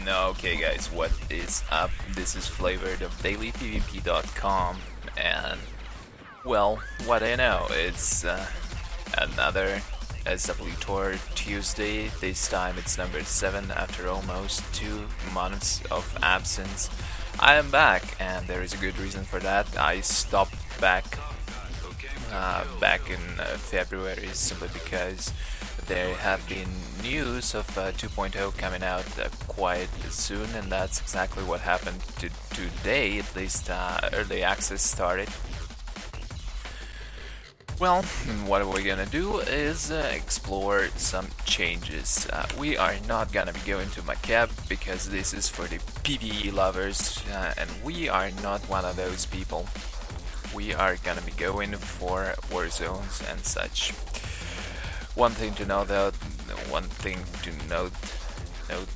Okay guys, what is up? This is Flavored of dailypvp.com, and well, what I know, it's another SWTOR Tuesday. This time it's number 7 after almost 2 months of absence. I am back, and there is a good reason for that. I stopped back in February simply because there have been news of 2.0 coming out quite soon, and that's exactly what happened today. At least early access started. Well, what we're gonna do is explore some changes. We are not gonna be going to Macab because this is for the PvE lovers, and we are not one of those people. We are gonna be going for war zones and such. One thing to note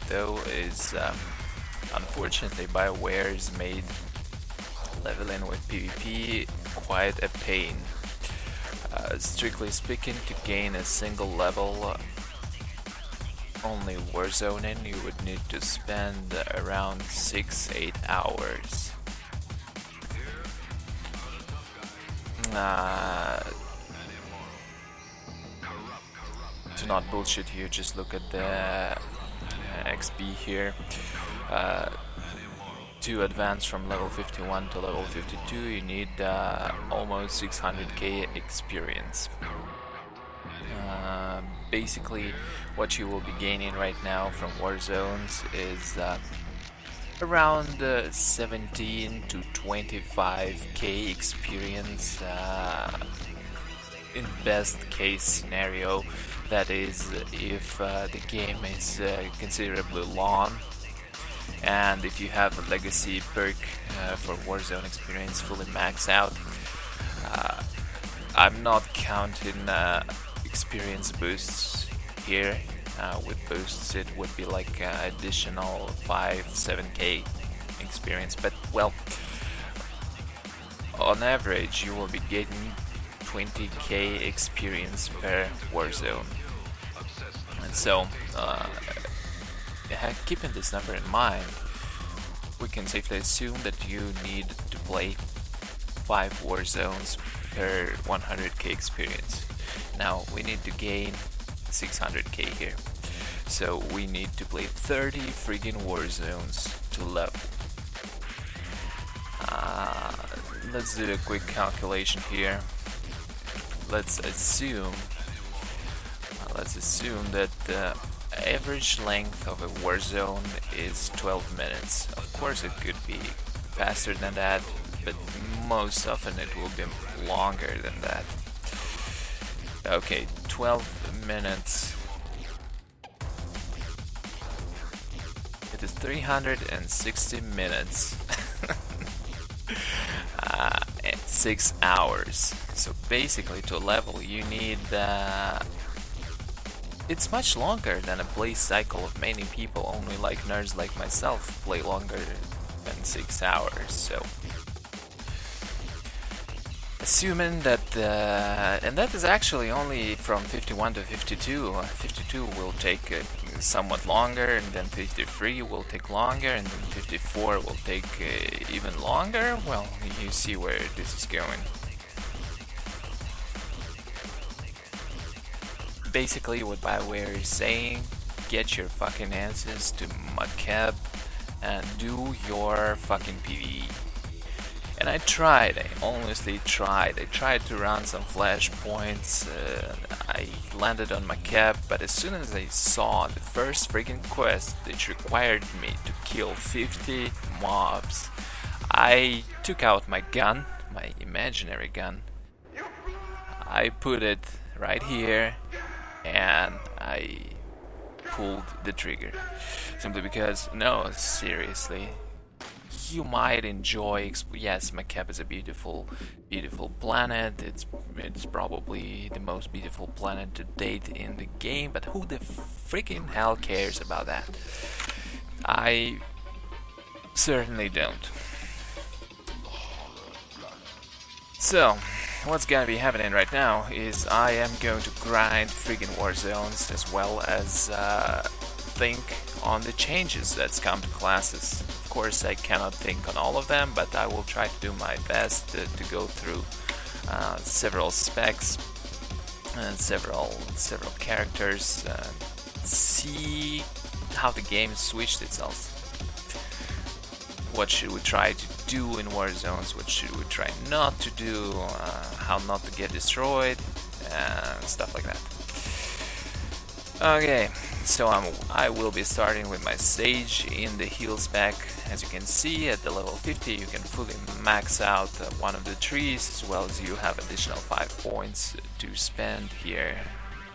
though is unfortunately BioWare's made leveling with PvP quite a pain. Strictly speaking, to gain a single level only warzoning, you would need to spend around 6-8 hours. To not bullshit you, just look at the XP here. To advance from level 51 to level 52, you need almost 600k experience. Basically, what you will be gaining right now from war zones is around 17 to 25k experience in best case scenario. That is if the game is considerably long, and if you have a legacy perk for Warzone experience fully maxed out. I'm not counting experience boosts here. With boosts it would be like additional 5-7k experience, but well, on average you will be getting 20k experience per Warzone. And so keeping this number in mind, we can safely assume that you need to play 5 war zones per 100k experience. Now we need to gain 600k here, so we need to play 30 friggin' war zones to level. Let's do a quick calculation here. Let's assume that the average length of a war zone is 12 minutes. Of course it could be faster than that, but most often it will be longer than that. Okay, 12 minutes. It is 360 minutes and 6 hours. So basically to level you need it's much longer than a play cycle of many people. Only like nerds like myself play longer than 6 hours. So assuming that and that is actually only from 51 to 52. 52 will take somewhat longer, and then 53 will take longer, and then 54 will take even longer. Well, you see where this is going. Basically what BioWare is saying, get your fucking asses to Macab and do your fucking PvE. And I honestly tried. I tried to run some flashpoints, I landed on Macab, but as soon as I saw the first friggin' quest which required me to kill 50 mobs, I took out my gun, my imaginary gun, I put it right here, and I pulled the trigger. Simply because, no, seriously, you might enjoy. Yes, Macab is a beautiful planet. It's probably the most beautiful planet to date in the game. But who the freaking hell cares about that? I certainly don't. So, what's gonna be happening right now is I am going to grind friggin' war zones as well as think on the changes that's come to classes. Of course, I cannot think on all of them, but I will try to do my best to go through several specs and several characters, see how the game switched itself. What should we try to do in war zones? What should we try not to do? How not to get destroyed, and stuff like that. Okay, so I will be starting with my Sage in the heal spec. As you can see, at the level 50 you can fully max out one of the trees, as well as you have additional 5 points to spend here.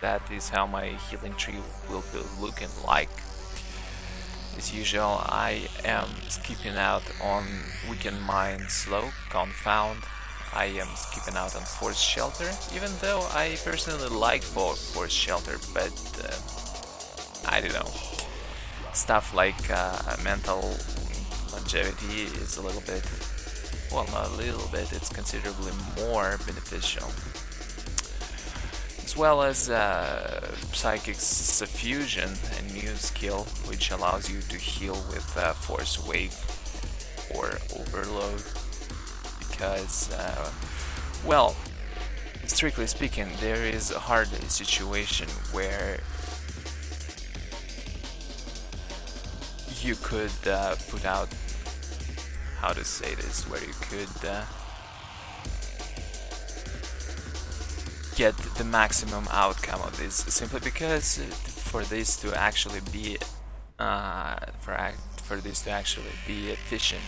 That is how my healing tree will be looking like. As usual, I am skipping out on Weaken Mind Slow, Confound. I am skipping out on Force Shelter, even though I personally like Force Shelter, but I don't know. Stuff like mental longevity is a little bit, well, not a little bit, it's considerably more beneficial. As well as Psychic Suffusion, a new skill which allows you to heal with Force Wave or Overload. Because, well, strictly speaking, there is a hard situation where you could put out, how to say this, where you could get the maximum outcome of this, simply because for this to actually be efficient,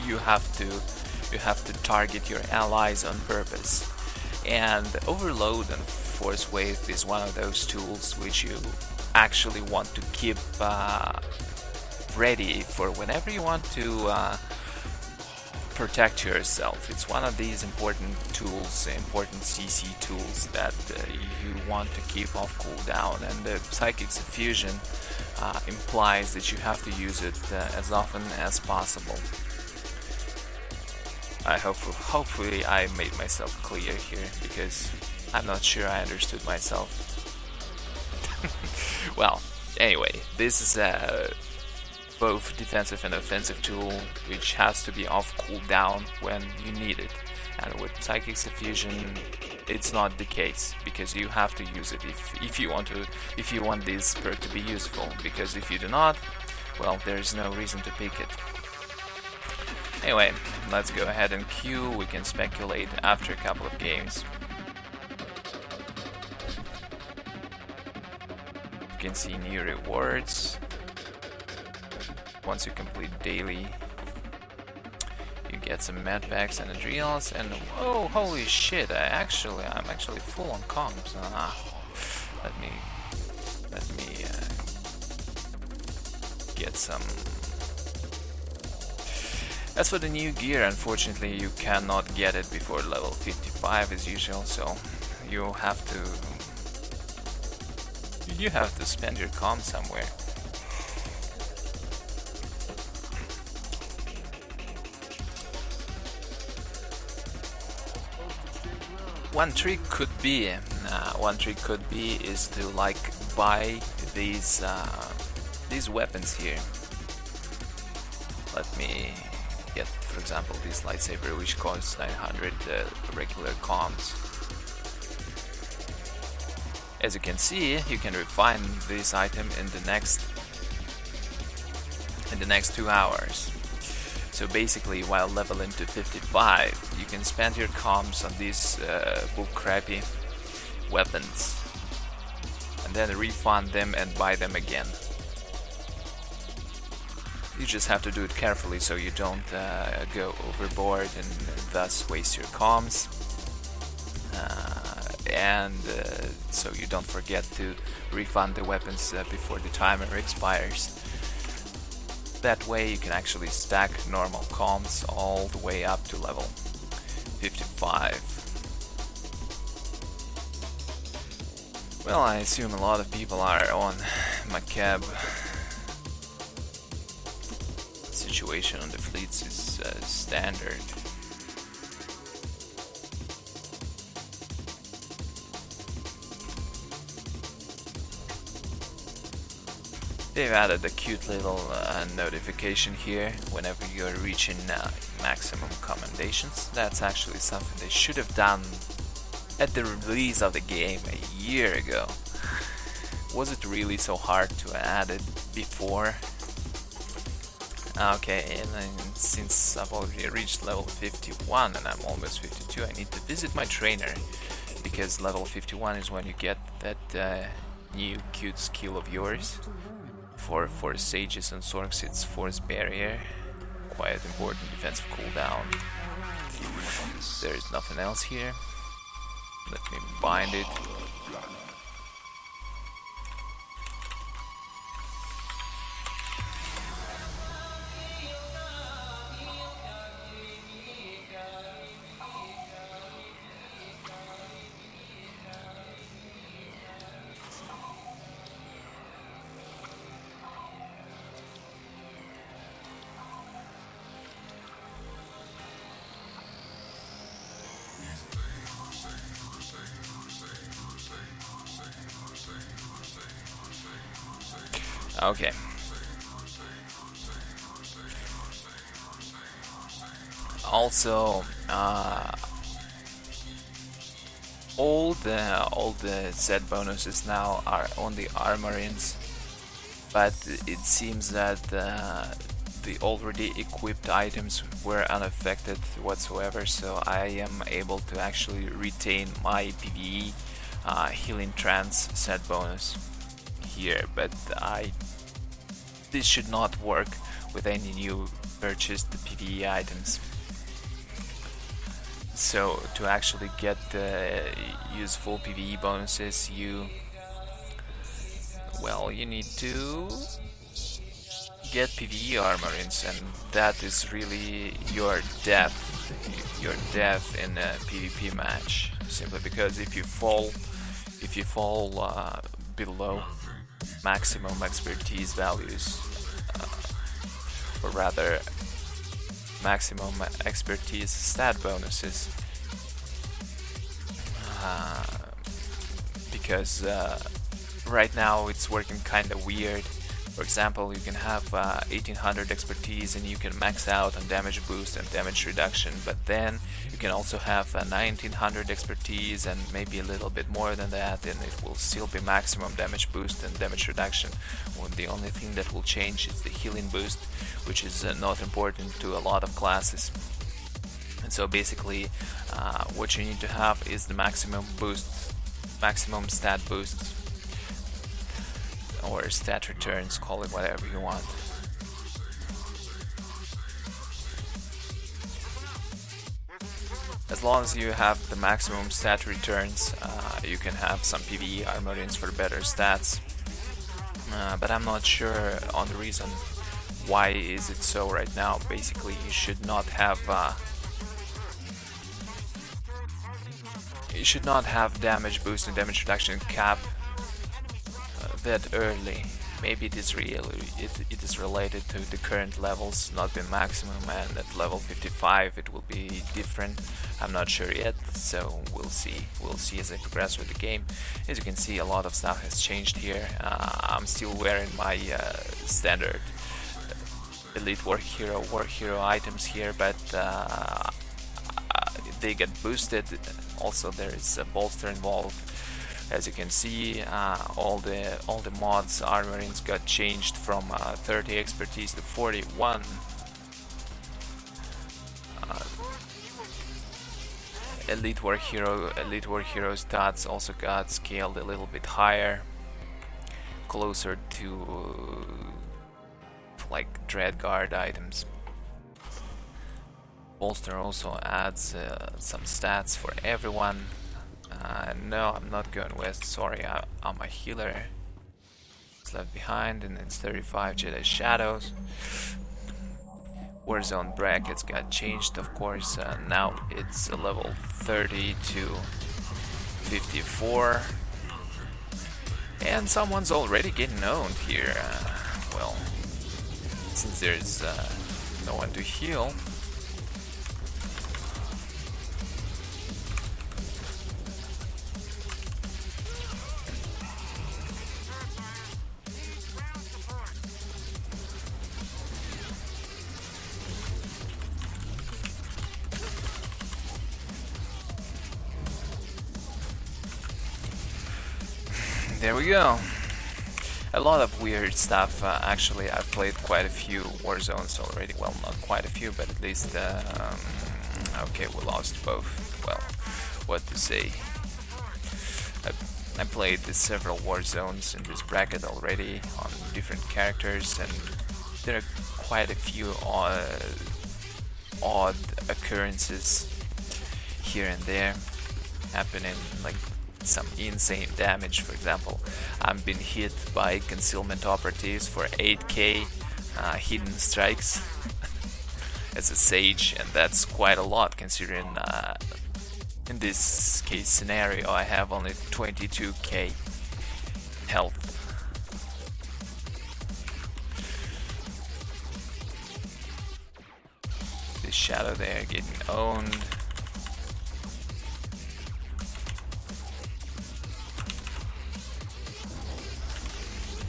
you have to target your allies on purpose, and Overload and Force Wave is one of those tools which you actually want to keep ready for whenever you want to protect yourself. It's one of these important tools, important CC tools that you want to keep off cooldown, and the Psychic Suffusion implies that you have to use it as often as possible. Hopefully I made myself clear here, because I'm not sure I understood myself. Well, anyway, this is both defensive and offensive tool which has to be off cooldown when you need it, and with Psychic Suffusion it's not the case, because you have to use it if you want this perk to be useful, because if you do not, well, there's no reason to pick it. Anyway, let's go ahead and queue. We can speculate after a couple of games. You can see new rewards. Once you complete daily, you get some med packs and adrenals, and oh, holy shit! I'm actually full on comms. Let me get some. As for the new gear, unfortunately you cannot get it before level 55 as usual, so you have to spend your comms somewhere. One trick could be is to buy these weapons here. Let me get, for example, this lightsaber, which costs 900 regular comms. As you can see, you can refine this item in the next 2 hours. So basically, while leveling to 55, you can spend your comms on these bullcrappy weapons, and then refund them and buy them again. You just have to do it carefully so you don't go overboard and thus waste your comms, and so you don't forget to refund the weapons before the timer expires. That way you can actually stack normal comms all the way up to level 55. Well, I assume a lot of people are on Macab. Situation on the fleets is standard. They've added a cute little notification here whenever you're reaching maximum commendations. That's actually something they should have done at the release of the game a year ago. Was it really so hard to add it before? Okay, and then since I've already reached level 51 and I'm almost 52, I need to visit my trainer, because level 51 is when you get that new cute skill of yours. For Sages and Sorks, it's Force Barrier, quite important defensive cooldown. There is nothing else here. Let me bind it. Okay. Also, all the set bonuses now are on the armorins, but it seems that the already equipped items were unaffected whatsoever, so I am able to actually retain my PvE healing trance set bonus here, but this should not work with any new purchased PvE items. So to actually get useful PvE bonuses, you need to get PvE armorins, and that is really your death in a PvP match. Simply because if you fall below maximum expertise values, or rather maximum expertise stat bonuses, because right now it's working kind of weird. For example, you can have 1800 expertise and you can max out on damage boost and damage reduction, but then you can also have 1900 expertise and maybe a little bit more than that, and it will still be maximum damage boost and damage reduction. Well, the only thing that will change is the healing boost, which is not important to a lot of classes. And so basically what you need to have is the maximum stat boost, or stat returns, call it whatever you want. As long as you have the maximum stat returns, you can have some PvE armorins for better stats. But I'm not sure on the reason why is it so right now. Basically, you should not have damage boost and damage reduction cap that early. Maybe it is related to the current levels not being maximum, and at level 55 it will be different. I'm not sure yet, so we'll see as I progress with the game. As you can see, a lot of stuff has changed here. I'm still wearing my standard elite war hero items here, but they get boosted. Also, there is a bolster involved. As you can see, all the mods armorings got changed from 30 expertise to 41. Elite War Hero stats also got scaled a little bit higher, closer to like Dreadguard items. Bolster also adds some stats for everyone. No, I'm not going west, sorry, I'm a healer. It's left behind, and it's 35 Jedi Shadows. Warzone brackets got changed, of course. Now it's a level 30 to 54. And someone's already getting owned here. Well, since there's no one to heal. There we go. A lot of weird stuff. Actually, I've played quite a few war zones already. Well, not quite a few, but at least. Okay, we lost both. Well, what to say? I played several war zones in this bracket already on different characters, and there are quite a few odd occurrences here and there happening, like some insane damage. For example, I've been hit by concealment operatives for 8k hidden strikes as a sage, and that's quite a lot considering in this case scenario I have only 22k health. This shadow there getting owned.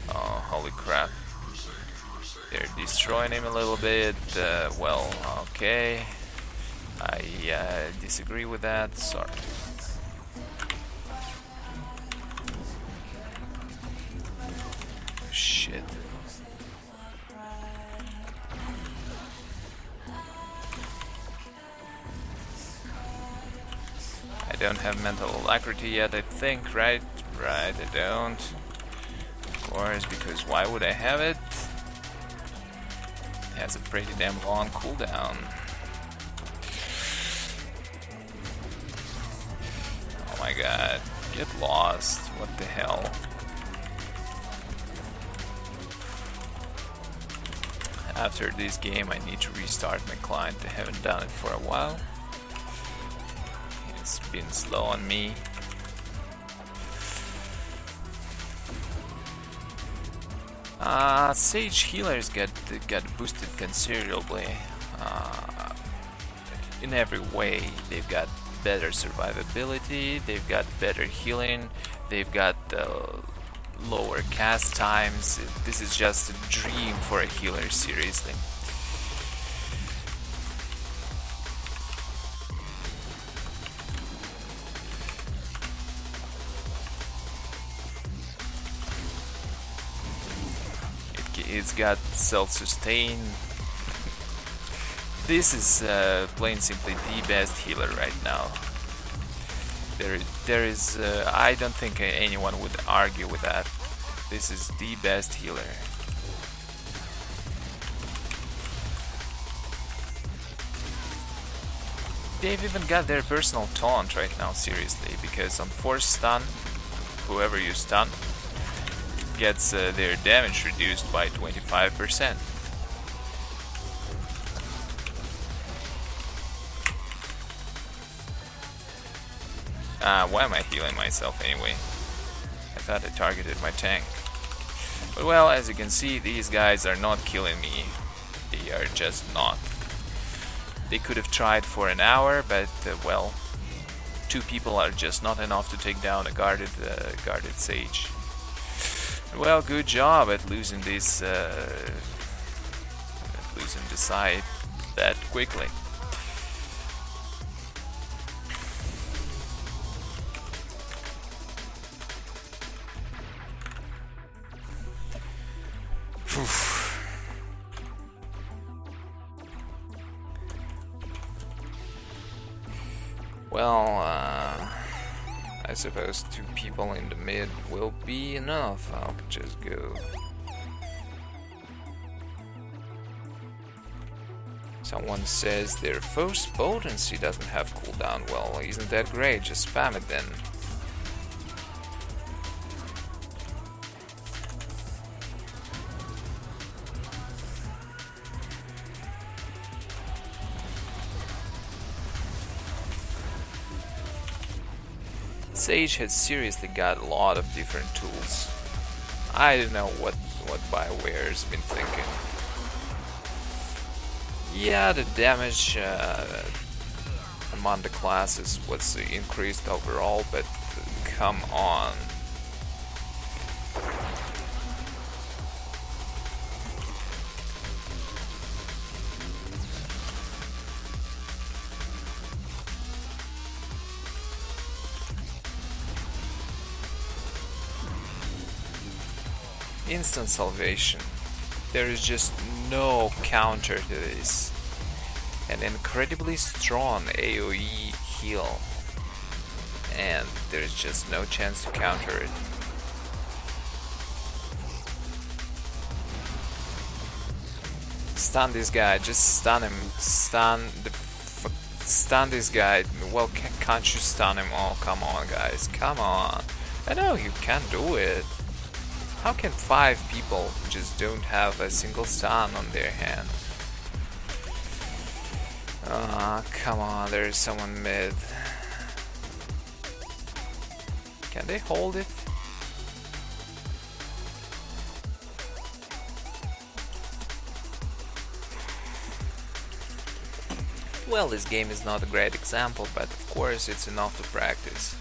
Oh, holy crap. They're destroying him a little bit. Well, okay. I disagree with that. Sorry. Shit. I don't have mental alacrity yet, I think, right? Right, I don't. Of course, because why would I have it? It has a pretty damn long cooldown. Oh my god, get lost. What the hell? After this game I need to restart my client. I haven't done it for a while. It's been slow on me. Sage healers get boosted considerably in every way. They've got better survivability, they've got better healing, they've got lower cast times. This is just a dream for a healer, seriously. It's got self-sustain. This is plain simply the best healer right now. There is I don't think anyone would argue with that. This is the best healer. They've even got their personal taunt right now, seriously, because on force stun, whoever you stun gets their damage reduced by 25%. Why am I healing myself anyway? I thought I targeted my tank. But well, as you can see, these guys are not killing me. They are just not. They could have tried for an hour, but well, 2 people are just not enough to take down a guarded sage. Well, good job at losing this, losing the side that quickly. Well, I suppose 2 people in the mid will be enough. I'll just go. Someone says their foe's potency doesn't have cooldown. Well, isn't that great? Just spam it then. Sage has seriously got a lot of different tools. I don't know what BioWare's been thinking. Yeah, the damage among the classes was increased overall, but come on. Instant salvation. There is just no counter to this. An incredibly strong AoE heal. And there's just no chance to counter it. Stun this guy, just stun him. Stun this guy. Well, can't you stun him? Oh, come on, guys, come on. I know you can do it. How can 5 people just don't have a single stun on their hand? Ah, come on, there's someone mid. Can they hold it? Well, this game is not a great example, but of course it's enough to practice.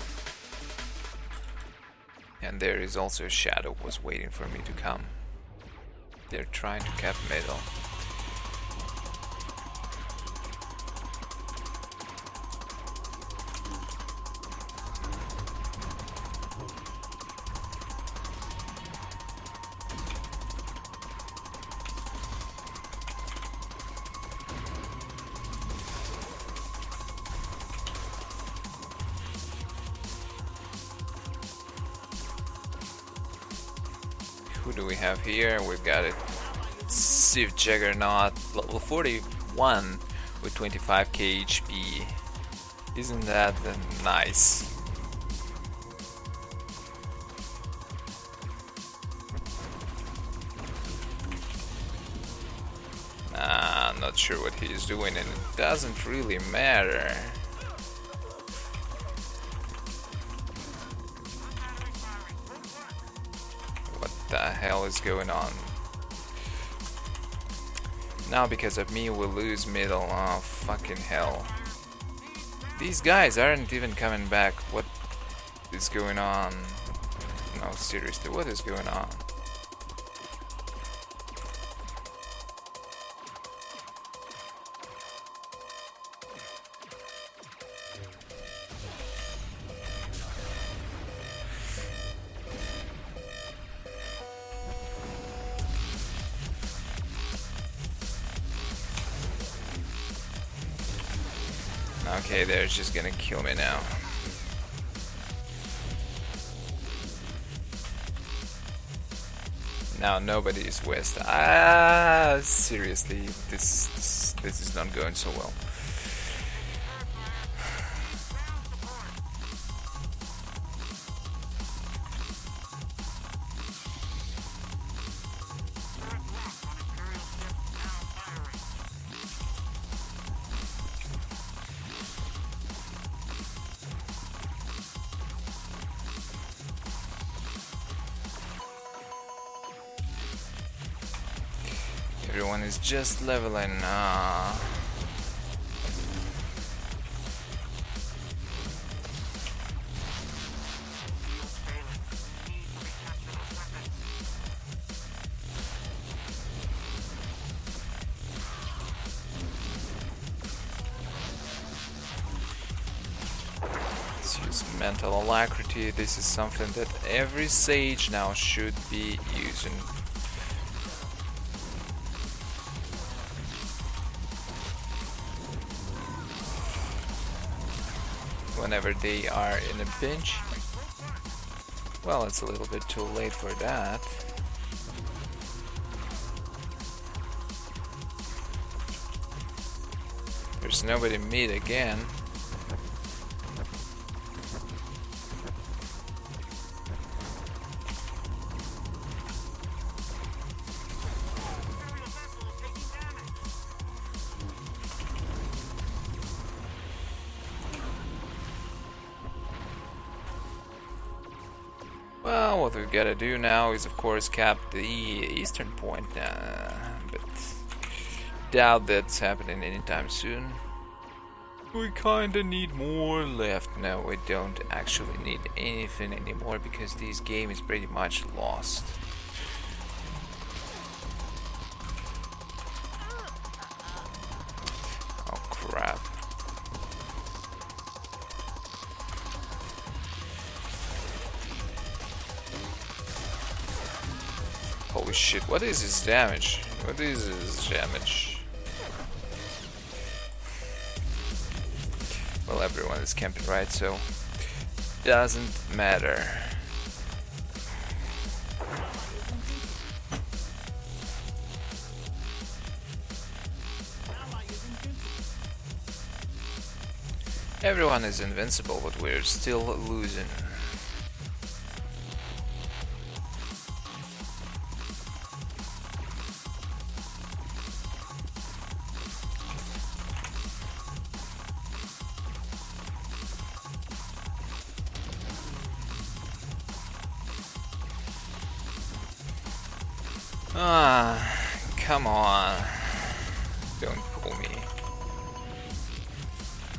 And there is also a shadow was waiting for me to come. They're trying to cap middle. Who do we have here? We've got a Civ Juggernaut, level 41 with 25k HP. Isn't that nice? I'm not sure what he's doing, and it doesn't really matter. What the hell is going on? Now because of me we'll lose middle. Oh fucking hell. These guys aren't even coming back. What is going on? No, seriously, what is going on? Okay, they're just gonna kill me now. Now nobody is west. Seriously, this is not going so well. Everyone is just leveling. Let's use mental alacrity. This is something that every sage now should be using. Whenever they are in a pinch. Well, it's a little bit too late for that. There's nobody mid again. Well, what we've got to do now is, of course, cap the eastern point, but doubt that's happening anytime soon. We kinda need more left. No, we don't actually need anything anymore because this game is pretty much lost. Oh crap. Holy shit, what is his damage? What is his damage? Well, everyone is camping, right? So, doesn't matter. Everyone is invincible, but we're still losing. Ah, come on. Don't pull me.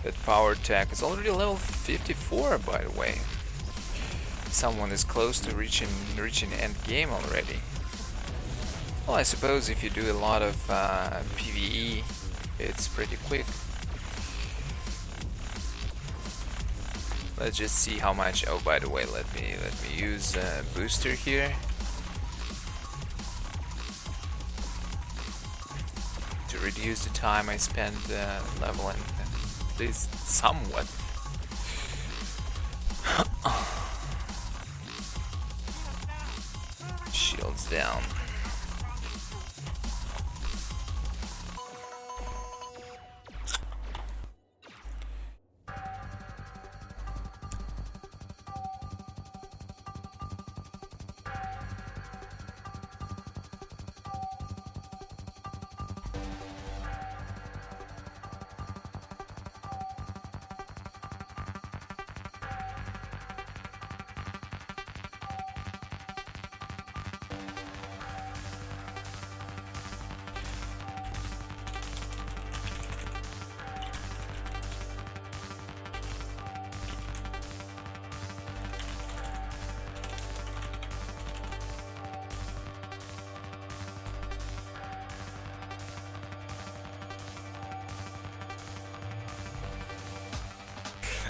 That power attack is already level 54, by the way. Someone is close to reaching end game already. Well, I suppose if you do a lot of PvE, it's pretty quick. Let's just see how much. Oh, by the way, let me use a booster here to reduce the time I spend leveling, at least somewhat. Shields down.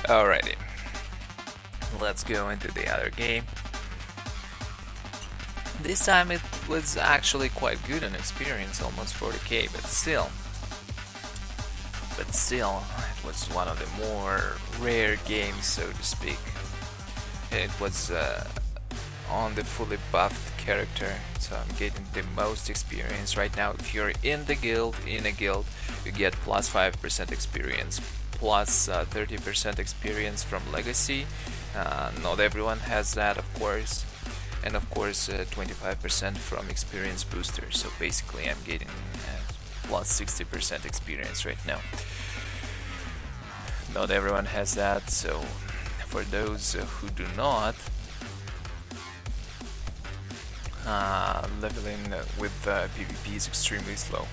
Alrighty, let's go into the other game. This time it was actually quite good on experience, almost 40k, but still, it was one of the more rare games, so to speak. It was on the fully buffed character, so I'm getting the most experience right now. If you're in a guild, you get plus 5% experience. Plus 30% experience from legacy. Not everyone has that, of course, and of course 25% from experience booster. So basically I'm getting plus 60% experience right now. Not everyone has that, so for those who do not, leveling with PvP is extremely slow.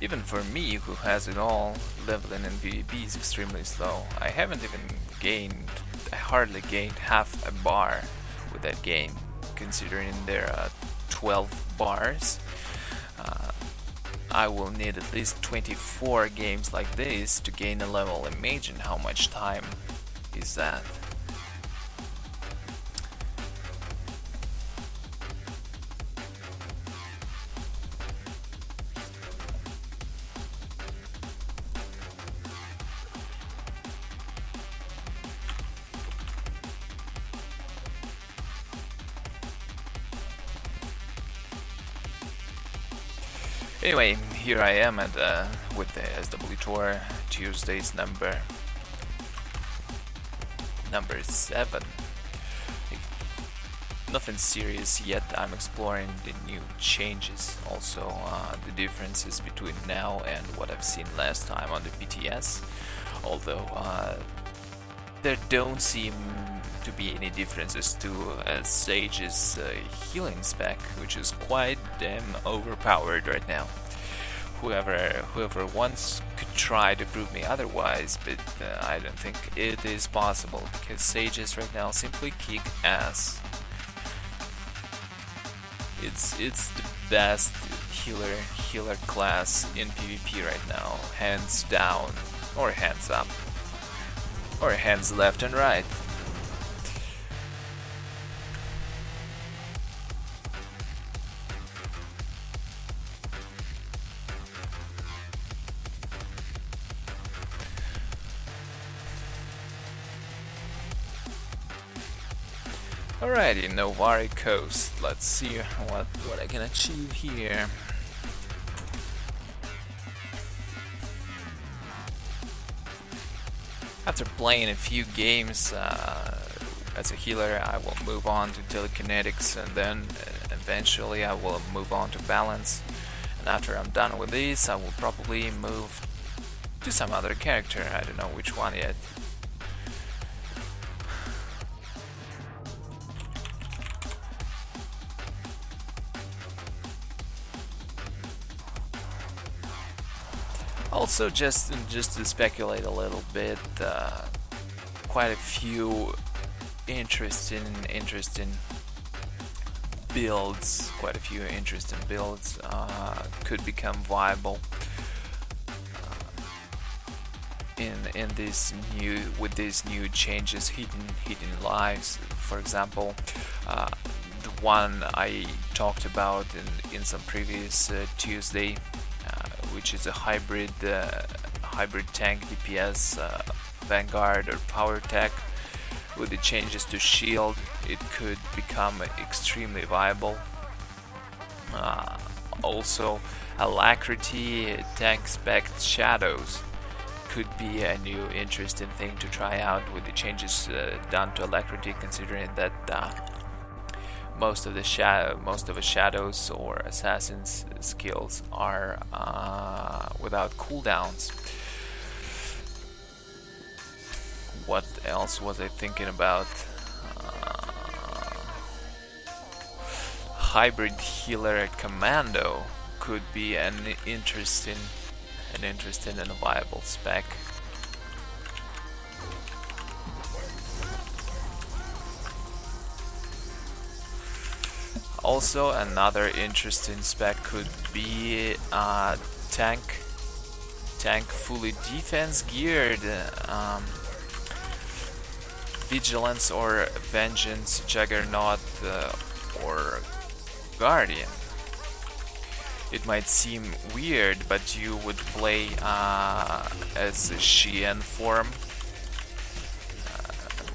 Even for me, who has it all, leveling in PvP is extremely slow. I haven't even gained, I hardly gained half a bar with that game, considering there are 12 bars. I will need at least 24 games like this to gain a level. Imagine how much time is that. Anyway, here I am at with the SWTOR Tuesdays number 7. Nothing serious yet. I'm exploring the new changes, also the differences between now and what I've seen last time on the PTS. Although there don't seem to be any differences to Sage's healing spec, which is quite damn overpowered right now. Whoever wants could try to prove me otherwise, but I don't think it is possible, because Sages right now simply kick ass. It's the best healer class in PvP right now, hands down, or hands up, or hands left and right. Alrighty, Novari Coast. Let's see what I can achieve here. After playing a few games as a healer, I will move on to telekinetics, and then eventually I will move on to balance. And after I'm done with this, I will probably move to some other character. I don't know which one yet. Also, just to speculate a little bit, quite a few interesting builds, could become viable in this with these new changes, hidden lives. For example, the one I talked about in some previous Tuesday, which is a hybrid tank DPS vanguard or power tech. With the changes to shield, it could become extremely viable. Also, alacrity tank spec shadows could be a new interesting thing to try out with the changes done to alacrity, considering that most of the shadows or assassins skills are without cooldowns. What else was I thinking about? Hybrid healer commando could be an interesting and viable spec. Also, another interesting spec could be tank fully defense geared, vigilance or vengeance juggernaut or guardian. It might seem weird, but you would play as a Xian form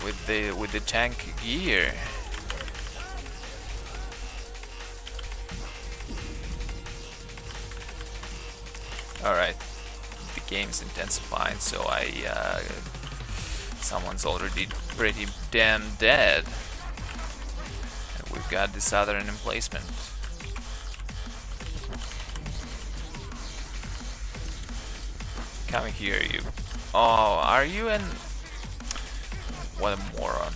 with the tank gear. Alright, the game's intensifying, so someone's already pretty damn dead. And we've got this other emplacement. Come here, you. Oh, are you in? What a moron.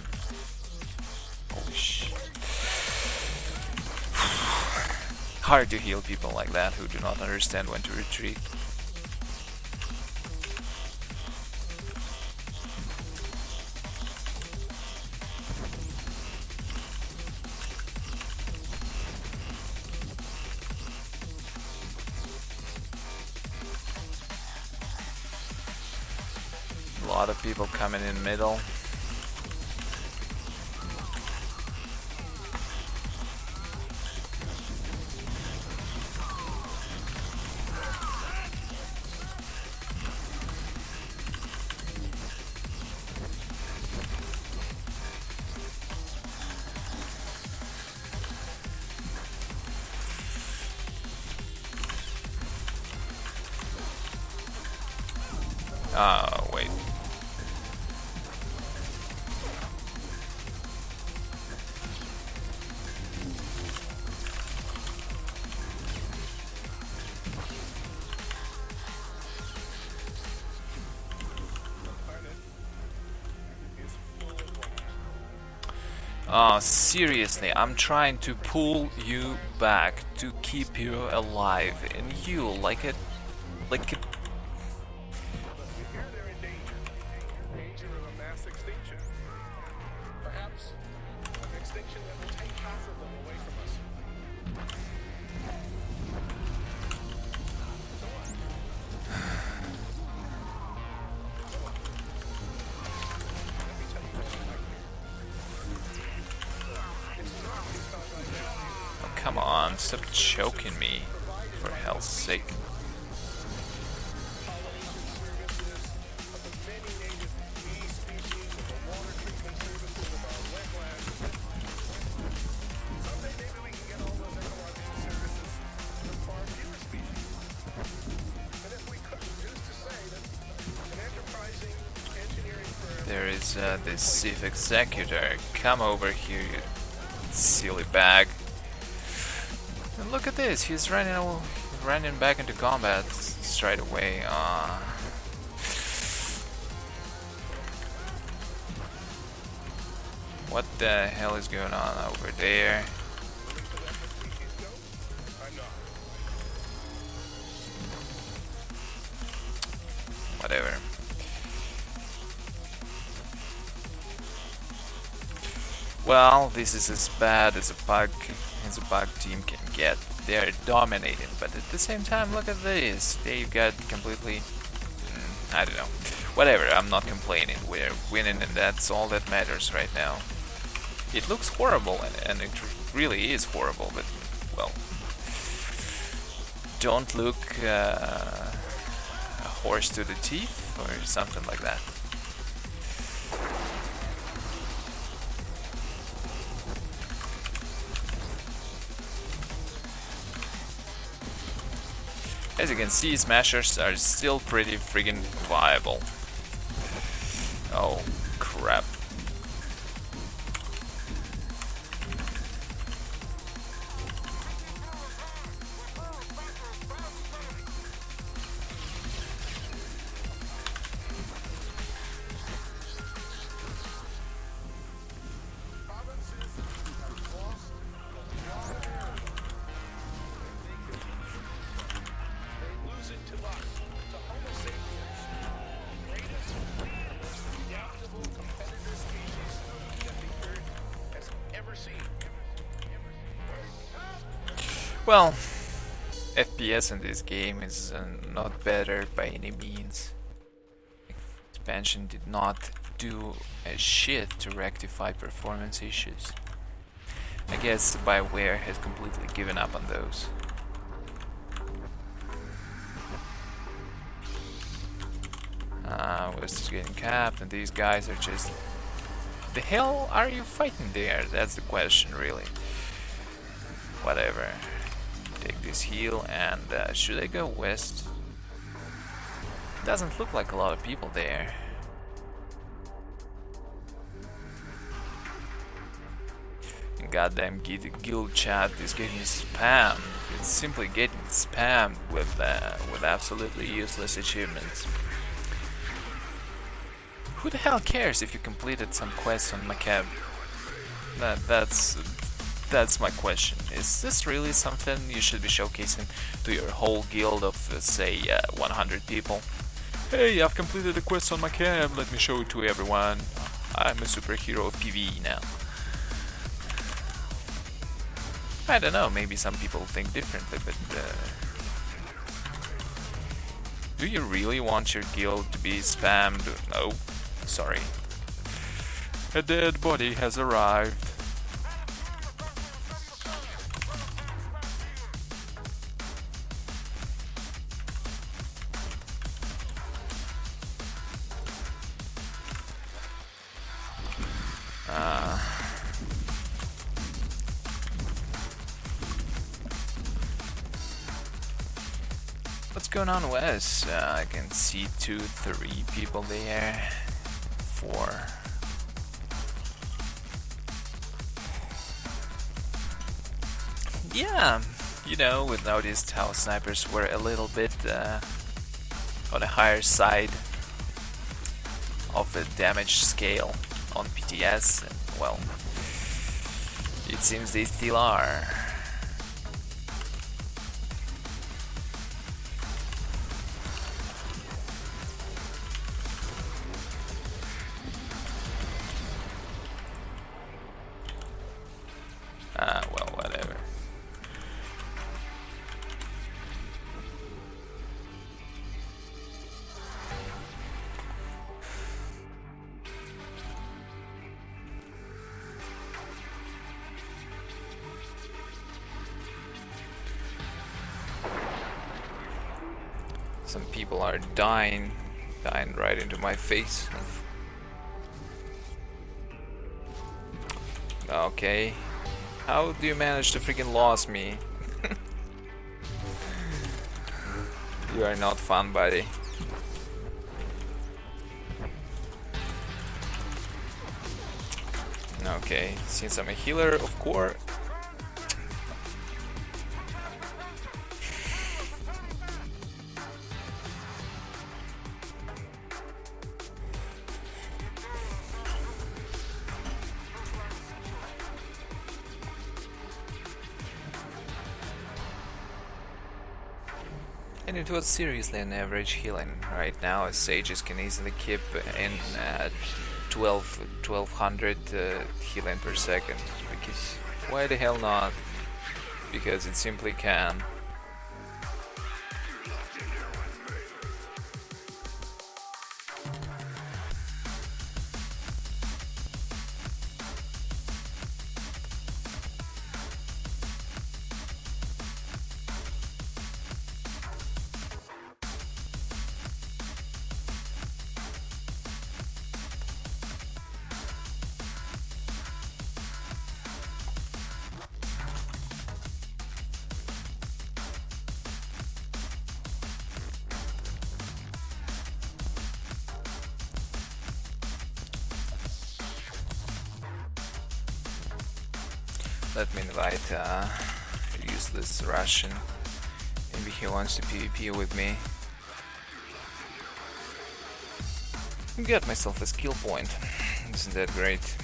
Holy shit. Hard to heal people like that who do not understand when to retreat. A lot of people coming in middle. Wait. Oh, seriously, I'm trying to pull you back to keep you alive, and you like a Come on, stop choking me, for hell's sake. there is this chief executor. Come over here, you silly bag. And look at this, he's running back into combat straight away. What the hell is going on over there? Whatever. Well, this is as bad as a bug team can get. They are dominating, but at the same time, look at this. They got completely... I don't know. Whatever, I'm not complaining. We're winning and that's all that matters right now. It looks horrible, and it really is horrible, but, well... Don't look a horse to the teeth, or something like that. As you can see, smashers are still pretty friggin' viable. Oh, crap. Well, FPS in this game is not better by any means. Expansion did not do a shit to rectify performance issues. I guess BioWare has completely given up on those. West is getting capped and these guys are just... The hell are you fighting there? That's the question, really. Whatever. Take this heal and should I go west? Doesn't look like a lot of people there. Goddamn guild chat is getting spammed. It's simply getting spammed with absolutely useless achievements. Who the hell cares if you completed some quests on Macab? That's my question. Is this really something you should be showcasing to your whole guild of, say, 100 people? Hey, I've completed a quest on Macab, let me show it to everyone. I'm a superhero of PvE now. I don't know, maybe some people think differently, but... do you really want your guild to be spammed? No, sorry. A dead body has arrived. What's going on west? I can see 2, 3 people there. 4. Yeah, you know, we noticed how snipers were a little bit on the higher side of the damage scale on PTS, and well, it seems they still are. Well, whatever. Some people are dying right into my face. Okay. How do you manage to freaking lose me? You are not fun, buddy. Okay, since I'm a healer of core. And it was seriously an average healing. Right now, sages can easily keep in 1200 healing per second. Because why the hell not? Because it simply can. Let me invite useless Russian. Maybe he wants to PvP with me. Got myself a skill point. Isn't that great?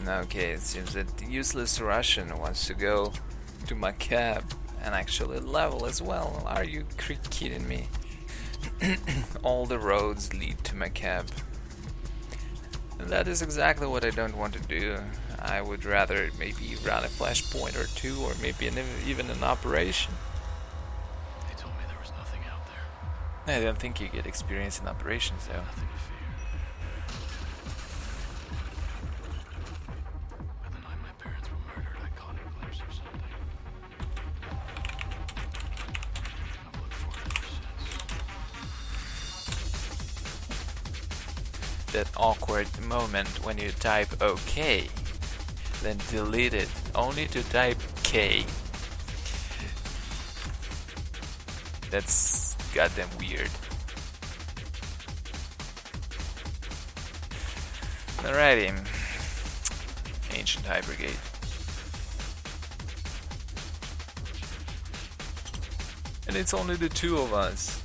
Okay, it seems that the useless Russian wants to go to my cab and actually level as well. Are you kidding me? All the roads lead to my cab. And that is exactly what I don't want to do. I would rather maybe run a flashpoint or two, or maybe even an operation. They told me there was nothing out there. I don't think you get experience in operations though. Nothing to fear. By the night my parents were murdered, I caught a glimpse of something. I've looked for it ever since. That awkward moment when you type OK, then delete it only to type K. That's goddamn weird. Alrighty. Ancient High Brigade. And it's only the two of us.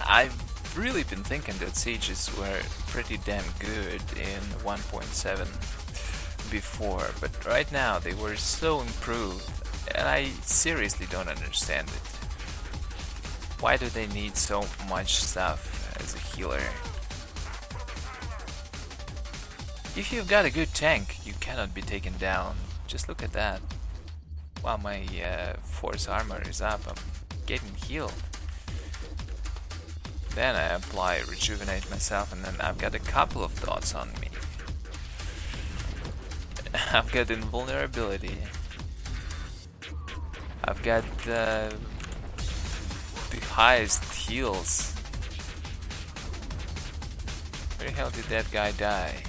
I've really been thinking that sages were pretty damn good in 1.7 before, but right now they were so improved, and I seriously don't understand it. Why do they need so much stuff as a healer? If you've got a good tank, you cannot be taken down. Just look at that. While my force armor is up, I'm getting healed. Then I apply rejuvenate myself, and then I've got a couple of dots on me. I've got invulnerability. I've got the highest heals. Where the hell did that guy die?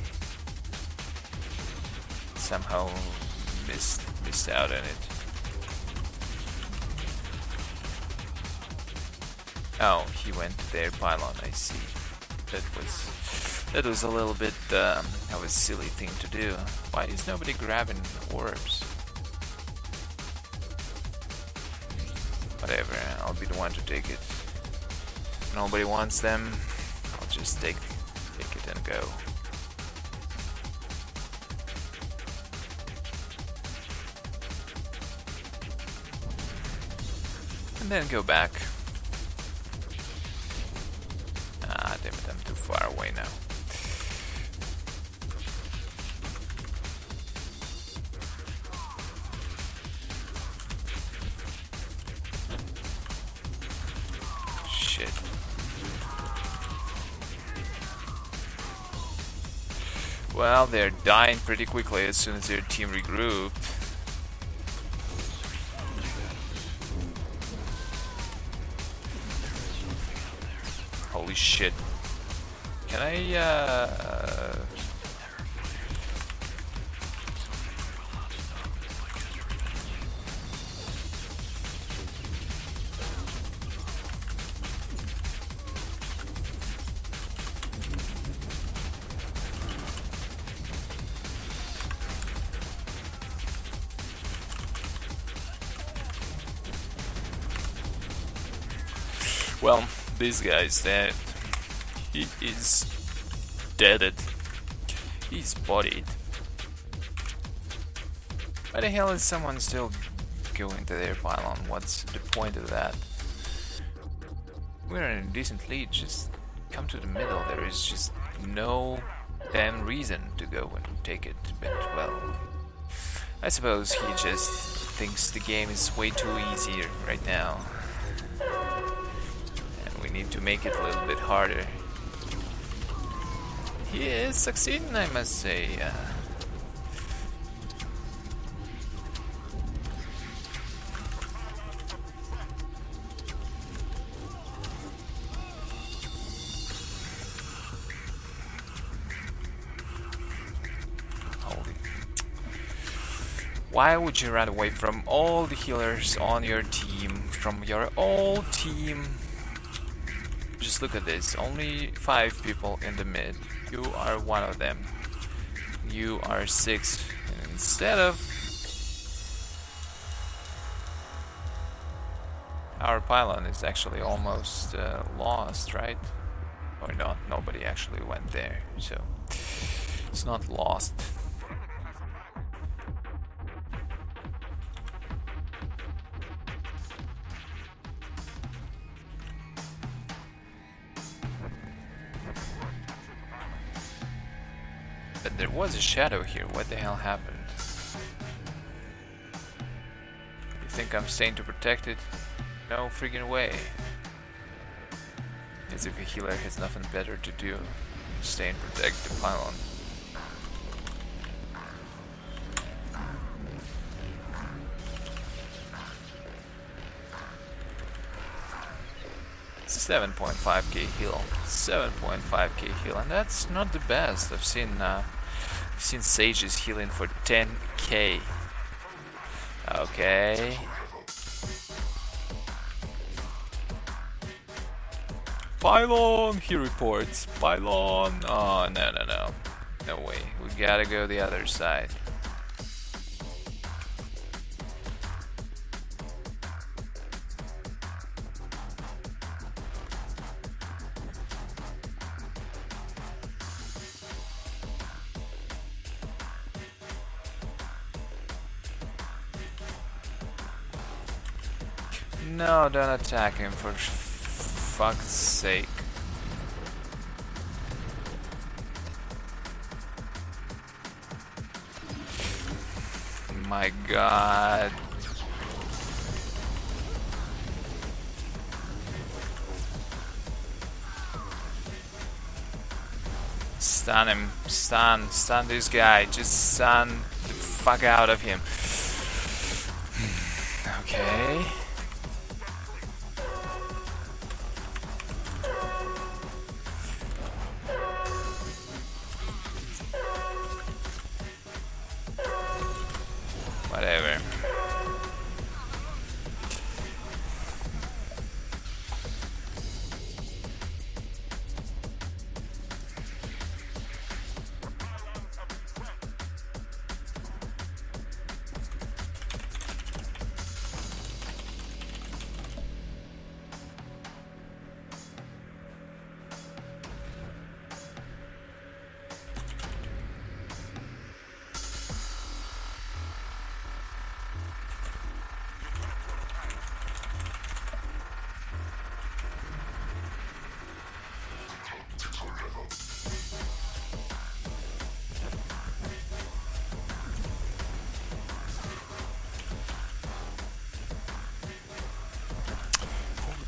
Somehow missed out on it. Oh, he went to their pylon, I see. That was a little bit of a silly thing to do. Why is nobody grabbing orbs? Whatever, I'll be the one to take it. Nobody wants them, I'll just take it and go. And then go back. Ah, damn it, I'm too far away now. Shit. Well, they're dying pretty quickly as soon as their team regrouped. Holy shit. Can I, well, this guy's dead. He is deaded. He's bodied. Why the hell is someone still going to their pylon? What's the point of that? We're in a decent lead, just come to the middle. There is just no damn reason to go and take it. But well, I suppose he just thinks the game is way too easy right now. And we need to make it a little bit harder. He is succeeding, I must say. Holy. Why would you run away from all the healers on your team, from your old team? Just look at this, only 5 people in the mid. You are one of them. You are 6. And instead of our pylon is actually almost lost, right? Or not, nobody actually went there, so it's not lost. But there was a shadow here. What the hell happened? You think I'm staying to protect it? No freaking way. As if a healer has nothing better to do. Stay and protect the pylon. $7.5k heal, 7.5k heal, and that's not the best. I've seen sages healing for 10k. Okay. Pylon, he reports. Pylon. Oh no way. We gotta go the other side. No, don't attack him for fuck's sake. My god. Stun him. Stun this guy. Just stun the fuck out of him. Okay. Whatever.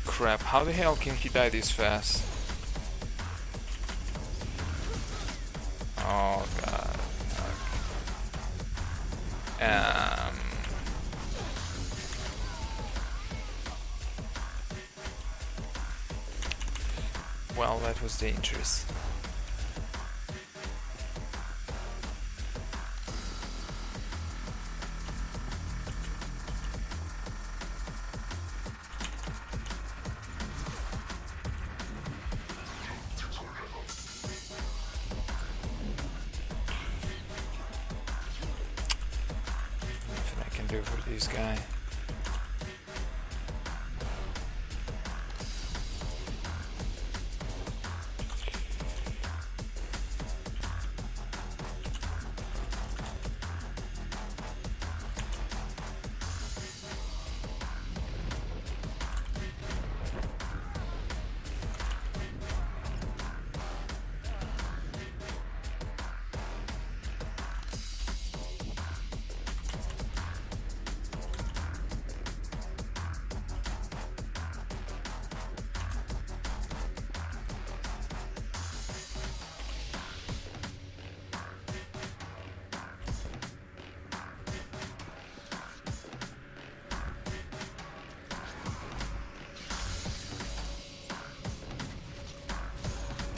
Crap, how the hell can he die this fast? Oh god. Okay. Well, that was dangerous. Nothing I can do for this guy.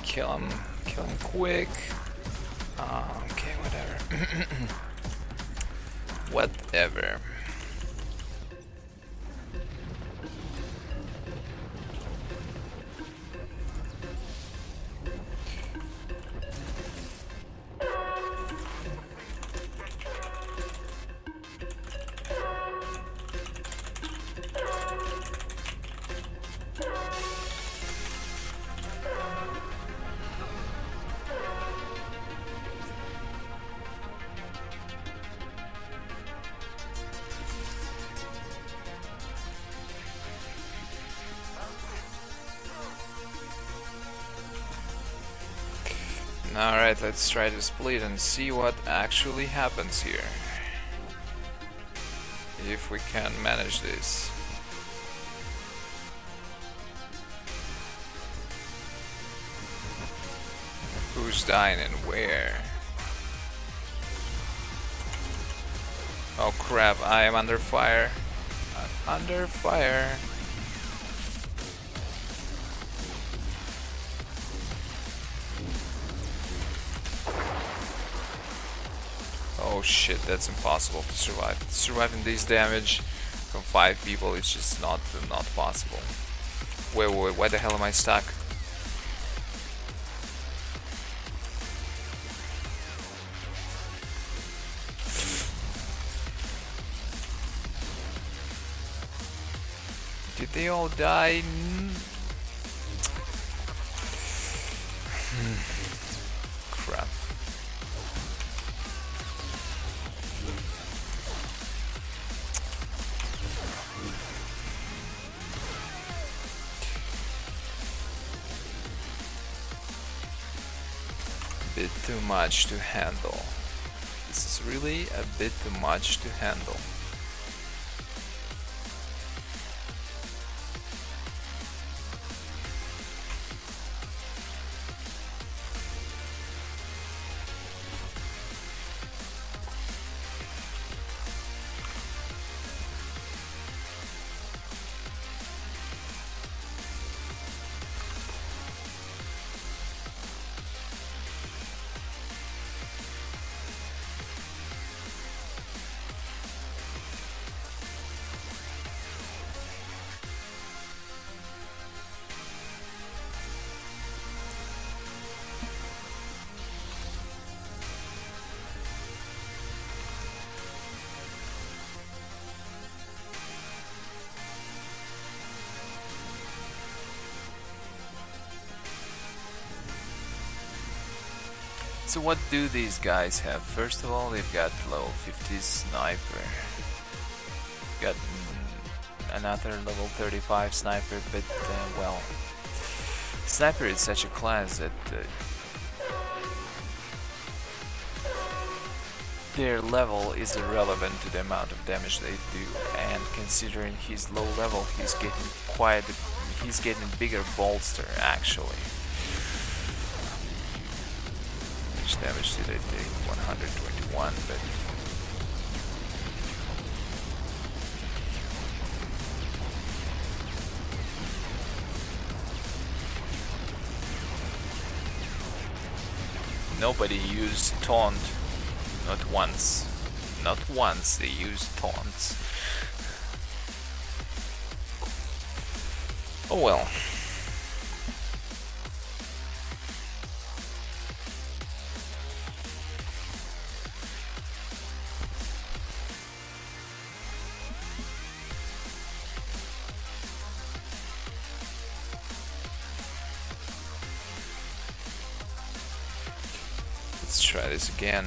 Kill him quick. Okay, whatever. Whatever. Alright, let's try to split and see what actually happens here. If we can manage this. Who's dying and where? Oh crap, I am under fire. I'm under fire. Oh shit, that's impossible to survive. Surviving this damage from 5 people is just not possible. Wait, why the hell am I stuck? Did they all die? Crap. bit too much to handle. This is really a bit too much to handle. So what do these guys have? First of all, they've got level 50 sniper. Got another level 35 sniper, but well, sniper is such a class that their level is irrelevant to the amount of damage they do. And considering his low level, he's getting a bigger bolster actually. Which damage did I take? 121, but nobody used taunt. Not once. Not once they used taunts. Oh well. Let's try this again.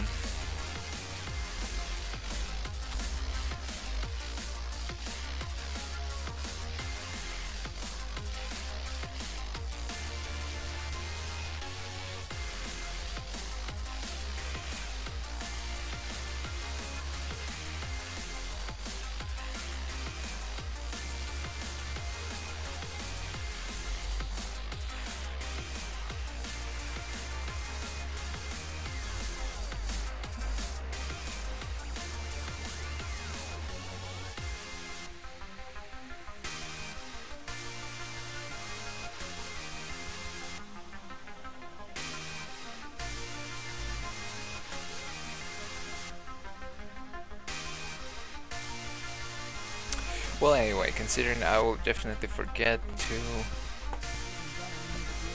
Well, anyway, considering I will definitely forget to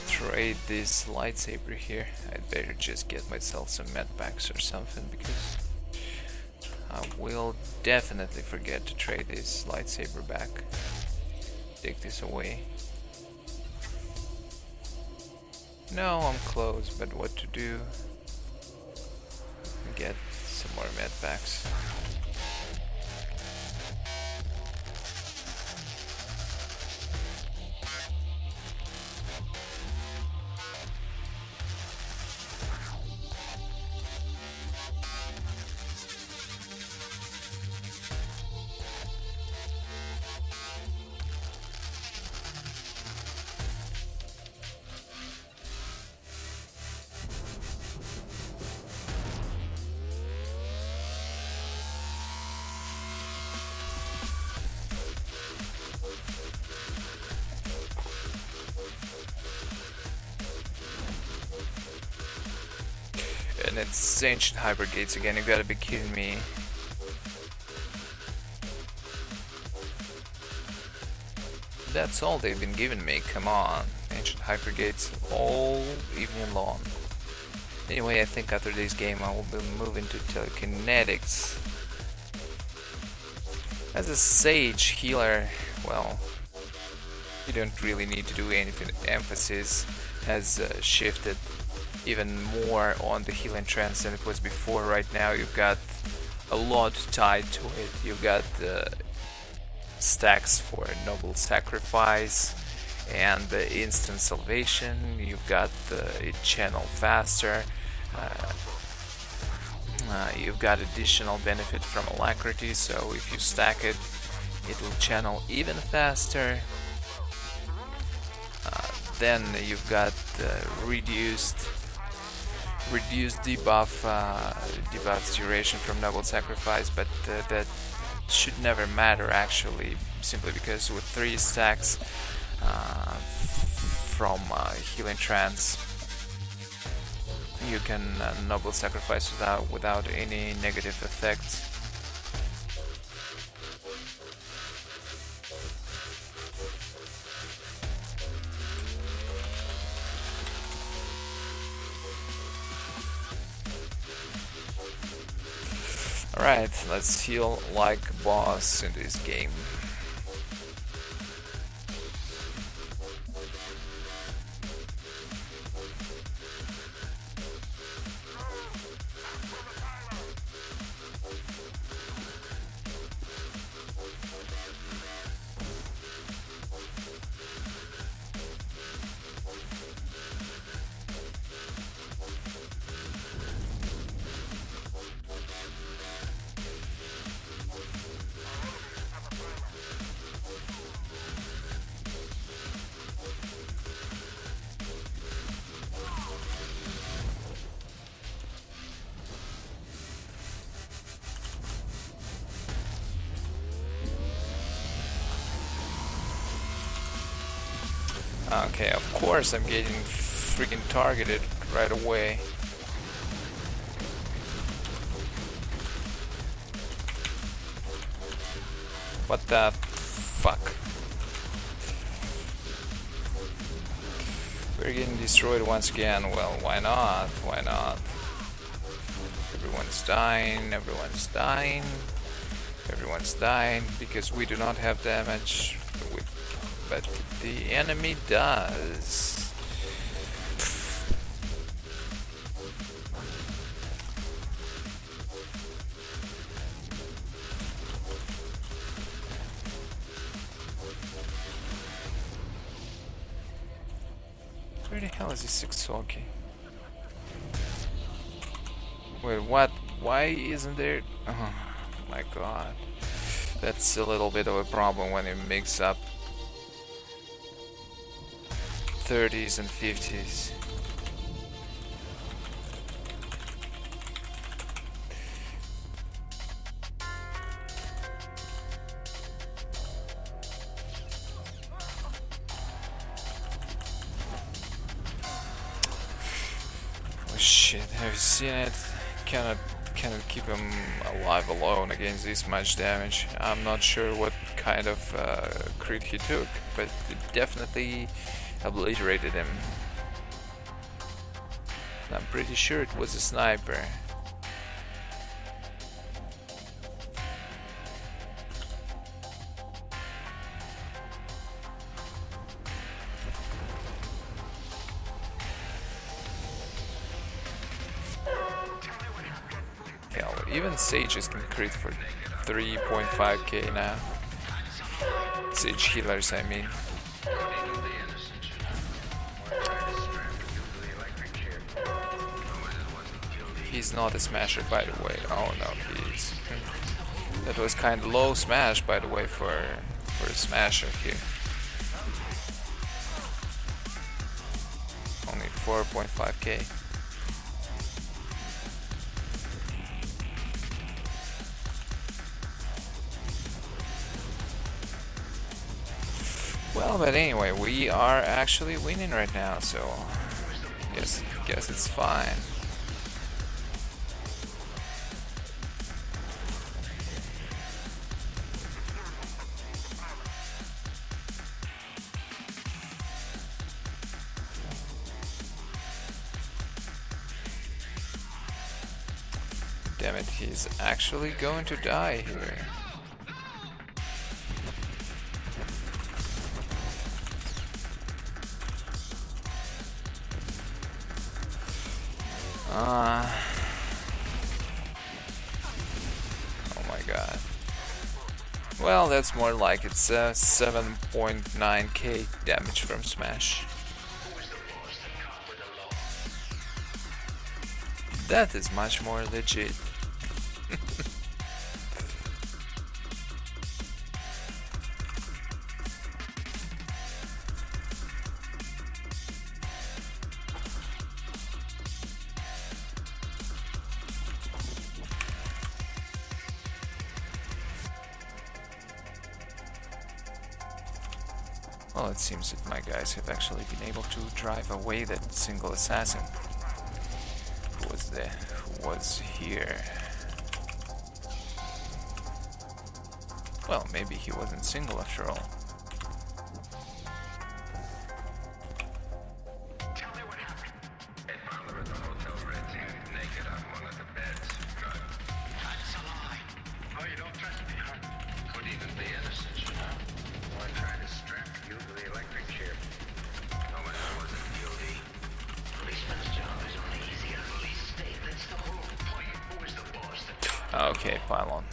trade this lightsaber here, I'd better just get myself some medpacks or something, because I will definitely forget to trade this lightsaber back. Take this away. No, I'm close, but what to do? Get some more medpacks. And it's ancient hyper gates again, you gotta be kidding me. That's all they've been giving me, come on. Ancient hyper gates all evening long. Anyway, I think after this game I will be moving to telekinetics. As a sage healer, well, you don't really need to do anything. Emphasis has shifted even more on the healing trends than it was before. Right now you've got a lot tied to it. You've got stacks for noble sacrifice and the instant salvation. You've got it channel faster. You've got additional benefit from alacrity, so if you stack it, it will channel even faster. Then you've got reduced debuff duration from Noble Sacrifice, but that should never matter actually, simply because with 3 stacks from Healing Trance, you can Noble Sacrifice without any negative effects. Alright, let's heal like a boss in this game. Okay, of course I'm getting freaking targeted right away. What the fuck? We're getting destroyed once again. Well, why not? Why not? Everyone's dying, everyone's dying, everyone's dying because we do not have damage. But the enemy does. Where the hell is this Sixoki? Wait, what? Why isn't there? Oh my god. That's a little bit of a problem when you mix up 30s and 50s. Oh shit, have you seen it? Cannot keep him alive alone against this much damage. I'm not sure what kind of crit he took, but it definitely obliterated him. I'm pretty sure it was a sniper. Hell, even sages can crit for 3.5k now. Sage healers, I mean. He's not a smasher, by the way. Oh no, he is. That was kind of low smash, by the way, for a smasher here. Only 4.5k. Well, but anyway, we are actually winning right now, so guess it's fine. Damn it, he's actually going to die here. Oh my god. Well, that's more like it's 7.9k damage from smash. That is much more legit. Well, it seems that my guys have actually been able to drive away that single assassin who was here. Well, maybe he wasn't single after all. Tell me what happened. They found her at the hotel Ritz, naked on one of the beds. That's a lie. Oh, you don't trust me, huh? Could even be innocent, you know. One trying to strap you to the electric chair. No one else wasn't guilty. Policeman's job is only easy in a police state. That's the whole point. Who is the boss? The top. Okay, pylon.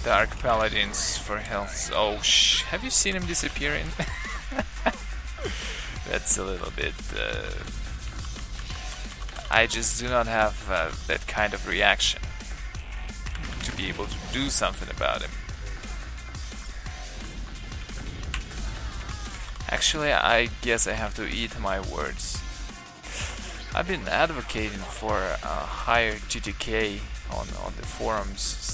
Dark Paladins for health. Oh, have you seen him disappearing? That's a little bit... I just do not have that kind of reaction to be able to do something about him. Actually, I guess I have to eat my words. I've been advocating for a higher TTK on the forums.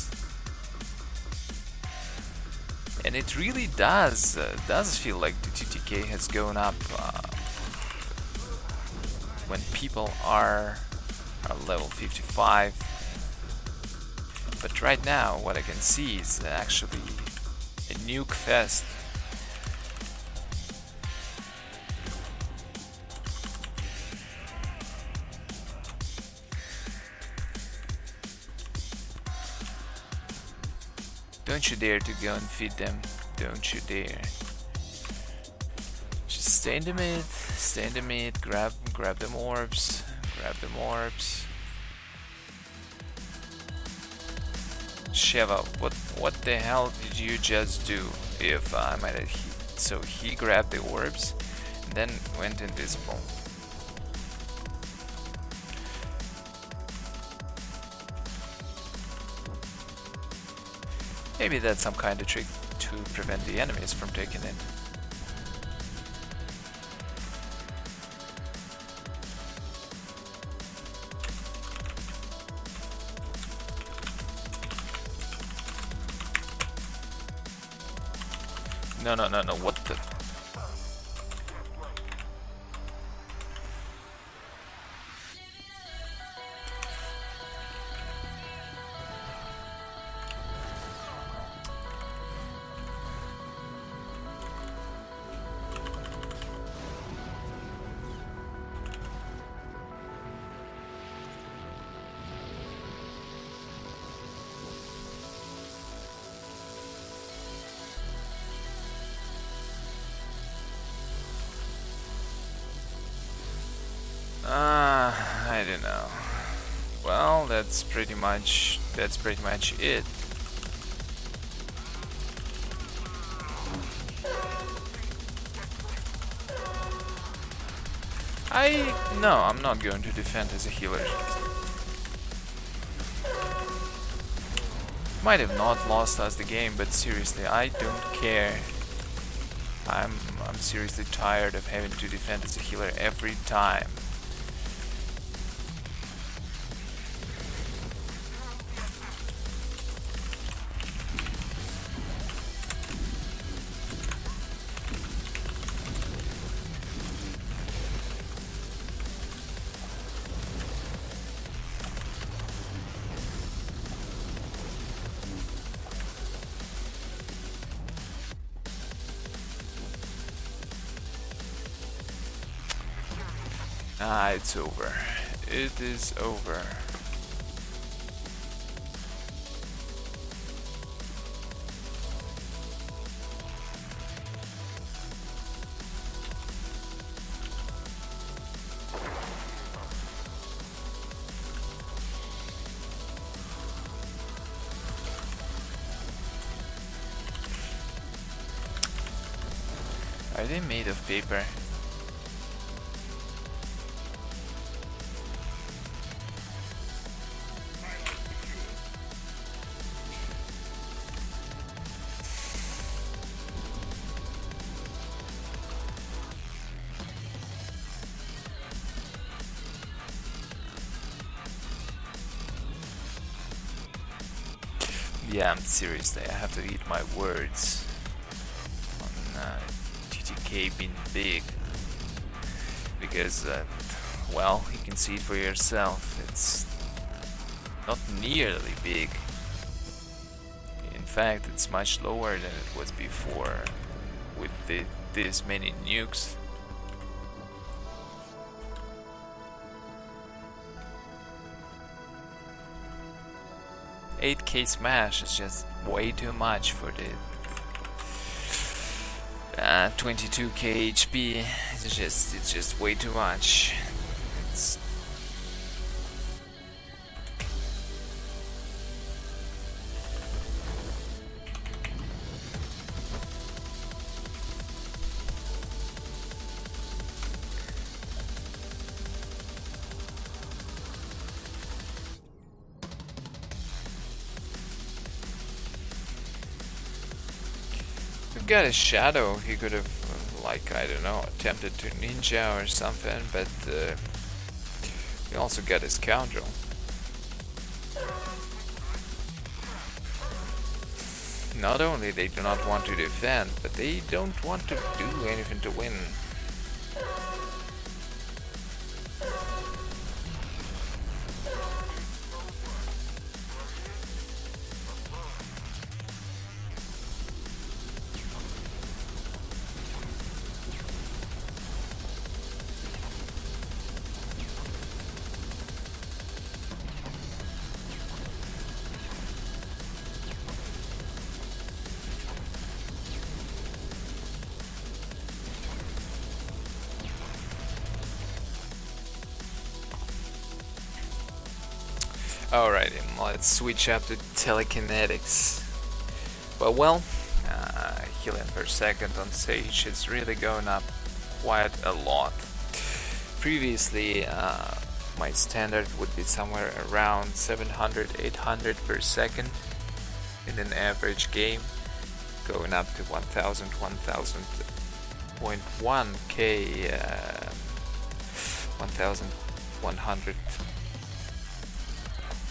And it really does feel like the TTK has gone up when people are level 55. But right now, what I can see is actually a nuke fest. Don't you dare to go and feed them. Don't you dare. Just stay in the mid, grab them orbs, Sheva, what the hell did you just do? If I might have so he grabbed the orbs and then went invisible. Maybe that's some kind of trick to prevent the enemies from taking it. No, what the... I don't know. Well, that's pretty much it. No, I'm not going to defend as a healer. Might have not lost us the game, but seriously, I don't care. I'm seriously tired of having to defend as a healer every time. Ah, it's over. It is over. Are they made of paper? Yeah, seriously, I have to eat my words on TTK being big, because, well, you can see it for yourself, it's not nearly big. In fact, it's much lower than it was before, with this many nukes. $8K smash is just way too much for the 22K HP. It's just way too much. It's we've got a shadow. He could have, like, I don't know, attempted to ninja or something, but we also got a scoundrel. Not only they do not want to defend, but they don't want to do anything to win. Alrighty, let's switch up to telekinetics. But well, healing per second on Sage is really going up quite a lot. Previously, my standard would be somewhere around 700-800 per second in an average game, going up to 1000, 1000.1k, 1100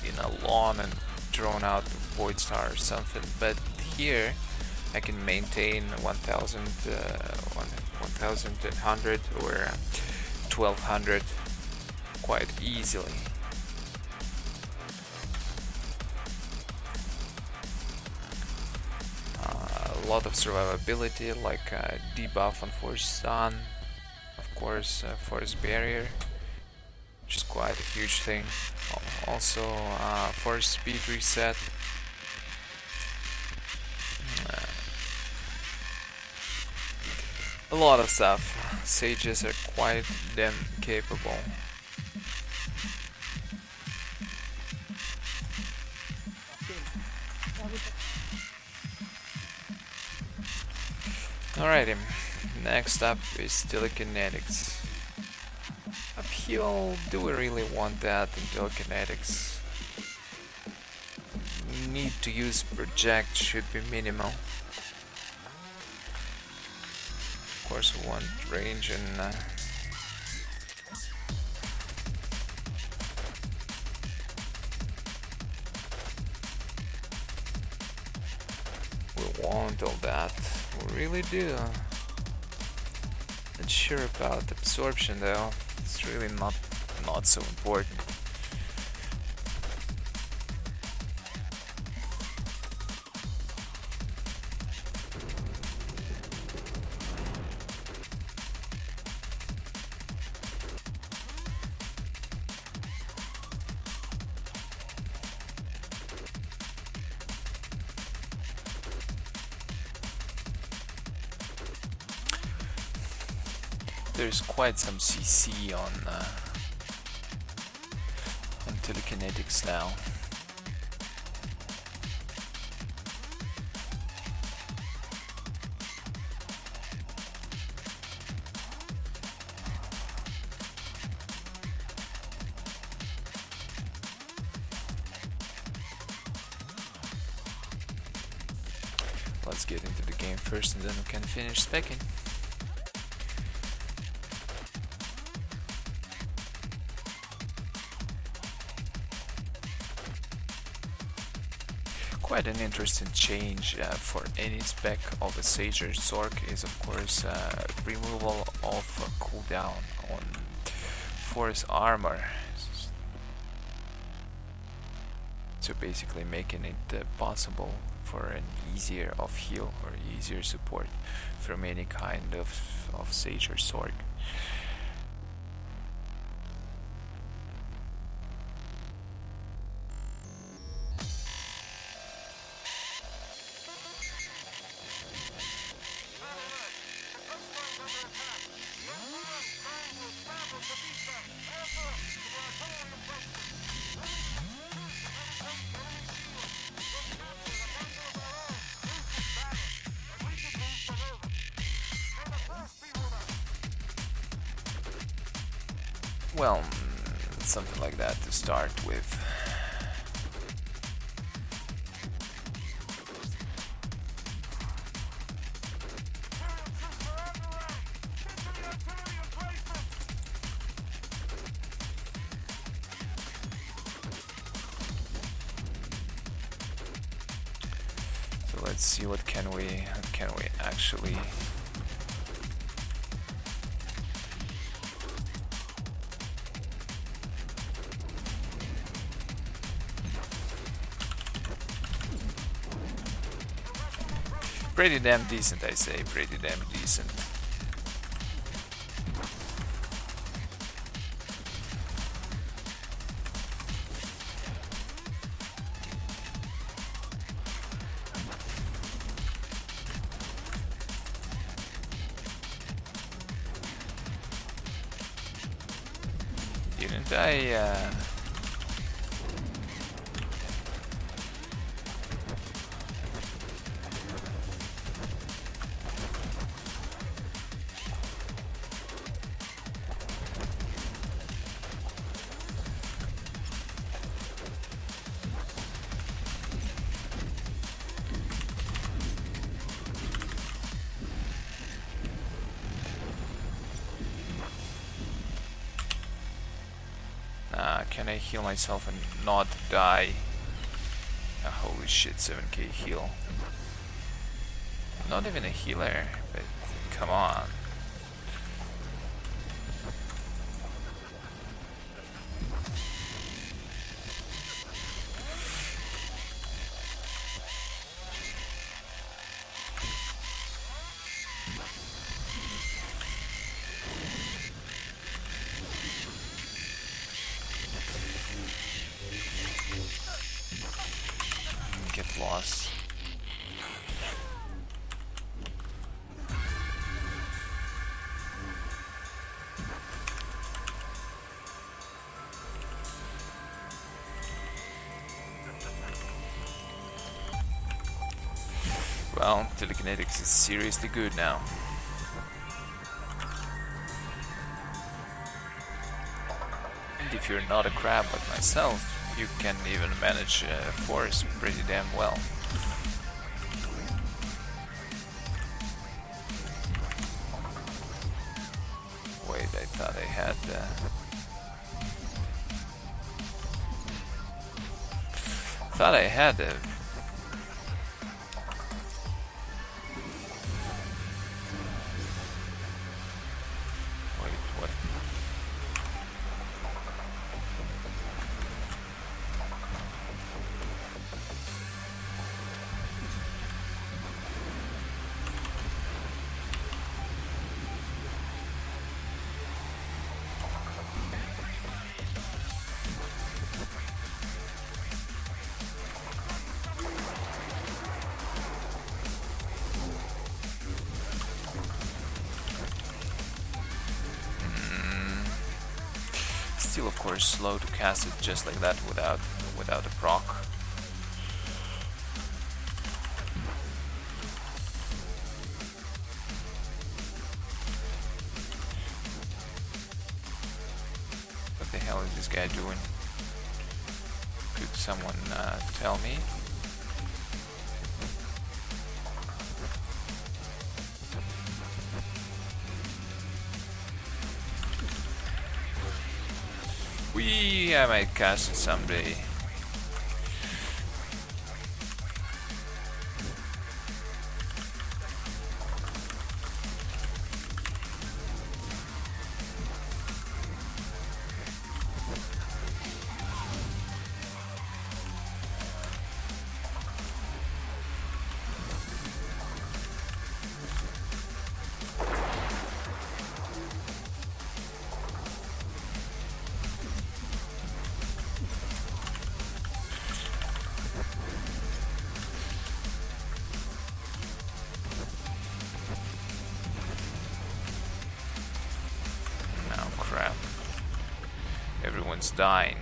in a long and drawn out void star or something, but here I can maintain 1100 or 1200 quite easily. A lot of survivability, like debuff on Force Stun, of course, Force Barrier, which is quite a huge thing. Also, Force Speed Reset. A lot of stuff. Sages are quite damn capable. Alrighty, next up is telekinetics. Upheaval, do we really want that in telekinetics? Need to use project should be minimal. Of course we want range and we want all that. We really do. Not sure about absorption though. It's really not so important. There's quite some CC on telekinetics now. Let's get into the game first and then we can finish specking. Quite an interesting change for any spec of a Sage or Zork is of course removal of a cooldown on force armor. So basically making it possible for an easier off heal or easier support from any kind of Sage or Zork. Well, something like that to start with. So let's see what can we actually pretty damn decent, I say, pretty damn decent. Didn't I can I heal myself and not die? Holy shit, 7k heal. Not even a healer, but come on. Get lost. Well, telekinetics is seriously good now. And if you're not a crab like myself, you can even manage force pretty damn well. Wait, I thought I had a wait, what? still of course slow to cast it just like that without a proc. What the hell is this guy doing? Could someone tell me? I might cast it someday. Everyone's dying.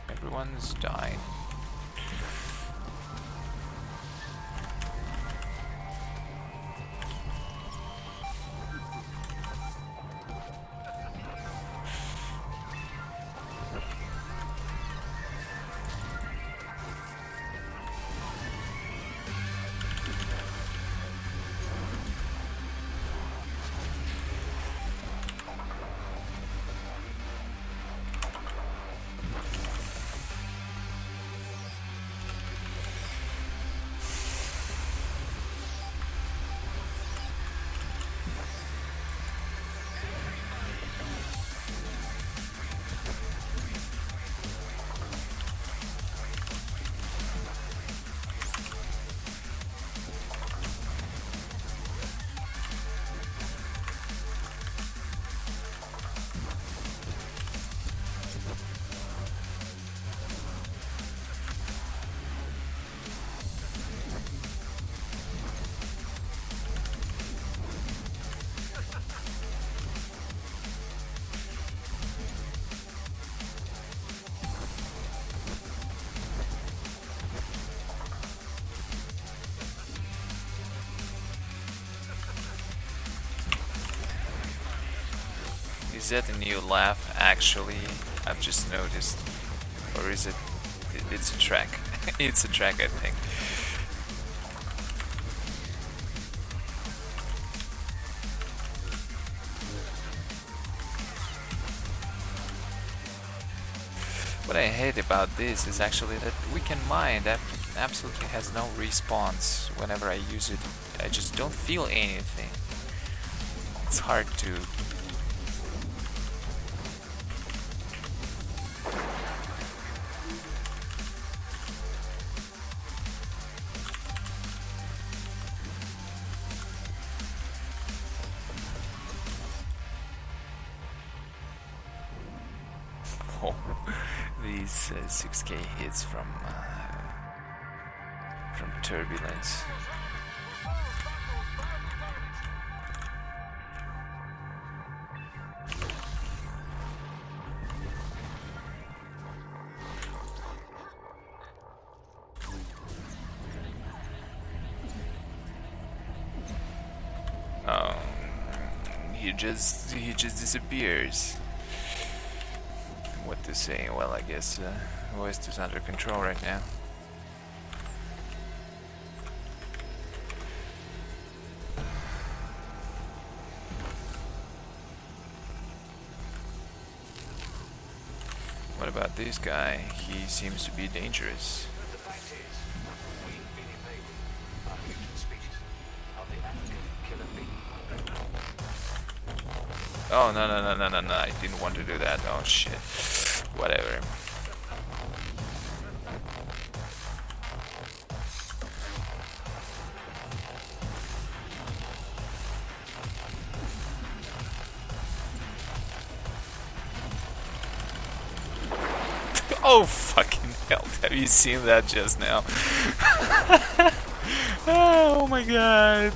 Everyone's dying. Is that a new laugh, actually? I've just noticed. Or is it... It's a track. It's a track, I think. What I hate about this is actually that weakened mind that absolutely has no response whenever I use it. I just don't feel anything. It's hard to... Oh, these 6k hits from turbulence. He just disappears. What to say? Well, I guess West is under control right now. What about this guy? He seems to be dangerous. The fact is, we've been invaded by a mutant species of the African killer bee. Oh, no, I didn't want to do that. Oh, shit. Whatever. Oh, fucking hell. Have you seen that just now? Oh my god.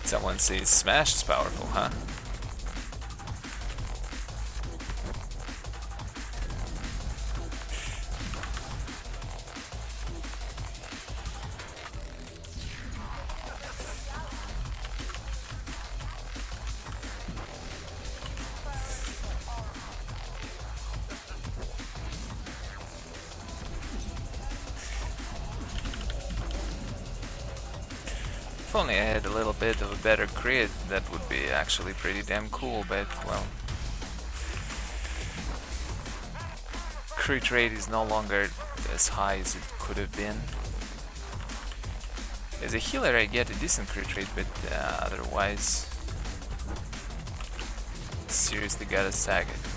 Someone says Smash is powerful, huh? If only I had a little bit of a better crit, that would be actually pretty damn cool, but well, crit rate is no longer as high as it could have been. As a healer I get a decent crit rate, but otherwise seriously gotta sag it.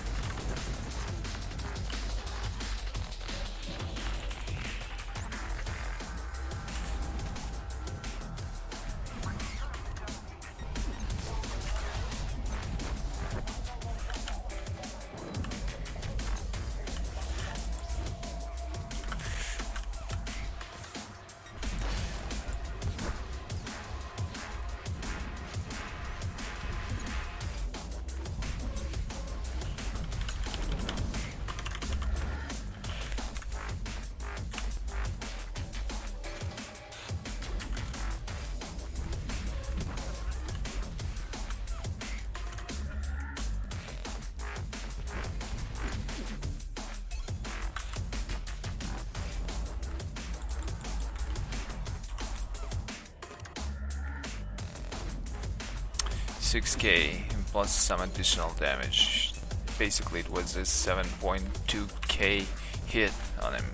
$6k plus some additional damage. Basically it was a 7.2k hit on him.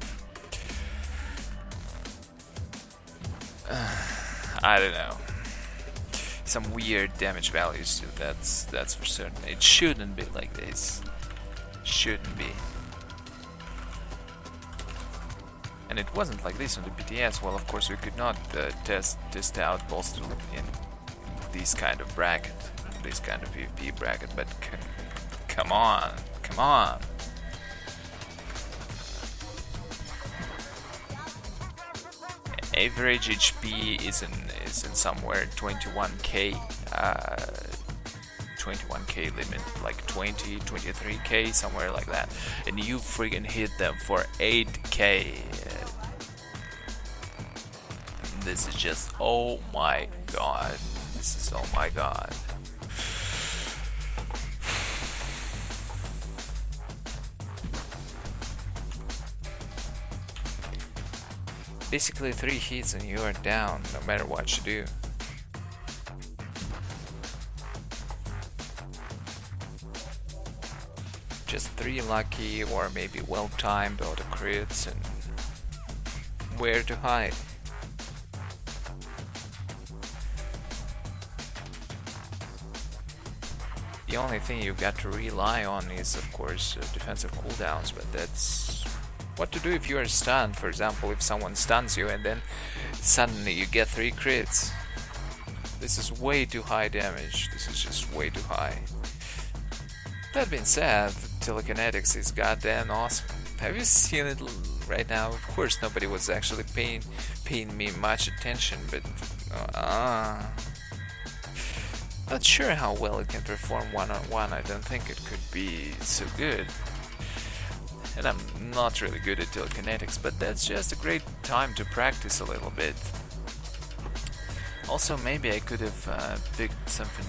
I don't know. Some weird damage values too, that's for certain. It shouldn't be like this. Shouldn't be. And it wasn't like this on the BTS. Well, of course we could not test out bolster in this kind of bracket, this kind of PvP bracket, but come on, come on. Average HP is in somewhere 21k, 21k limit, like 20, 23k, somewhere like that, and you friggin' hit them for 8k. This is just, oh my god. This is, oh my god. Basically 3 hits and you are down, no matter what you do. Just 3 lucky or maybe well timed auto crits and where to hide. The only thing you've got to rely on is, of course, defensive cooldowns, but that's what to do if you are stunned. For example, if someone stuns you and then suddenly you get 3 crits. This is way too high damage. This is just way too high. That being said, telekinetics is goddamn awesome. Have you seen it right now? Of course, nobody was actually paying me much attention, but not sure how well it can perform one-on-one. I don't think it could be so good. And I'm not really good at telekinetics, but that's just a great time to practice a little bit. Also, maybe I could have picked something.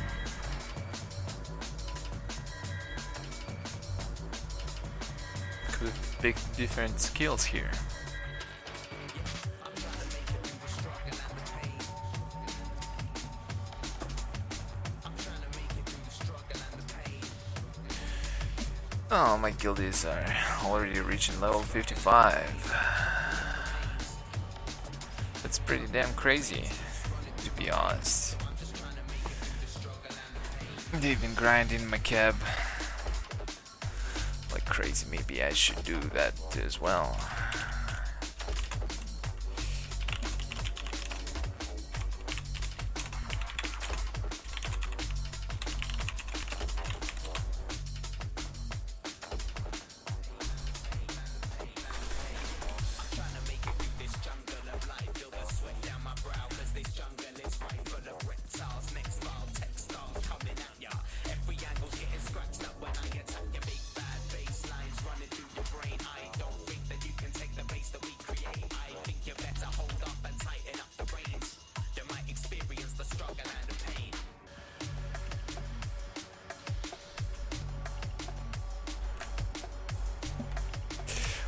Could have picked different skills here. Oh, my guildies are already reaching level 55. That's pretty damn crazy, to be honest. They've been grinding my cab like crazy. Maybe I should do that as well.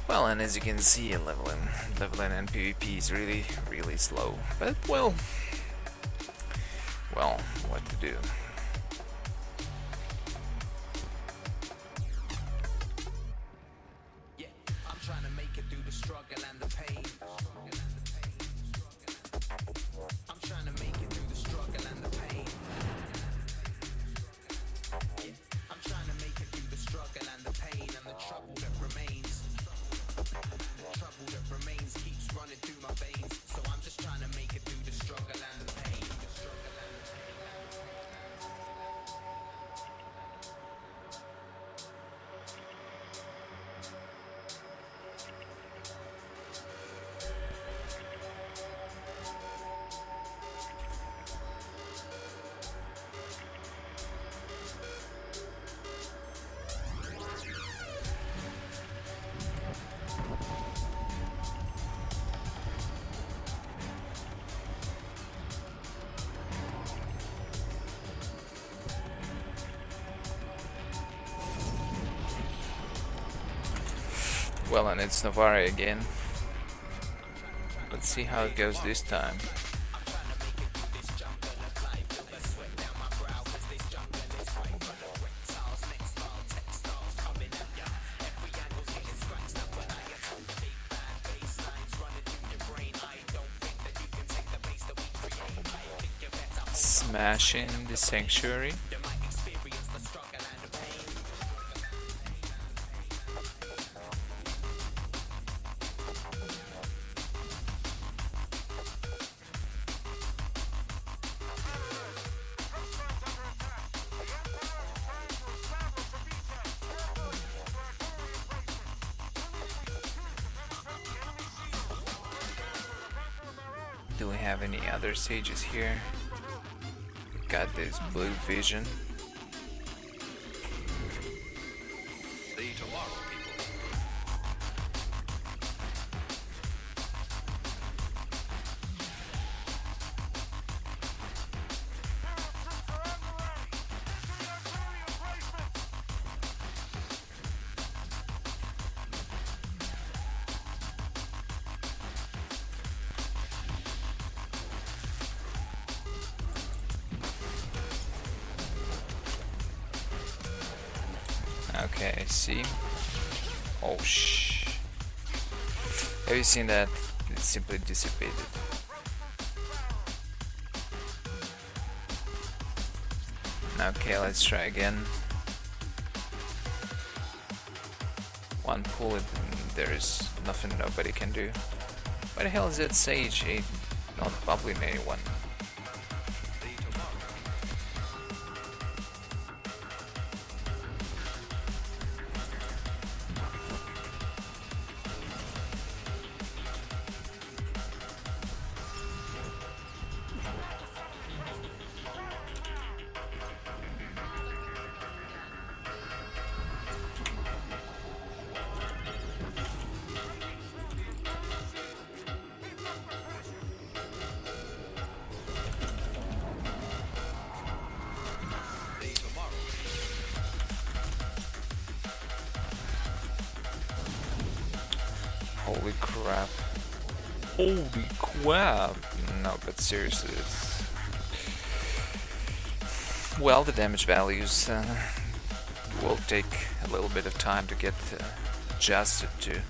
Well, and as you can see, leveling in PvP is really slow. But well, well, what to do. Yeah, I'm trying to make it through the struggle and the pain. I'm trying to make it through the struggle and the pain. Yeah, I'm trying to make it through the struggle and the pain and the trouble that remains. The trouble that remains keeps running through my veins. So I'm just trying to make it through the struggle and the pain. The struggle and the pain. Well, and it's Novara again. Let's see how it goes this time. Smashing the sanctuary. Do we have any other sages here? Got this blue vision. The tomorrow people. Okay, I see. Oh shh. Have you seen that? It simply dissipated. Okay, let's try again. One pull it and there's nothing nobody can do. Why the hell is that sage not bubbling anyone? Holy crap. Holy crap. No, but seriously, it's... Well, the damage values will take a little bit of time to get adjusted to.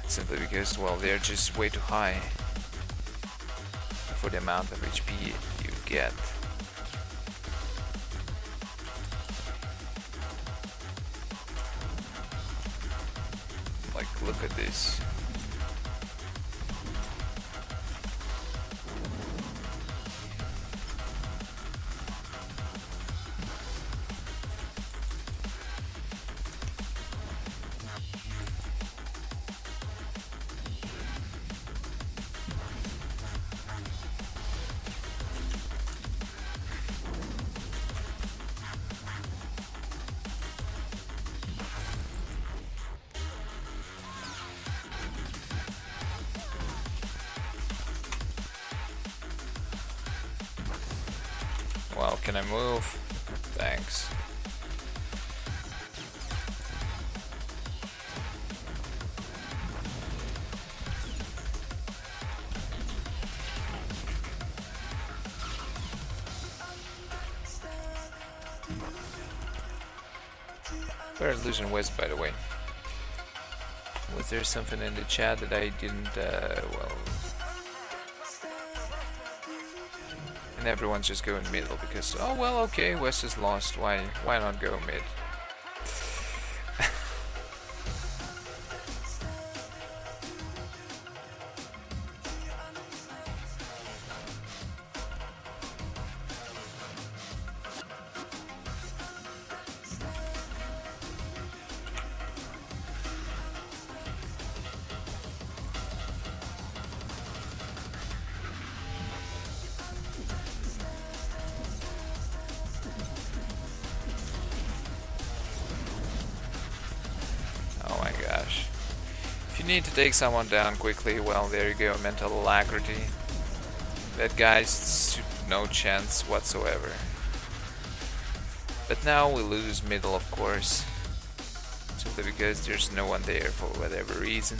Simply because, well, they're just way too high for the amount of HP you get. Like, look at this. Well, can I move? Thanks. We're losing West, by the way. Was there something in the chat that I didn't, well... And everyone's just going middle because, oh well, okay, West is lost, why not go mid? Oh my gosh. If you need to take someone down quickly, well, there you go, mental alacrity. That guy's no chance whatsoever. But now we lose middle, of course. Simply because there's no one there for whatever reason.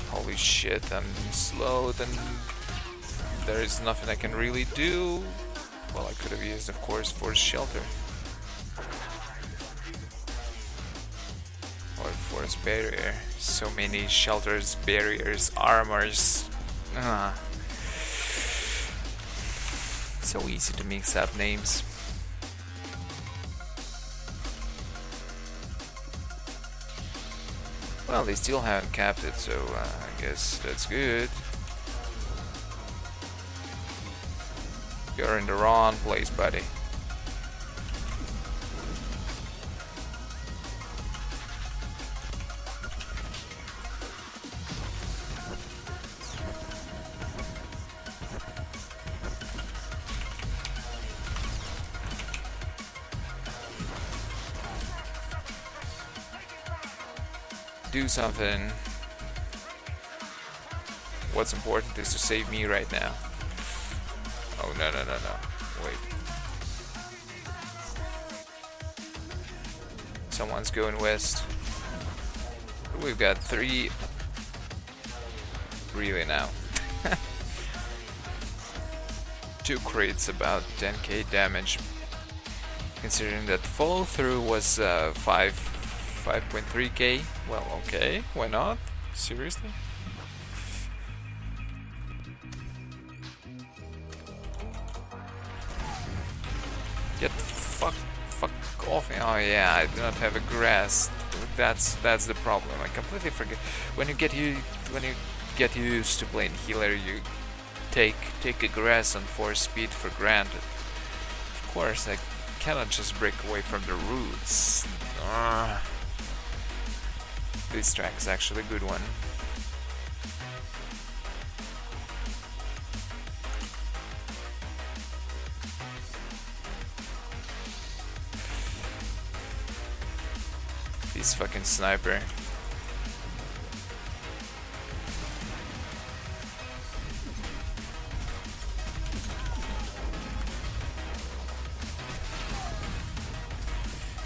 Holy shit, I'm slowed and there is nothing I can really do. Well, I could have used, of course, force shelter. Or force barrier. So many shelters, barriers, armors. So easy to mix up names. Well, they still haven't capped it, so I guess that's good. You're in the wrong place, buddy. Do something. What's important is to save me right now. Oh, no. Wait. Someone's going west. We've got 3. Really now. 2 crits, about 10k damage. Considering that follow through was 5.3k. Well, okay, why not? Seriously? Get fuck off me. Oh yeah, I do not have a grass. That's the problem. I completely forget. When you get used to playing healer, you take a grass on 4 speed for granted. Of course, I cannot just break away from the roots. This track is actually a good one. This fucking sniper.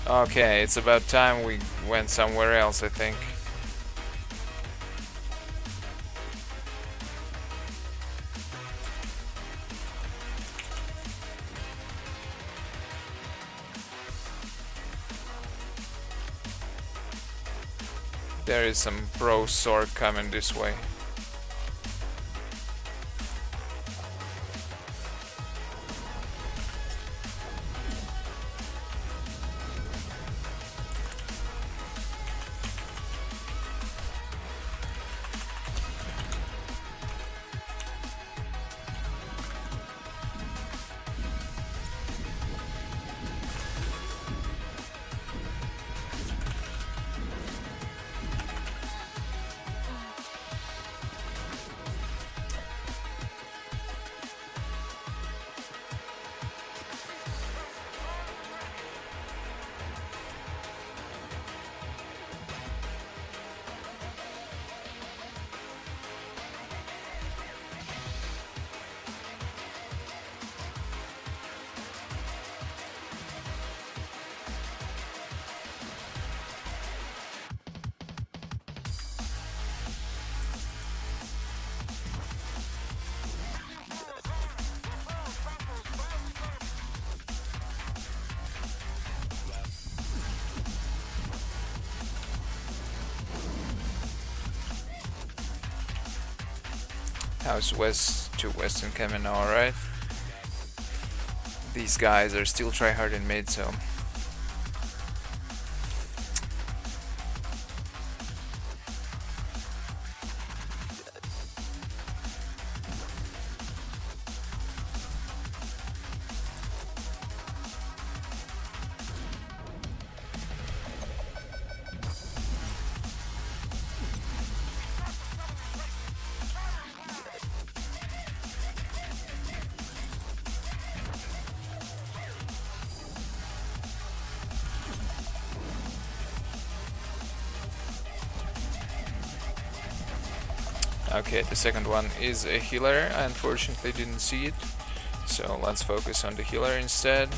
Okay, it's about time we went somewhere else, I think. There is some pro sword coming this way. How's West to Western coming? Alright. These guys are still tryhard in mid, so okay, the second one is a healer. I unfortunately didn't see it, so let's focus on the healer instead.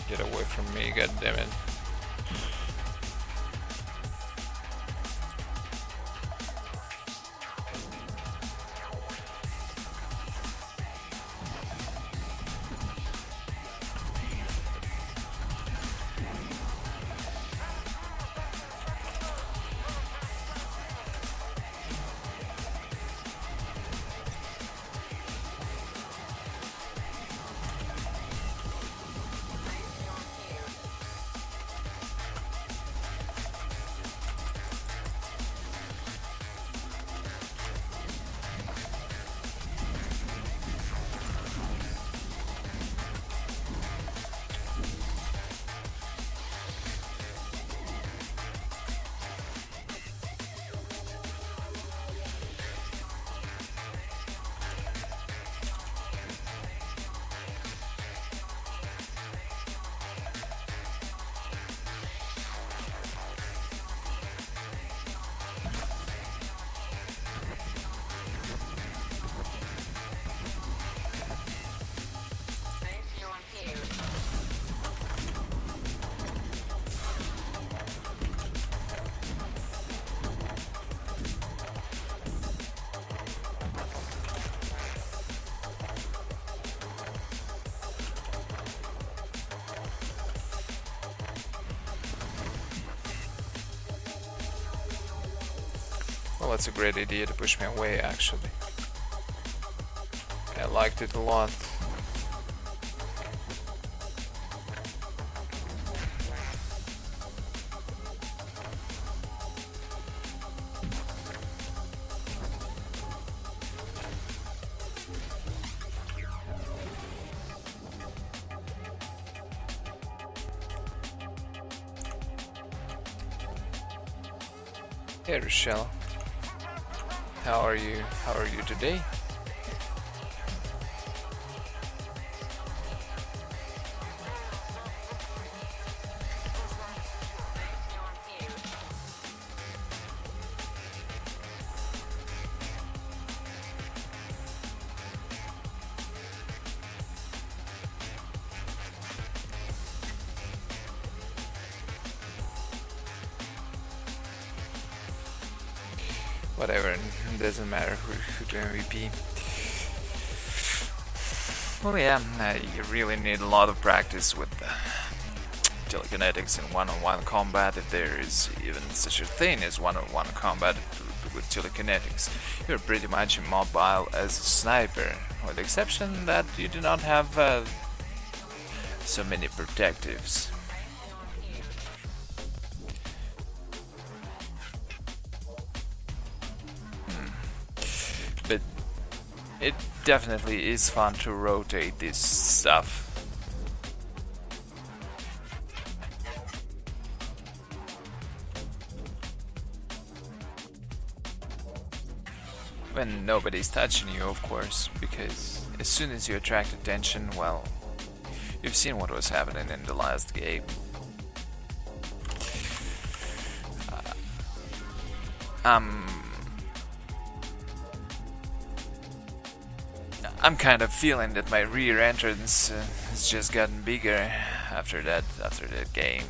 Get away from me, goddammit. Well, that's a great idea to push me away, actually. I liked it a lot. Hey, Rochelle. How are you? How are you today? Whatever, it doesn't matter who to MVP. Well, yeah, you really need a lot of practice with telekinetics in one-on-one combat, if there is even such a thing as one-on-one combat with telekinetics. You're pretty much immobile as a sniper, with the exception that you do not have so many protectives. But it definitely is fun to rotate this stuff. When nobody's touching you, of course, because as soon as you attract attention, well, you've seen what was happening in the last game. I'm kind of feeling that my rear entrance has just gotten bigger after that game.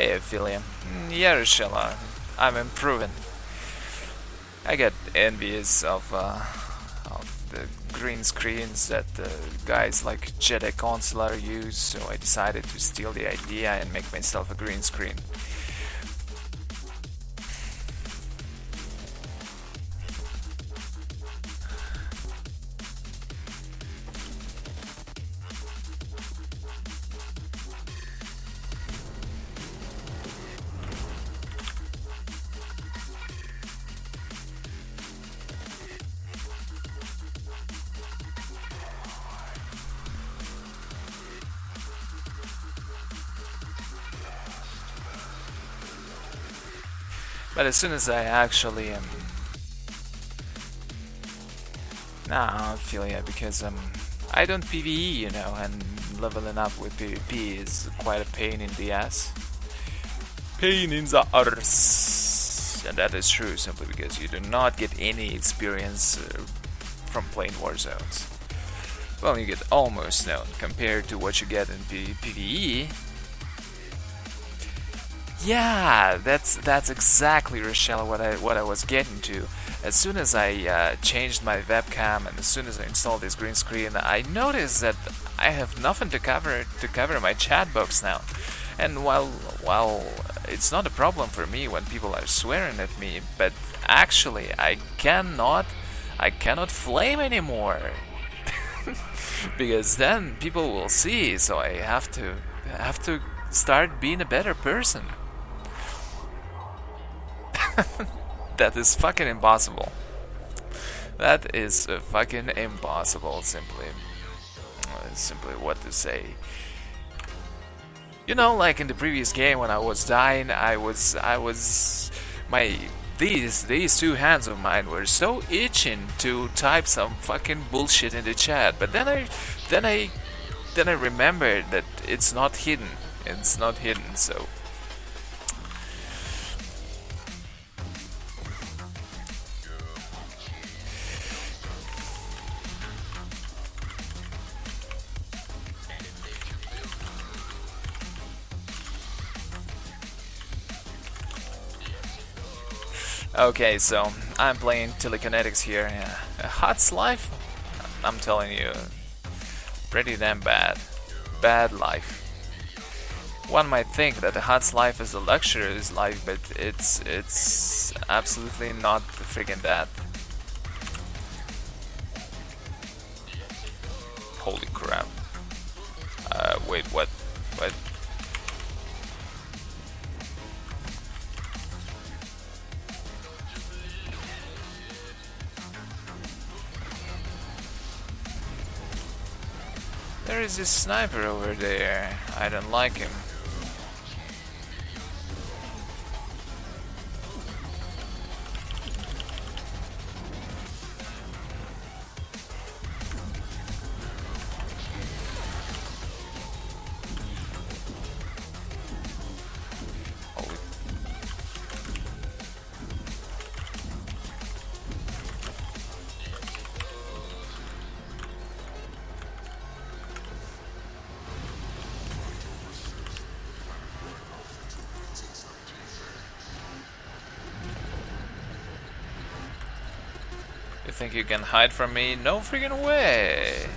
Hey, Ophelia. Yeah, Rochella, I'm improving. I get envious of the green screens that guys like Jedi Consular use, so I decided to steal the idea and make myself a green screen. But as soon as I actually nah, I feel yeah, because I don't PvE, you know, and leveling up with PvP is quite a pain in the ass. Pain in the arse. And that is true simply because you do not get any experience from playing war zones. Well, you get almost none compared to what you get in PvE. Yeah, that's exactly, Rochelle, what I was getting to. As soon as I changed my webcam and as soon as I installed this green screen, I noticed that I have nothing to cover my chat box now. And while it's not a problem for me when people are swearing at me, but actually I cannot flame anymore. Because then people will see, so I have to start being a better person. That is fucking impossible. That is fucking impossible, simply what to say. You know, like in the previous game when I was dying, these two hands of mine were so itching to type some fucking bullshit in the chat, but then I remembered that it's not hidden. It's not hidden, so okay, so I'm playing telekinetics here. Hutt's life, I'm telling you, pretty damn bad. Bad life. One might think that the Hutt's life is a luxurious life, but it's absolutely not freaking that. Holy crap. Wait, what? What? There is this sniper over there. I don't like him. You think you can hide from me? No freaking way!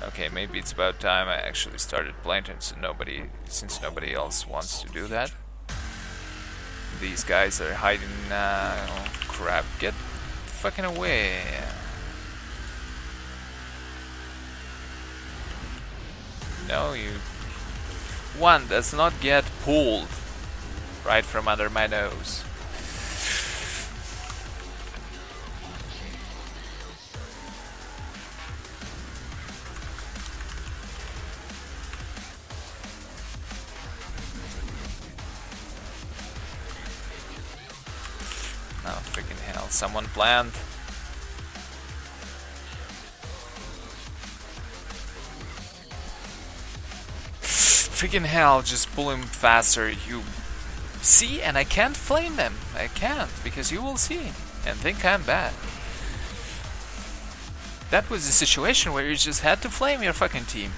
Okay, maybe it's about time I actually started planting since nobody else wants to do that. These guys are hiding, oh crap, get fucking away! No, you... One does not get pulled right from under my nose. Oh, freaking hell, someone planned. Freaking hell, just pull him faster, you... See, and I can't flame them. I can't, because you will see and think I'm bad. That was a situation where you just had to flame your fucking team.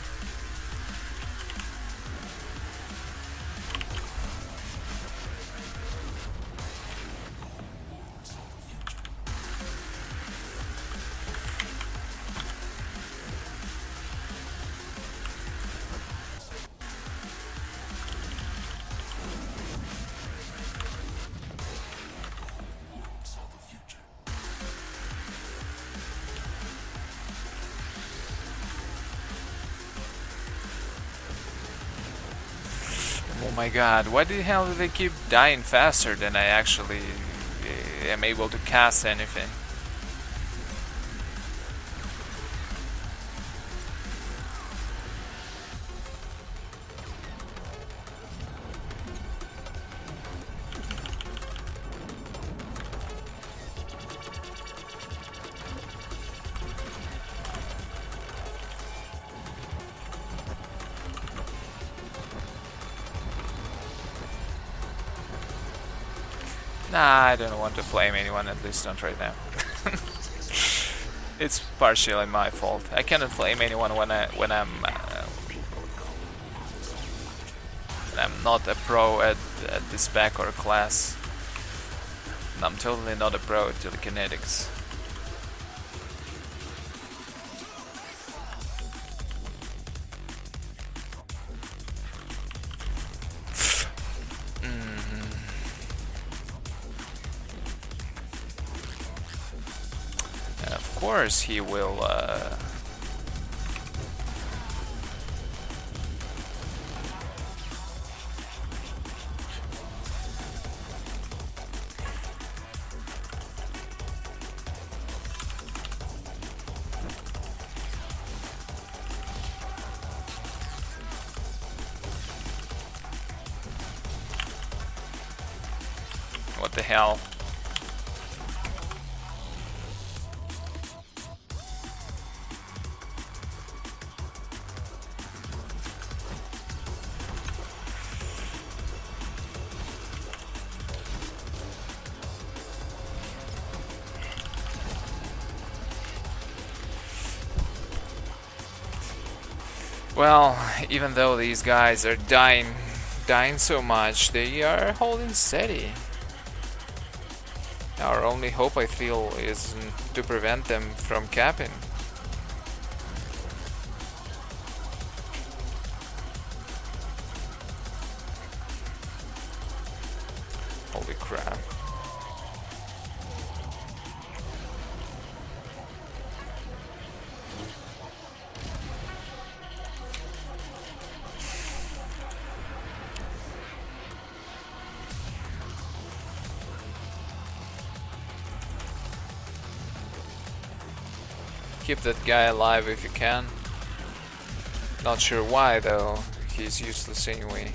my god, why the hell do they keep dying faster than I actually am able to cast anything? Nah, I don't want to flame anyone, at least not right now. It's partially my fault. I cannot flame anyone when I'm not a pro at this spec or class. I'm totally not a pro at telekinetics. Of course he will what the hell? Well, even though these guys are dying so much, they are holding steady. Our only hope, I feel, is to prevent them from capping. Holy crap. Keep that guy alive if you can. Not sure why though, he's useless anyway.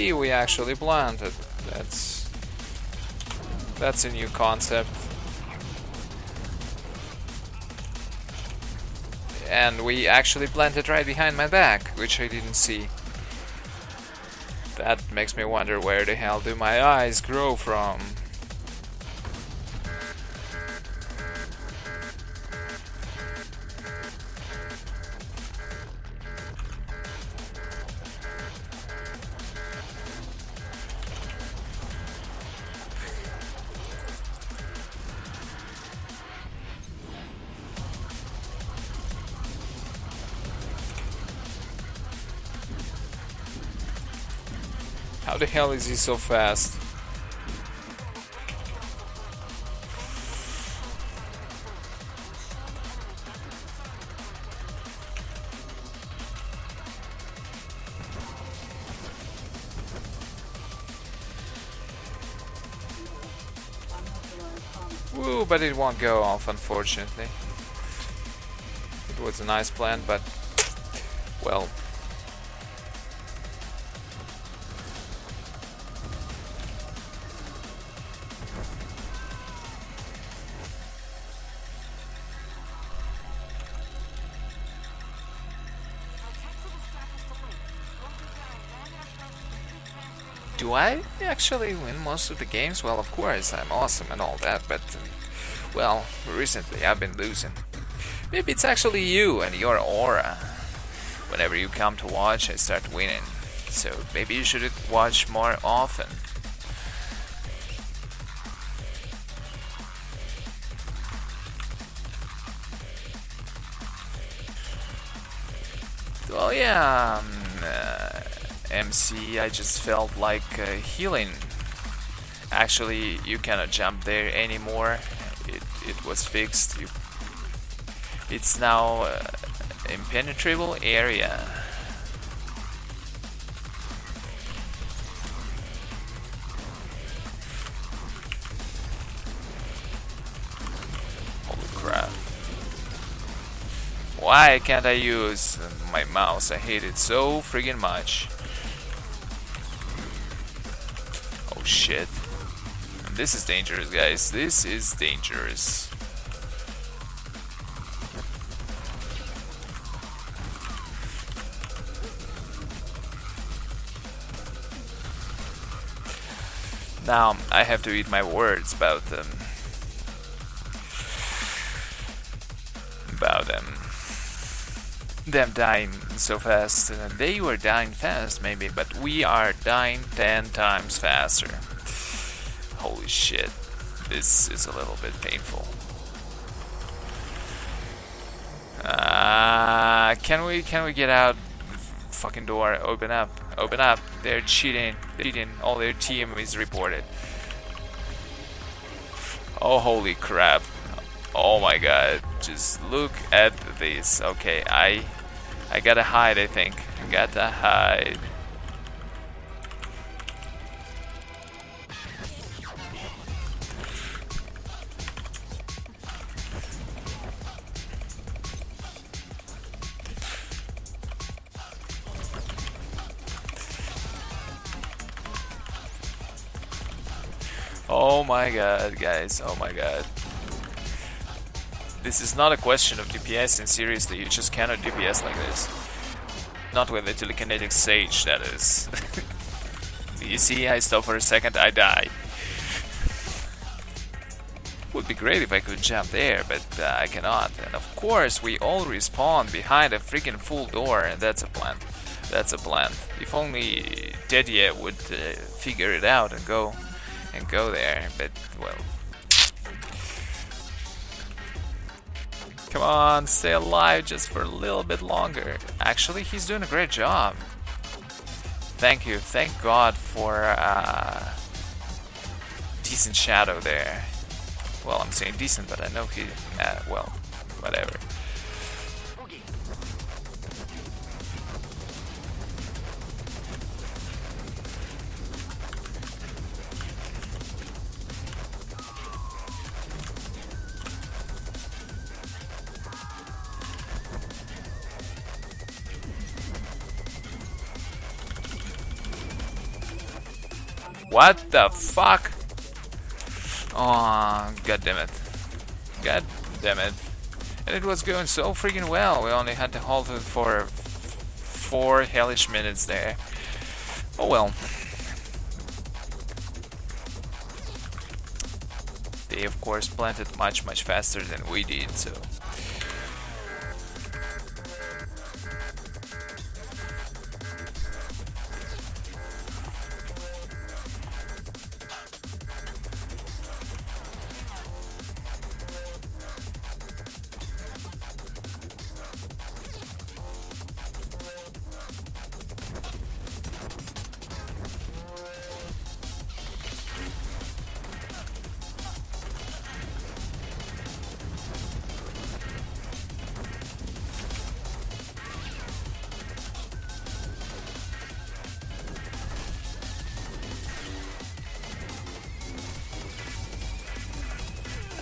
We actually planted. That's a new concept. And we actually planted right behind my back, which I didn't see. That makes me wonder, where the hell do my eyes grow from? How the hell is he so fast? Woo, but it won't go off, unfortunately. It was a nice plan, but well. Do I actually win most of the games? Well, of course, I'm awesome and all that, but, well, recently I've been losing. Maybe it's actually you and your aura. Whenever you come to watch, I start winning. So maybe you should watch more often. Well, yeah, MC, I just felt like healing. Actually, you cannot jump there anymore. It was fixed. It's now impenetrable area. Holy crap. Why can't I use my mouse? I hate it so friggin' much. Oh shit. This is dangerous, guys. This is dangerous. Now, I have to eat my words about them. Them dying so fast. They were dying fast, maybe, but we are dying 10 times faster. Holy shit. This is a little bit painful. Can we get out? Fucking door, open up. Open up. They're cheating. All their team is reported. Oh, holy crap. Oh my god. Just look at this. Okay, I gotta hide, I think. I gotta hide. Oh my god, guys, oh my god. This is not a question of DPS, and seriously, you just cannot DPS like this. Not with the telekinetic sage, that is. You see, I stop for a second, I die. Would be great if I could jump there, but I cannot. And of course, we all respawn behind a freaking full door, and that's a plan. That's a plan. If only Teddy would figure it out and go there, but well. Come on, stay alive just for a little bit longer. Actually, he's doing a great job. Thank you, thank God for decent shadow there. Well, I'm saying decent, but I know he, well, whatever. What the fuck? Oh, god damn it. God damn it. And it was going so freaking well. We only had to hold it for 4 hellish minutes there. Oh well. They of course planted much faster than we did, so.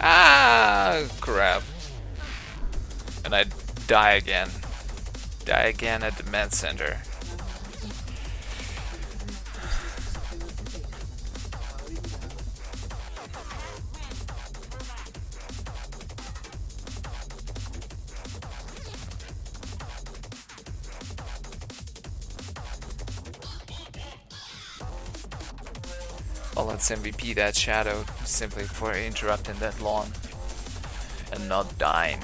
Ah, crap. And I die again. Die again at the med center. Well, let's MVP that shadow simply for interrupting that lawn and not dying.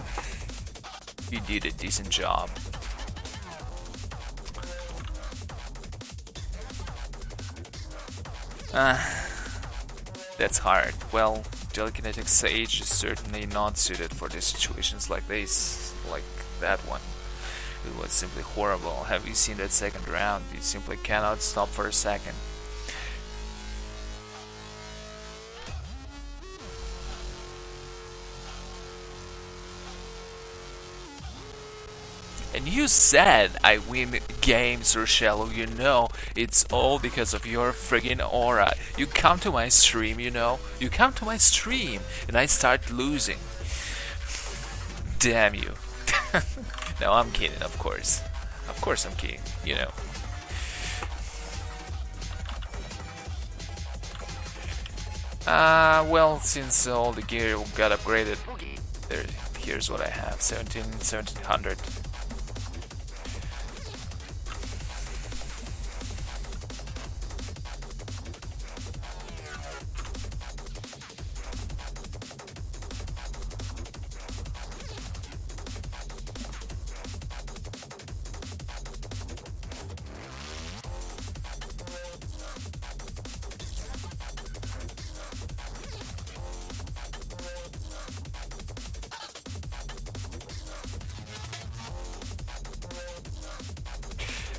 You did a decent job. That's hard. Well, telekinetic sage is certainly not suited for these situations like this, like that one. It was simply horrible. Have you seen that second round? You simply cannot stop for a second. And you said I win games, Rochelle. You know, it's all because of your friggin' aura. You come to my stream, you know. You come to my stream, and I start losing. Damn you. No, I'm kidding, of course. Of course I'm kidding, you know. Well, since all the gear got upgraded, here's what I have. 1700.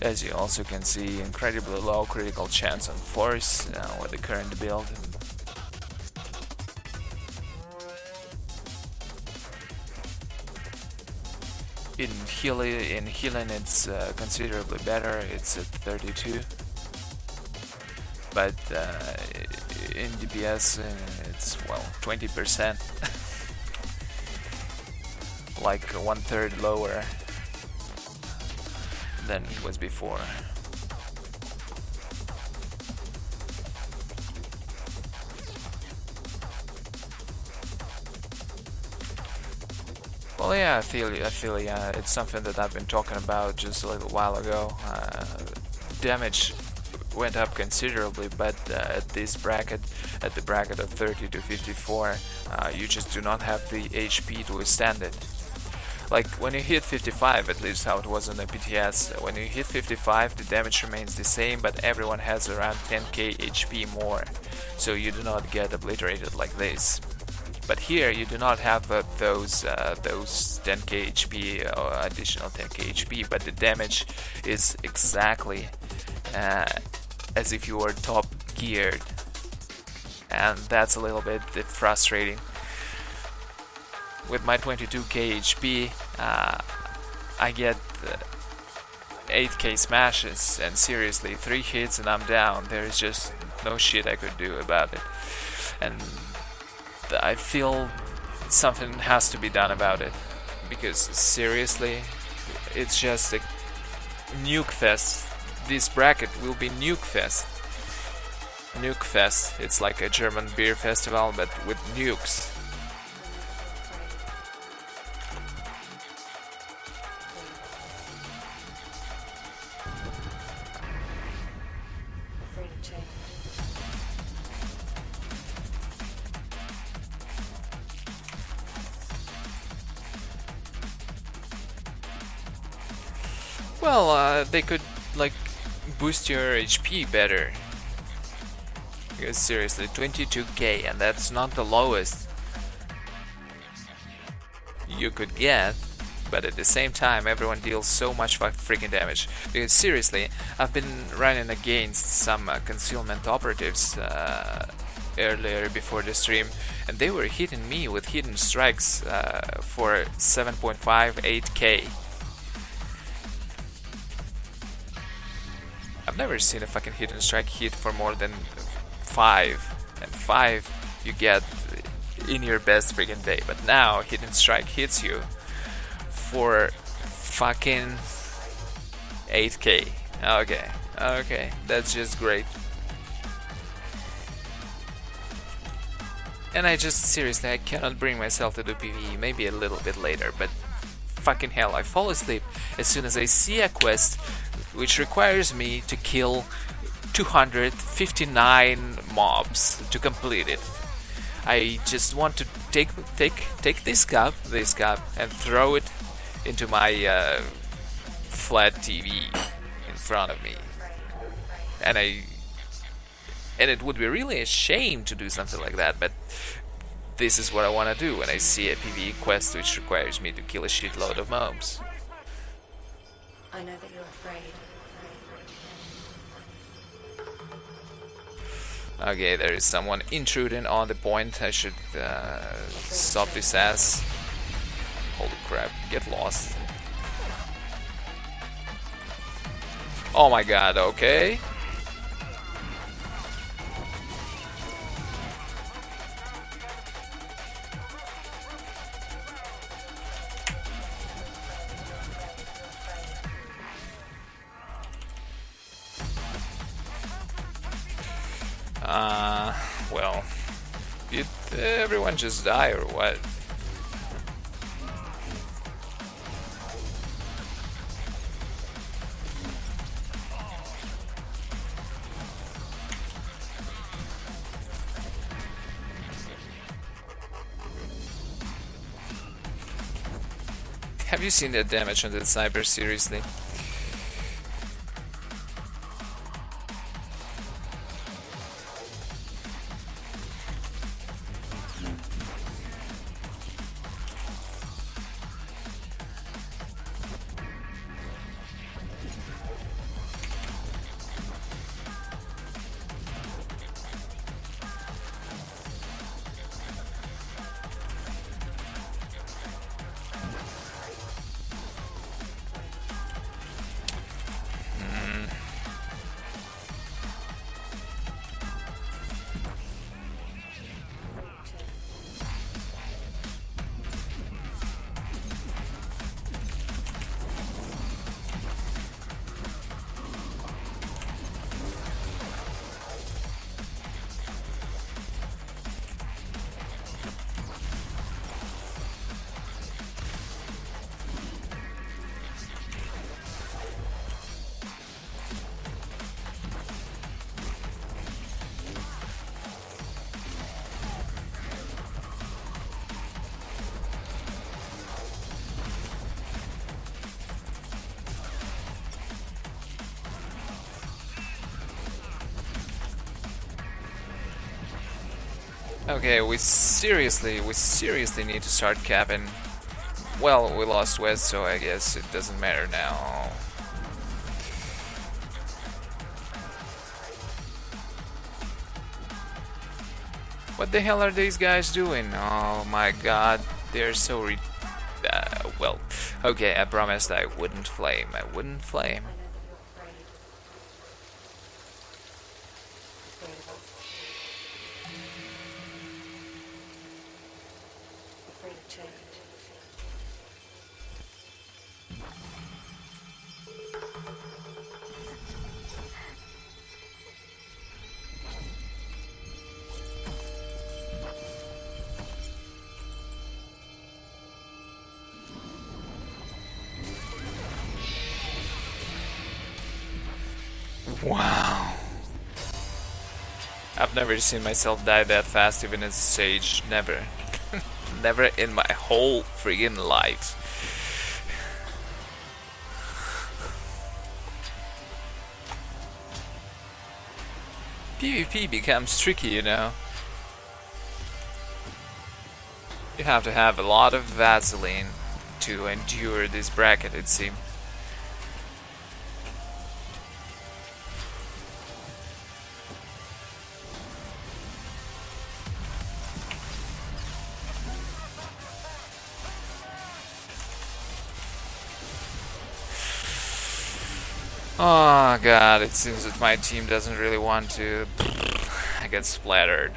As you also can see, incredibly low critical chance on force with the current build. In healing it's considerably better, it's at 32. But in DPS it's, well, 20%. Like 1/3 lower than it was before. Well, yeah, I feel yeah, it's something that I've been talking about just a little while ago. Damage went up considerably, but at this bracket, at the bracket of 30 to 54, you just do not have the HP to withstand it. Like when you hit 55, at least how it was in the PTS, when you hit 55 the damage remains the same, but everyone has around 10k HP more, so you do not get obliterated like this. But here you do not have those 10k HP or additional 10k HP, but the damage is exactly as if you were top geared, and that's a little bit frustrating. With my 22k HP, I get 8k smashes, and seriously, 3 hits and I'm down. There is just no shit I could do about it, and I feel something has to be done about it, because seriously, it's just a nuke fest. This bracket will be nuke fest. Nuke fest. It's like a German beer festival, but with nukes. Well, they could like boost your HP better. Because seriously, 22k, and that's not the lowest you could get. But at the same time, everyone deals so much freaking damage. Because seriously, I've been running against some concealment operatives earlier before the stream, and they were hitting me with hidden strikes for 7.5, 8k. I've never seen a fucking hidden strike hit for more than 5, and 5 you get in your best freaking day. But now hidden strike hits you for fucking 8k. Okay, that's just great. And I just, seriously, I cannot bring myself to do PvE, maybe a little bit later, but fucking hell, I fall asleep as soon as I see a quest which requires me to kill 259 mobs to complete it. I just want to take this cup and throw it into my flat TV in front of me, and it would be really a shame to do something like that, but this is what I want to do when I see a PvE quest which requires me to kill a shitload of mobs. I know that you're afraid. Okay, there is someone intruding on the point. I should stop this ass. Holy crap, get lost. Oh my god, okay. Well, did everyone just die or what? Have you seen the damage on the sniper, seriously? Okay, we seriously need to start capping. Well, we lost West, so I guess it doesn't matter now. What the hell are these guys doing? Oh my god, they're so well, okay, I promised I wouldn't flame. I wouldn't flame. Afraid of change. Wow. I've never seen myself die that fast, even as a sage. Never. Never in my whole friggin' life. PvP becomes tricky, you know. You have to have a lot of Vaseline to endure this bracket, it seems. Oh god, it seems that my team doesn't really want to. I get splattered.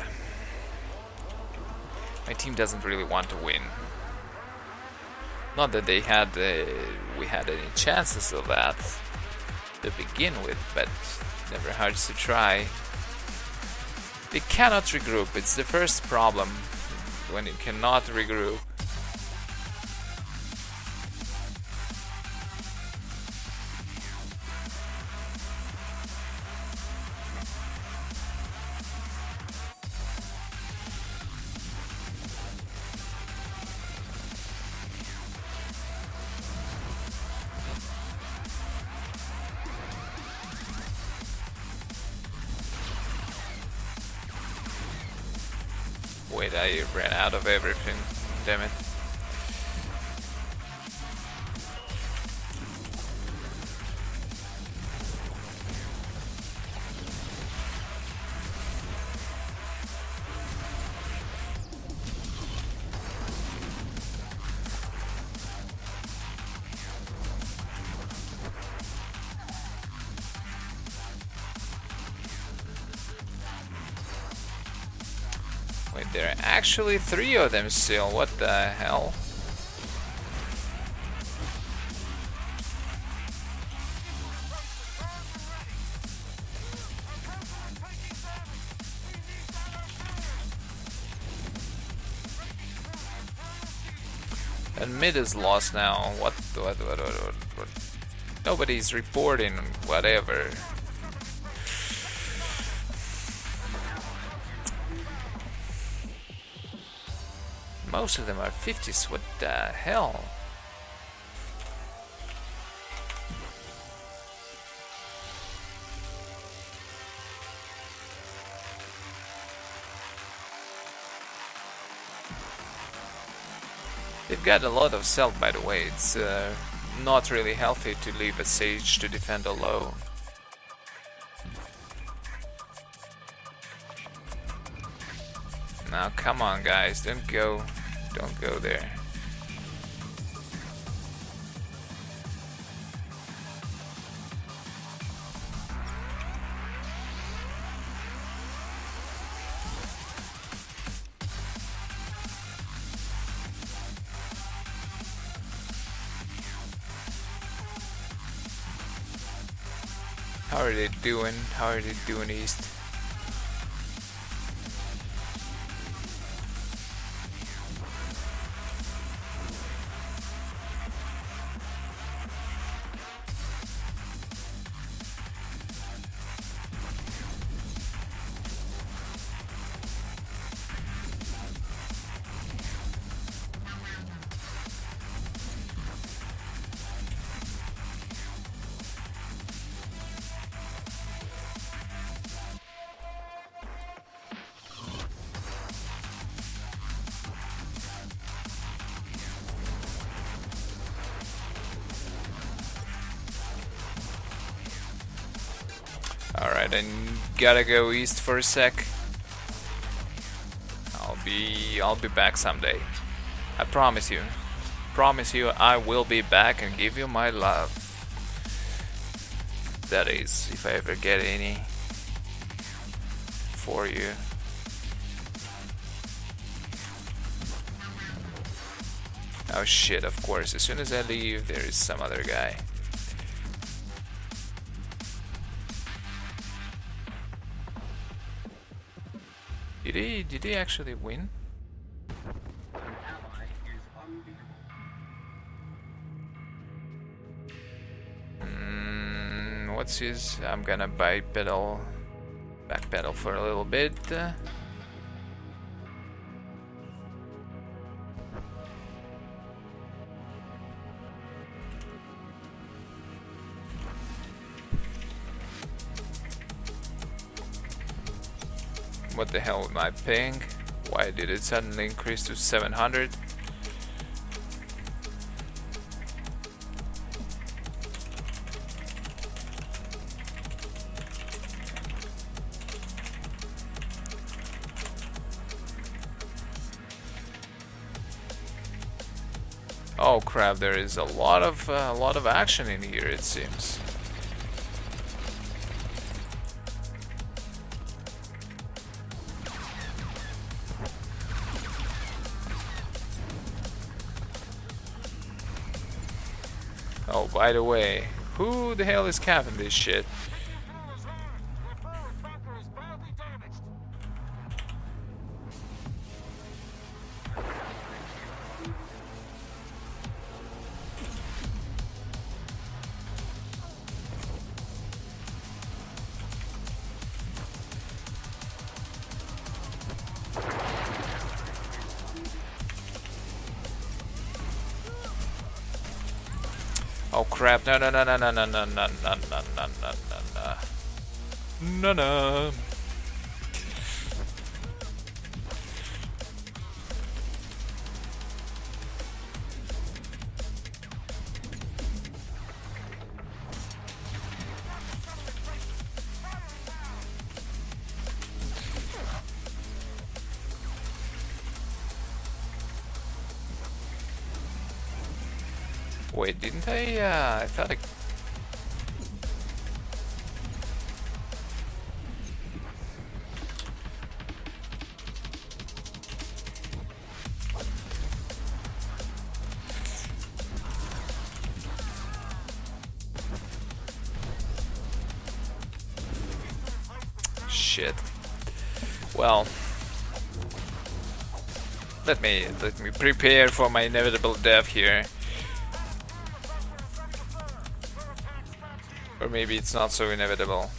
My team doesn't really want to win. Not that they had we had any chances of that to begin with, but never hurts to try. They cannot regroup. It's the first problem when you cannot regroup. Wait, I ran out of everything. Damn it. Wait, there are actually 3 of them still. What the hell? And mid is lost now. What? Nobody's reporting. Whatever. Most of them are 50s. What the hell? They've got a lot of self, by the way. It's not really healthy to leave a sage to defend a low. Now come on guys, don't go there. How are they doing? How are they doing East? Alright, I gotta go east for a sec. I'll be back someday. I promise you. Promise you I will be back and give you my love. That is, if I ever get any for you. Oh shit, of course, as soon as I leave there is some other guy. Did he actually win? What's his? I'm gonna back pedal for a little bit. What the hell with my ping? Why did it suddenly increase to 700? Oh crap, there is a lot of action in here, it seems. Oh, by the way, who the hell is capping this shit? Oh crap, no. Wait, didn't I thought I... shit. Well, let me prepare for my inevitable death here. Or maybe it's not so inevitable.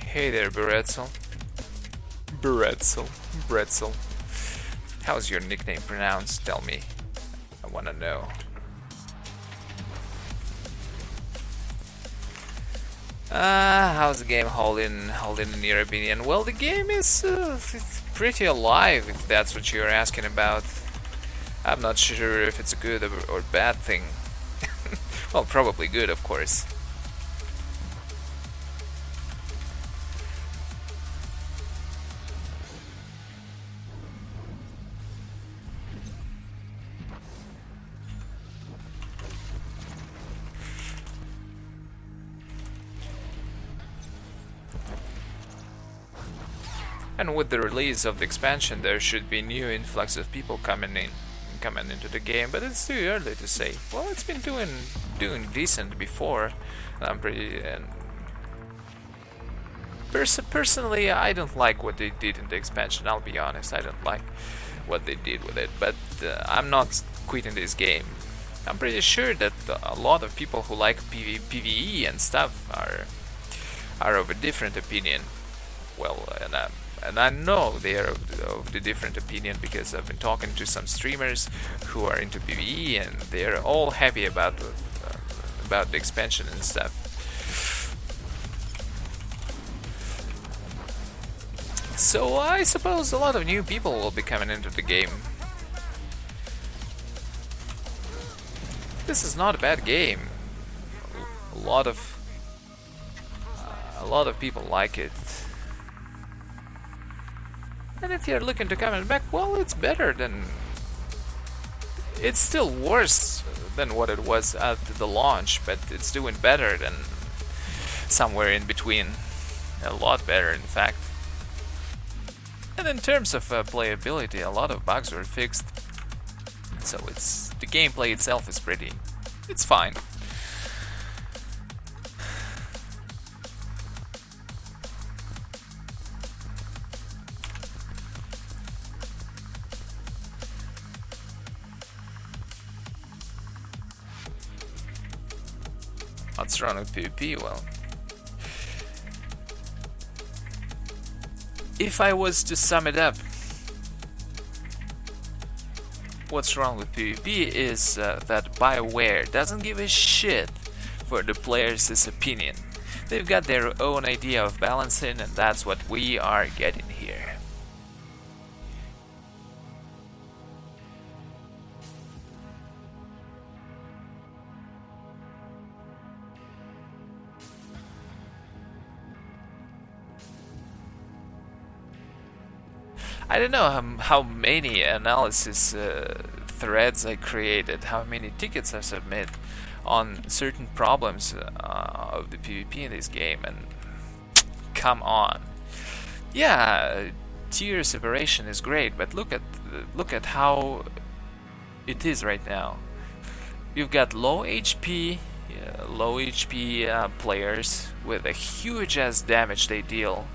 Hey there, Bretzel. Bretzel. How's your nickname pronounced? Tell me. I wanna know. How's the game holding in your opinion? Well, the game is it's pretty alive, if that's what you're asking about. I'm not sure if it's a good or bad thing. Well, probably good, of course. And with the release of the expansion, there should be new influx of people coming into the game, but it's too early to say. Well, it's been doing decent before. I'm pretty personally, I don't like what they did in the expansion. I'll be honest, I don't like what they did with it, but I'm not quitting this game. I'm pretty sure that a lot of people who like PvE and stuff are of a different opinion. Well, and I know they are of the different opinion because I've been talking to some streamers who are into PvE, and they are all happy about the expansion and stuff. So I suppose a lot of new people will be coming into the game. This is not a bad game. A lot of people like it. And if you're looking to come back, well, it's better than... It's still worse than what it was at the launch, but it's doing better than somewhere in between. A lot better, in fact. And in terms of playability, a lot of bugs were fixed. So the gameplay itself is pretty... It's fine. What's wrong with PvP? Well, if I was to sum it up, what's wrong with PvP is that BioWare doesn't give a shit for the players' opinion. They've got their own idea of balancing, and that's what we are getting here. I don't know how many analysis threads I created, how many tickets I submit on certain problems of the PvP in this game, and come on. Yeah, tier separation is great, but look at how it is right now. You've got low HP players with a huge ass damage they deal.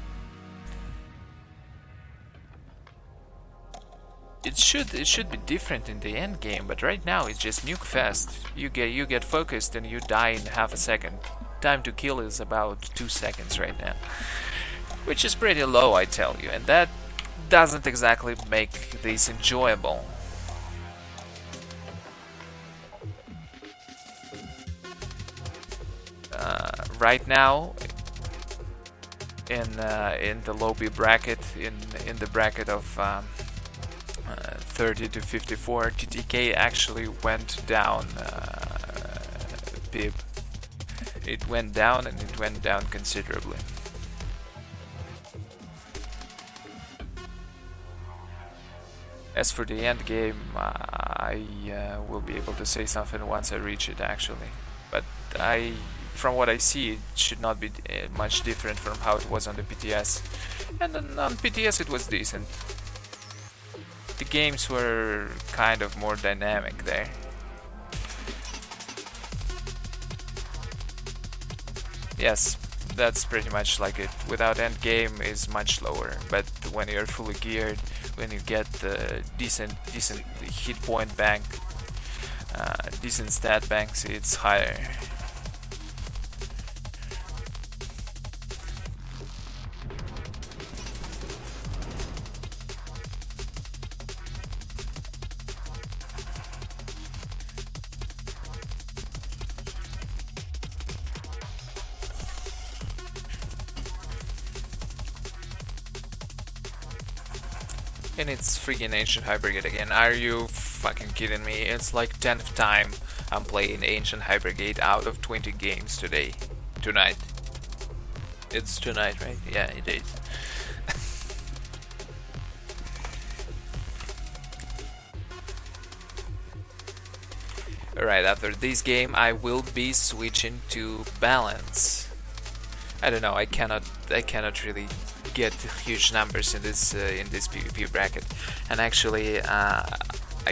It should be different in the end game, but right now it's just nuke fest. You get focused and you die in half a second. Time to kill is about 2 seconds right now, which is pretty low, I tell you, and that doesn't exactly make this enjoyable. Right now, in the lobby bracket, in the bracket of 30 to 54, TTK actually went down bib. It went down, and it went down considerably. As for the end game, I will be able to say something once I reach it actually, but from what I see, it should not be much different from how it was on the PTS, and on PTS it was decent. the games were kind of more dynamic there. Yes, that's pretty much like it. Without endgame is much lower, but when you're fully geared, when you get the decent hit point bank, decent stat banks, it's higher. And it's freaking Ancient High Brigade again. Are you fucking kidding me? It's like 10th time I'm playing Ancient High Brigade out of 20 games today. Tonight. It's tonight, right? Yeah, it is. Alright, after this game I will be switching to balance. I don't know, I cannot really get huge numbers in this PvP bracket, and actually I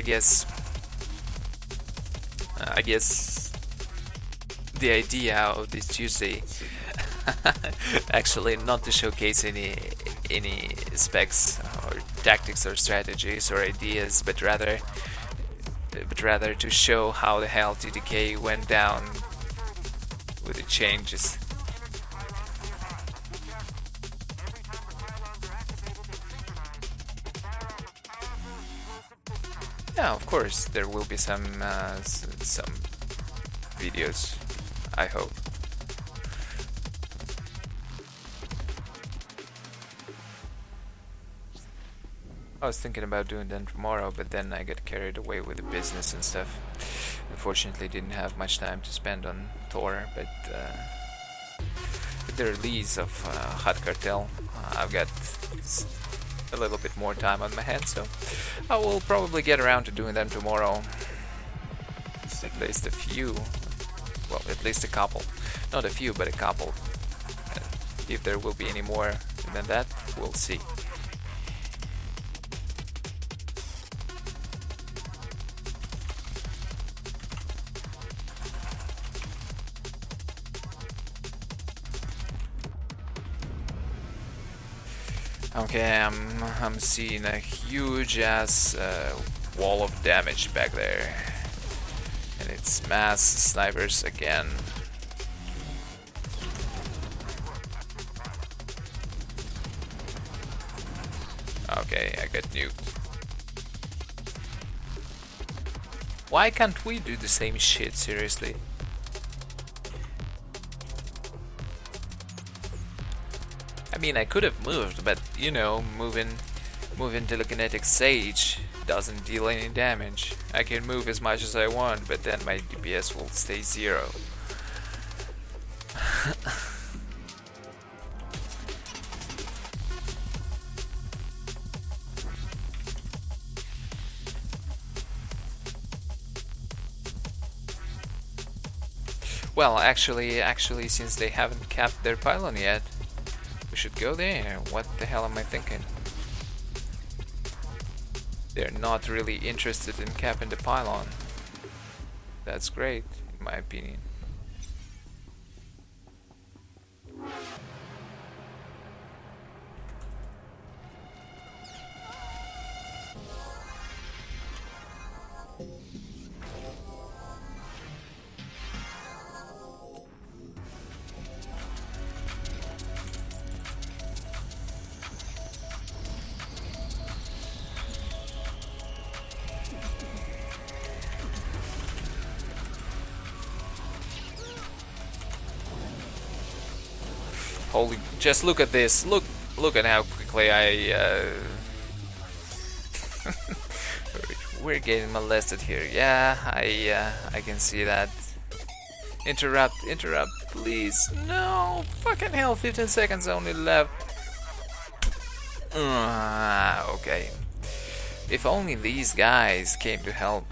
guess the idea of this Tuesday actually not to showcase any specs or tactics or strategies or ideas, but rather to show how the hell TTK went down with the changes. Yeah, of course, there will be some videos, I hope. I was thinking about doing that tomorrow, but then I got carried away with the business and stuff. Unfortunately, didn't have much time to spend on Thor, but with the release of Hutt Cartel, I've got a little bit more time on my hands, so I will probably get around to doing them tomorrow. At least a few. Well, at least a couple. Not a few, but a couple. If there will be any more than that, we'll see. Okay, I'm seeing a huge ass wall of damage back there, and it's mass snipers again. Okay, I got nuked. Why can't we do the same shit, seriously? I mean, I could have moved, but you know, moving telekinetic Sage doesn't deal any damage. I can move as much as I want, but then my DPS will stay 0. Well, actually, since they haven't capped their pylon yet, we should go there. What the hell am I thinking? They're not really interested in capping the pylon. That's great, in my opinion. Holy, just look at this. Look at how quickly we're getting molested here. Yeah, I can see that. Interrupt, please. No, fucking hell, 15 seconds only left. Okay. If only these guys came to help.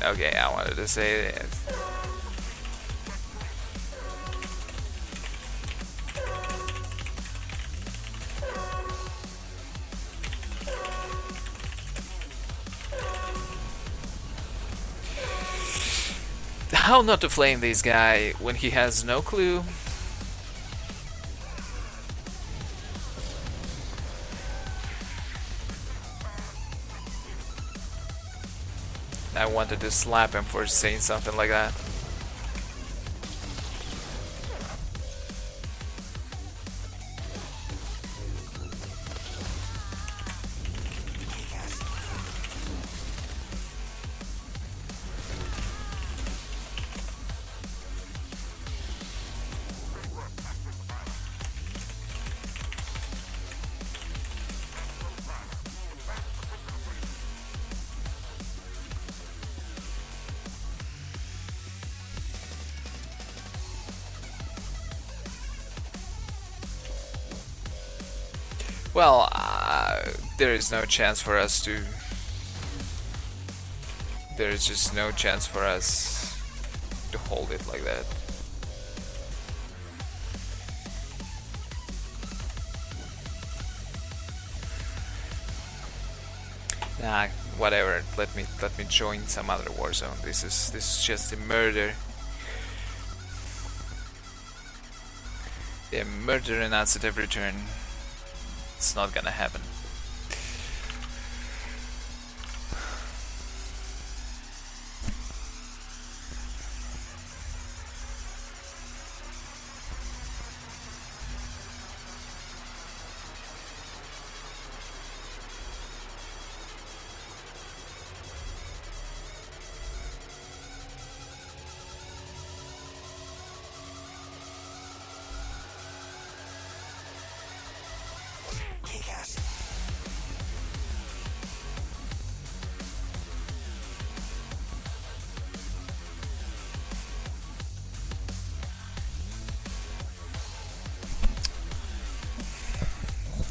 Okay, I wanted to say this. How not to flame this guy when he has no clue? I wanted to slap him for saying something like that. Well, there is no chance for us to... There is just no chance for us to hold it like that. Nah, whatever. Let me join some other war zone. This is just a murder. They're murdering us at every turn. It's not gonna happen.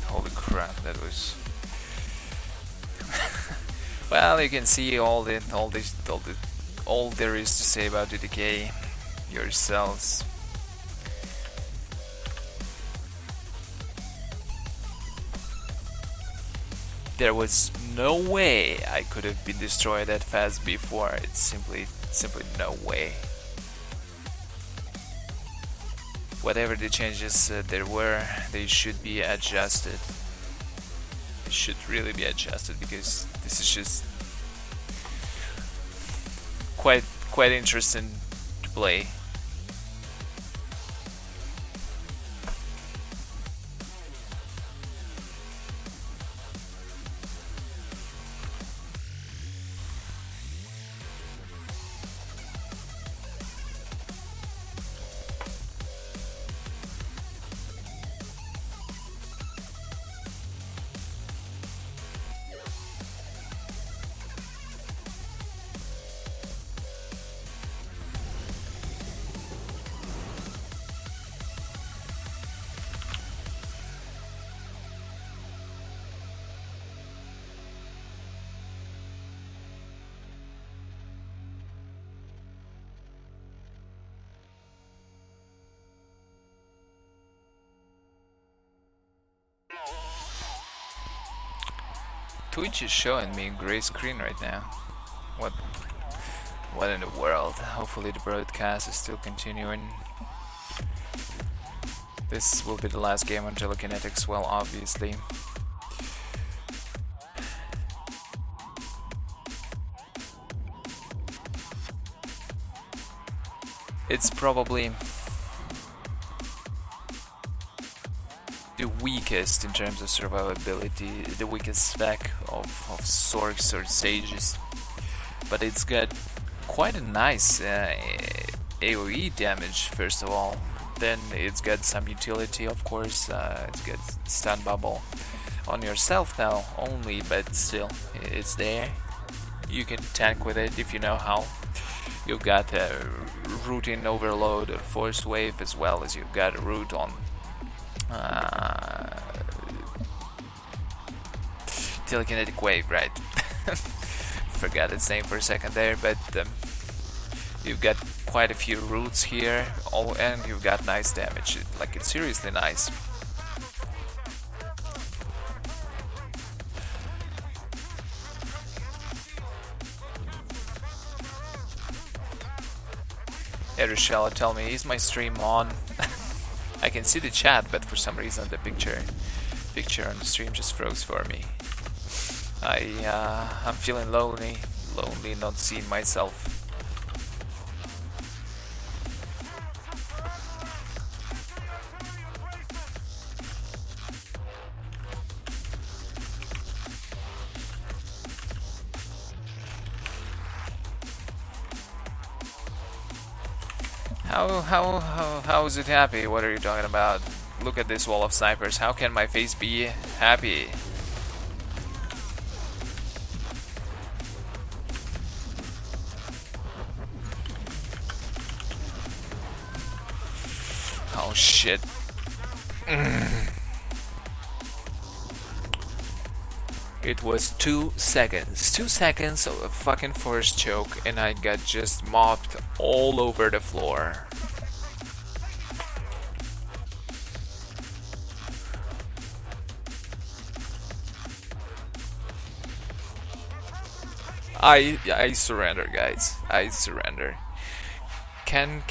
Holy crap, that was... Well, you can see all there is to say about the decay yourselves. There was no way I could have been destroyed that fast before. It's simply no way. Whatever the changes there were, they should be adjusted. They should really be adjusted, because this is just quite interesting to play. Twitch is showing me a gray screen right now. What in the world? Hopefully the broadcast is still continuing. This will be the last game on telekinetics, well, obviously. It's probably the weakest in terms of survivability, the weakest spec of Sorks or Sages, but it's got quite a nice AoE damage first of all. Then it's got some utility, of course. It's got stun bubble on yourself now only, but still it's there. You can tank with it if you know how. You've got a routine overload or forced wave, as well as you've got a root on telekinetic wave, right? Forgot its name for a second there, but you've got quite a few roots here, and you've got nice damage. Like, it's seriously nice. Hey Rochelle, tell me, is my stream on? I can see the chat, but for some reason the picture on the stream just froze for me. I'm feeling lonely, not seeing myself. How is it happy? What are you talking about? Look at this wall of snipers. How can my face be happy? Oh shit. It was 2 seconds. 2 seconds of a fucking force choke and I got just mopped all over the floor. I surrender, guys. I surrender. Can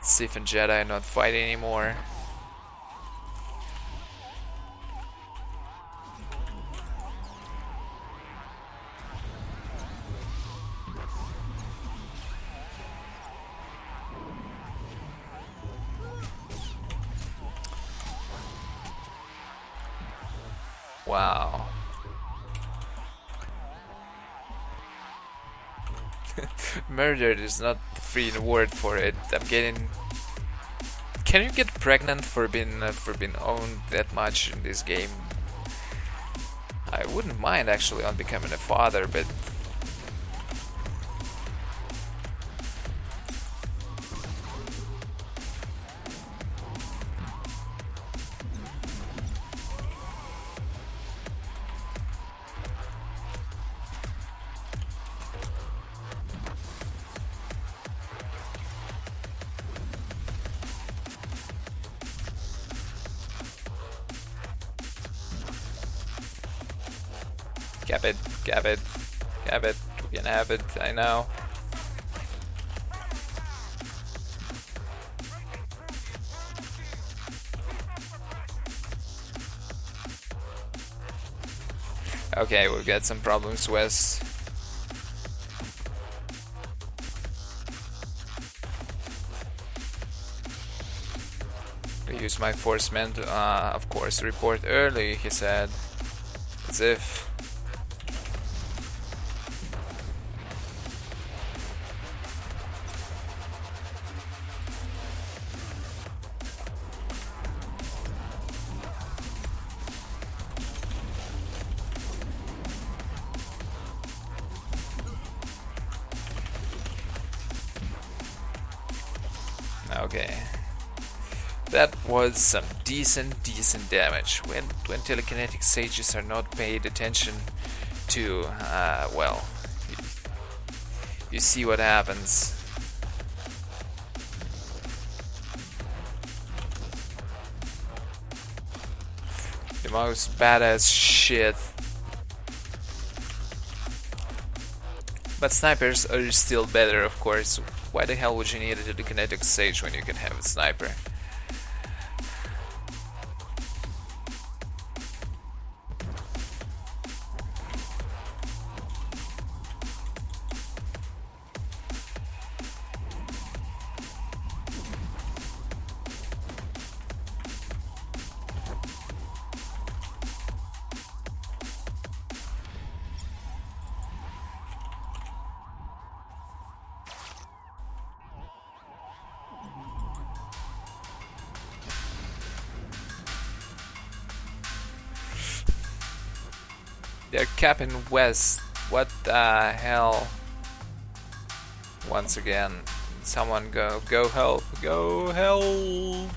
Sith and Jedi not fight anymore? Wow. Murdered is not the free word for it. I'm getting. Can you get pregnant for being owned that much in this game? I wouldn't mind actually on becoming a father, but Gab it, we can have it, I know. Okay, we've got some problems west. I use my forceman to, of course, report early, he said. As if. Okay, that was some decent damage. When telekinetic sages are not paid attention to, well, you see what happens. The most badass shit. But snipers are still better, of course. Why the hell would you need a telekinetic sage when you can have a sniper? They're capping west. What the hell? Once again, someone go help, go help!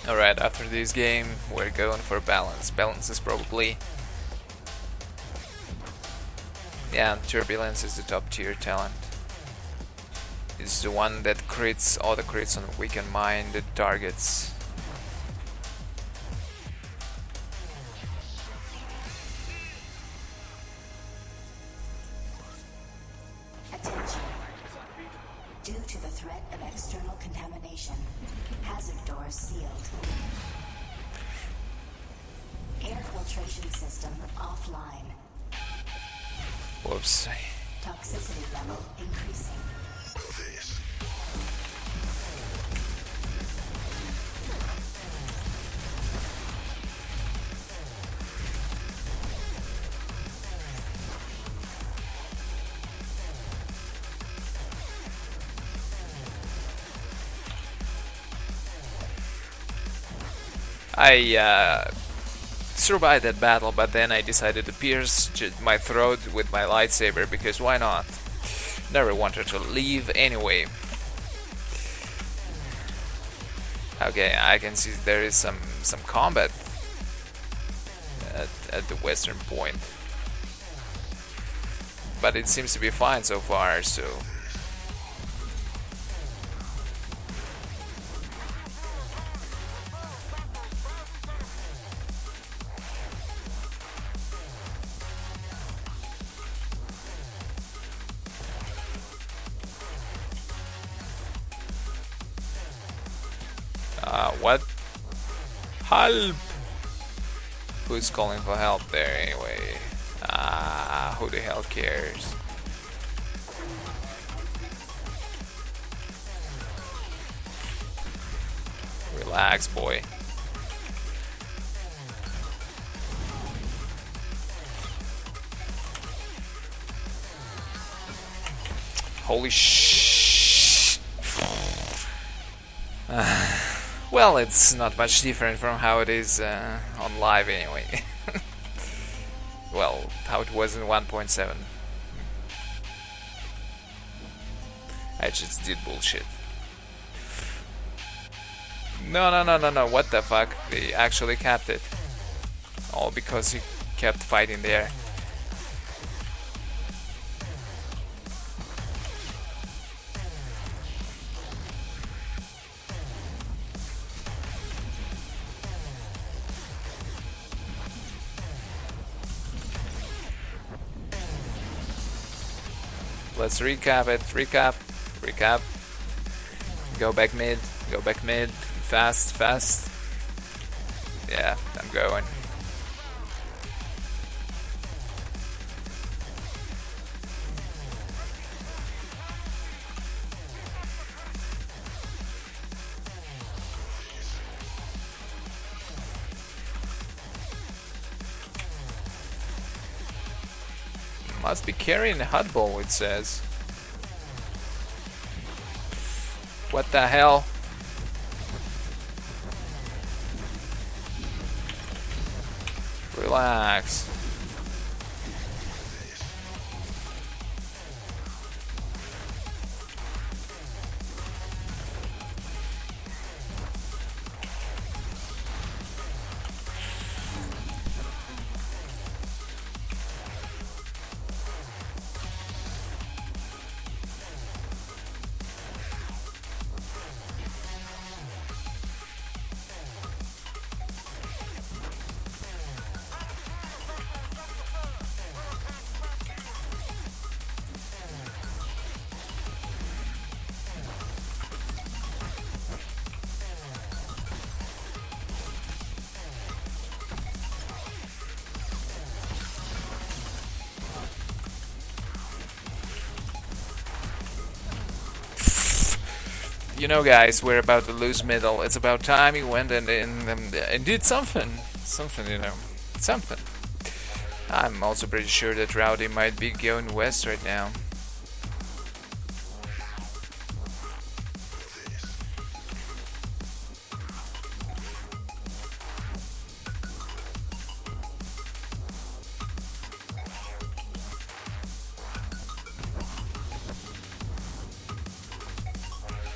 Alright, after this game, we're going for balance. Balance is probably... yeah, Turbulence is the top tier talent. It's the one that crits, auto crits on weakened minded targets. contamination. Hazard doors sealed. Air filtration system offline. Whoops. Toxicity level increasing. This. I survived that battle, but then I decided to pierce my throat with my lightsaber, because why not? Never wanted to leave anyway. Okay, I can see there is some combat at the western point, but it seems to be fine so far, so... what? Help! Who's calling for help there anyway? Who the hell cares? Relax, boy. Holy sh! Well, it's not much different from how it is on live anyway. Well, how it was in 1.7. I just did bullshit. No, what the fuck? They actually capped it. All because he kept fighting there. Let's recap it. Recap. Go back mid. Fast. Yeah, I'm going. Must be carrying a Hutt ball, it says. What the hell? Relax. You know, guys, we're about to lose middle. It's about time he went and did something. Something, you know. Something. I'm also pretty sure that Rowdy might be going west right now.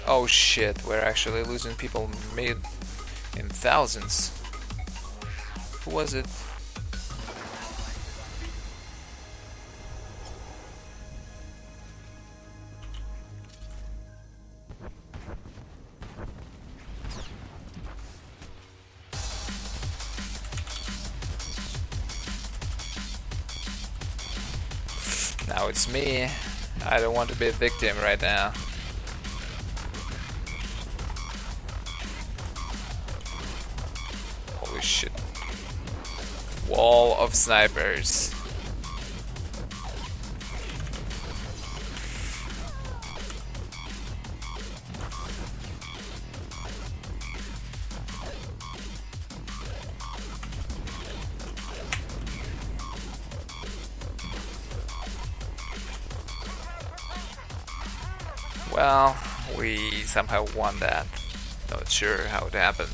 Oh shit, we're actually losing people mid in thousands. Who was it? Now it's me. I don't want to be a victim right now. shit. Wall of snipers. Well, we somehow won that. Not sure how it happened.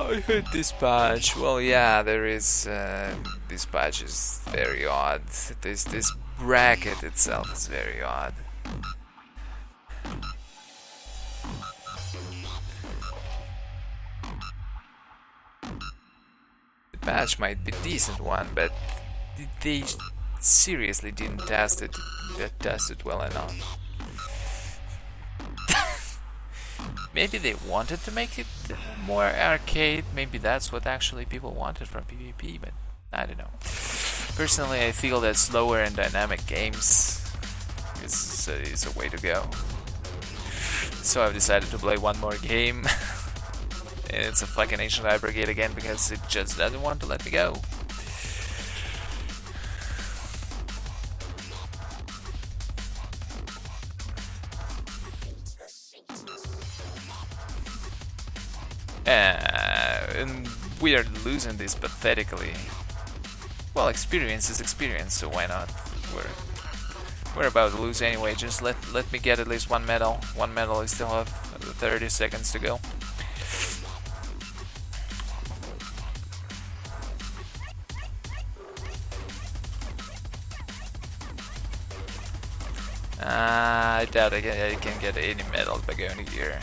I hate this patch. Well, yeah, there is. This patch is very odd. This bracket itself is very odd. The patch might be a decent one, but they seriously didn't test it well enough. Maybe they wanted to make it more arcade. Maybe that's what actually people wanted from PvP, but I don't know. Personally, I feel that slower and dynamic games is a way to go. So I've decided to play one more game. And it's a fucking Ancient High Brigade again because it just doesn't want to let me go. And we are losing this pathetically. Well, experience is experience, so why not? We're about to lose anyway. Just let me get at least one medal. One medal. I still have 30 seconds to go. I doubt I can get any medals by going here.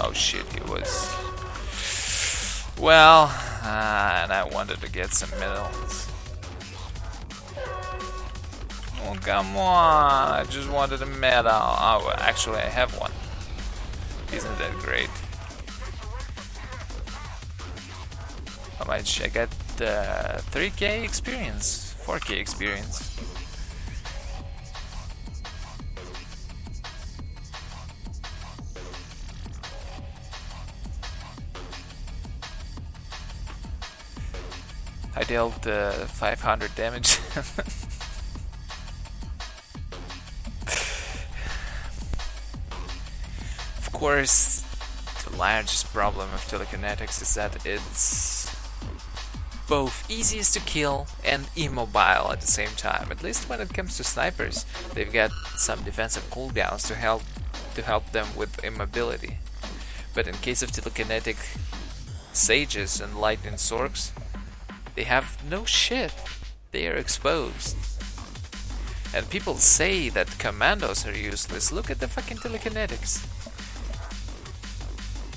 Oh shit, he was... Well, and I wanted to get some medals. Oh, come on, I just wanted a medal. Oh, well, actually I have one. Isn't that great? How much? I got 3k experience, 4k experience. I dealt 500 damage. Of course, the largest problem of telekinetics is that it's both easiest to kill and immobile at the same time. At least when it comes to snipers, they've got some defensive cooldowns to help them with immobility. But in case of telekinetic sages and lightning sorks, they have no shit. They are exposed. And people say that commandos are useless. Look at the fucking telekinetics.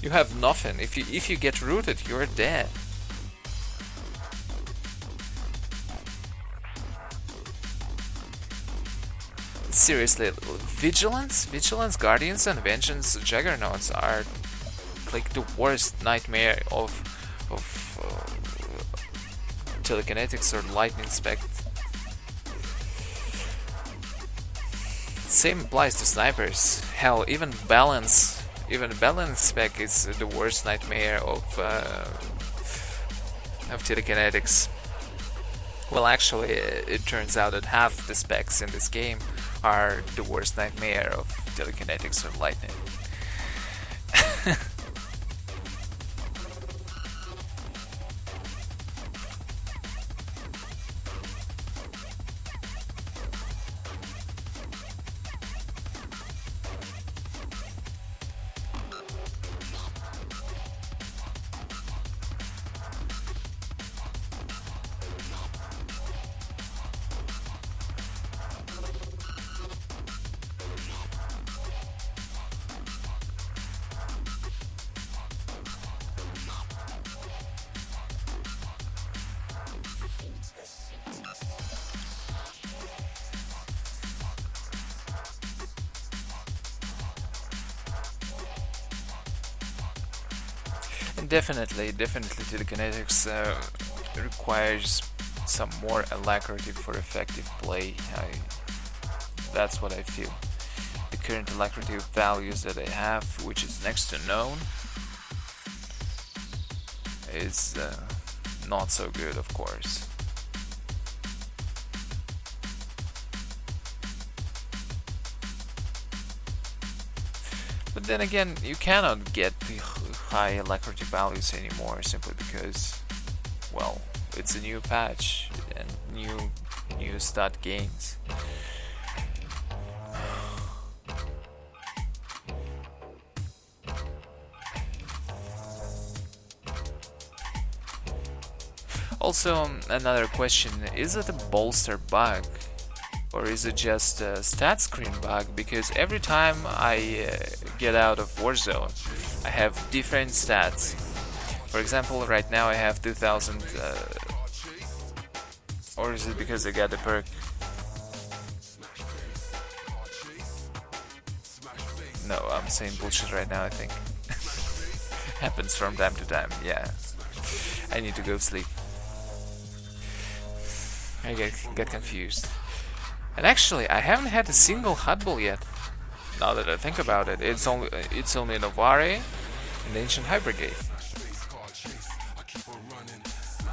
You have nothing. If you get rooted, you're dead. Seriously, Vigilance, Guardians, and Vengeance Juggernauts are like the worst nightmare of telekinetics or lightning spec. Same applies to snipers. Hell, even balance spec is the worst nightmare of telekinetics. Well, actually, it turns out that half the specs in this game are the worst nightmare of telekinetics or lightning. And definitely telekinetics requires some more alacrity for effective play. That's what I feel. The current alacrity values that I have, which is next to known, is not so good, of course. But then again, you cannot get the high alacrity values anymore simply because, well, it's a new patch and new stat gains. Also, another question, is it a bolster bug? Or is it just a stat screen bug? Because every time I get out of Warzone, I have different stats. For example, right now I have 2000... or is it because I got the perk? No, I'm saying bullshit right now, I think. Happens from time to time, yeah. I need to go sleep. I get confused. And actually, I haven't had a single Hutt bull yet. Now that I think about it, it's only Novare and Ancient High Brigade.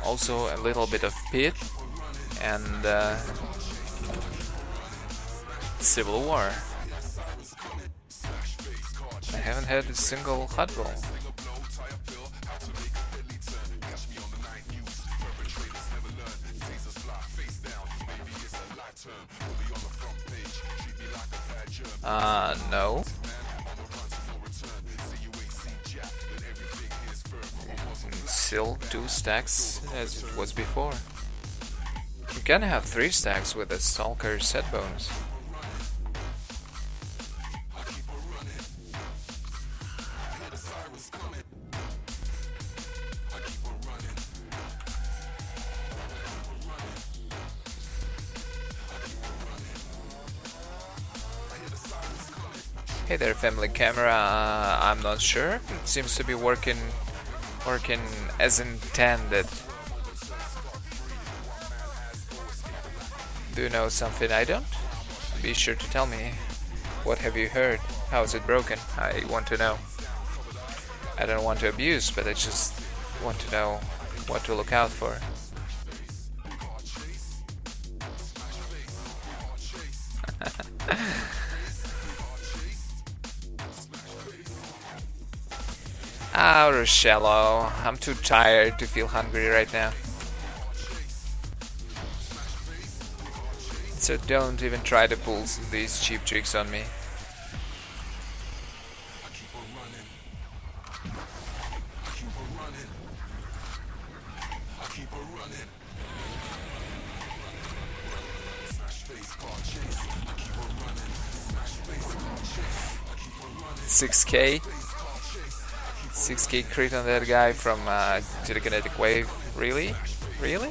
Also a little bit of Pit and Civil War. I haven't had a single Hutt bull. No. Still 2 stacks as it was before. You can have 3 stacks with a Stalker set bonus. Hey there, family camera. I'm not sure. It seems to be working as intended. Do you know something I don't? Be sure to tell me. What have you heard? How is it broken? I want to know. I don't want to abuse, but I just want to know what to look out for. Outer shallow. I'm too tired to feel hungry right now. So don't even try to pull these cheap tricks on me. $6K crit on that guy from telekinetic wave. Really? Really?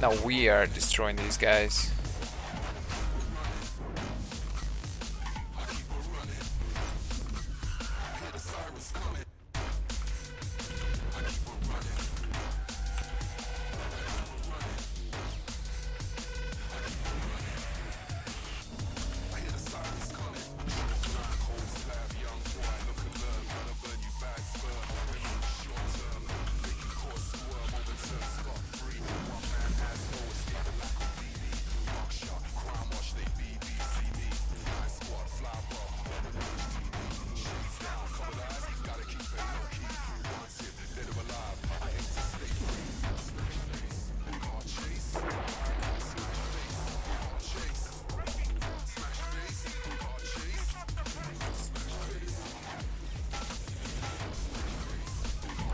Now we are destroying these guys.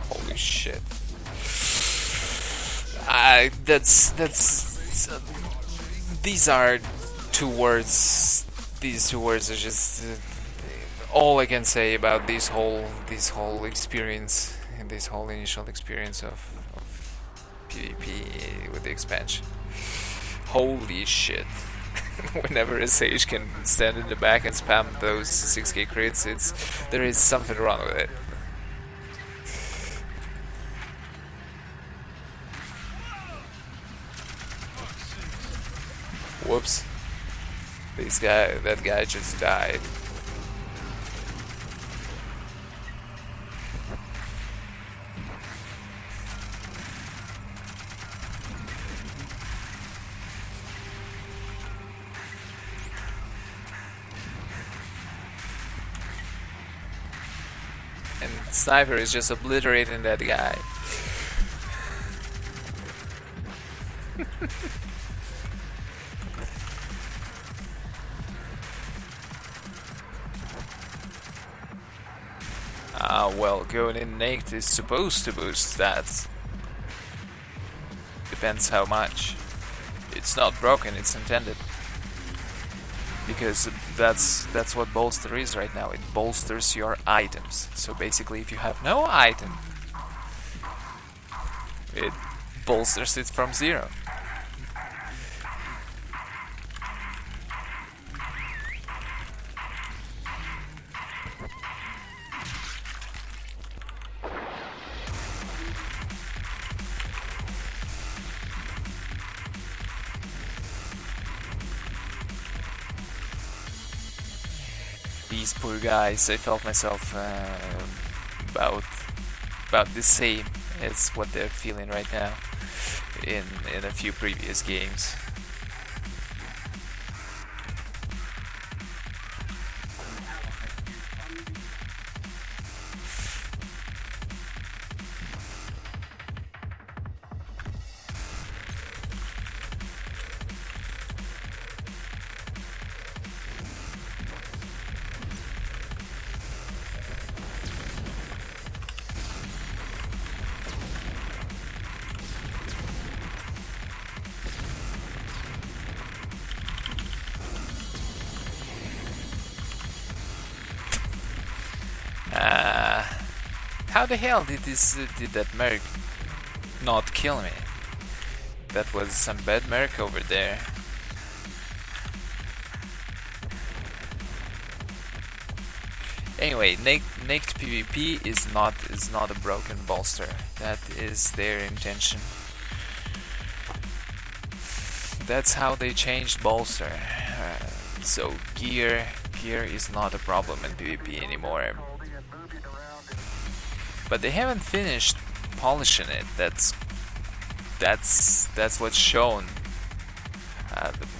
Holy shit. These are two words. These two words are just all I can say about this whole experience and this whole initial experience of PvP with the expansion. Holy shit. Whenever a Sage can stand in the back and spam those 6k crits, there is something wrong with it. Whoops. That guy just died. And Sniper is just obliterating that guy. Well, going in naked is supposed to boost stats. Depends how much. It's not broken, it's intended. Because that's what bolster is right now. It bolsters your items. So basically, if you have no item, it bolsters it from 0. These poor guys, I felt myself about the same as what they're feeling right now in a few previous games. How the hell did that merc not kill me? That was some bad merc over there. Anyway, naked PvP is not a broken bolster. That is their intention. That's how they changed bolster. So gear is not a problem in PvP anymore. But they haven't finished polishing it. That's what's shown.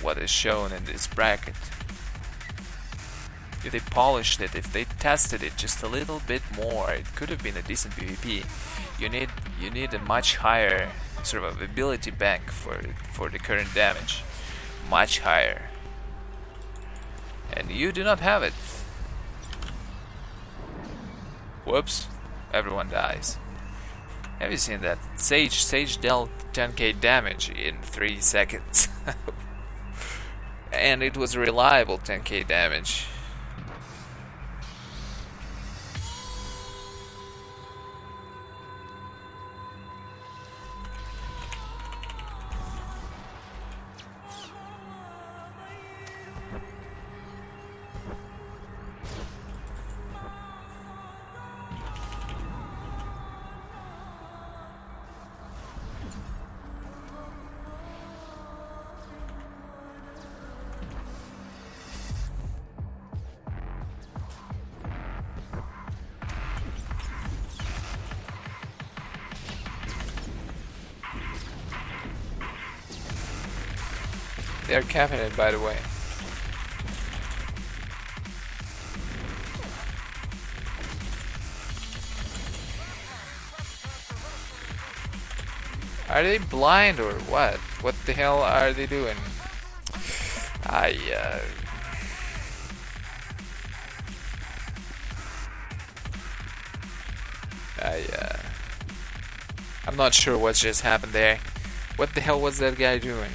What is shown in this bracket. If they polished it, if they tested it just a little bit more, it could have been a decent PvP. You need a much higher sort of ability bank for the current damage, much higher, and you do not have it. Whoops. Everyone dies. Have you seen that? Sage dealt 10k damage in 3 seconds. And it was reliable 10k damage. They're capping it, by the way. Are they blind or what? What the hell are they doing? I'm not sure what just happened there. What the hell was that guy doing?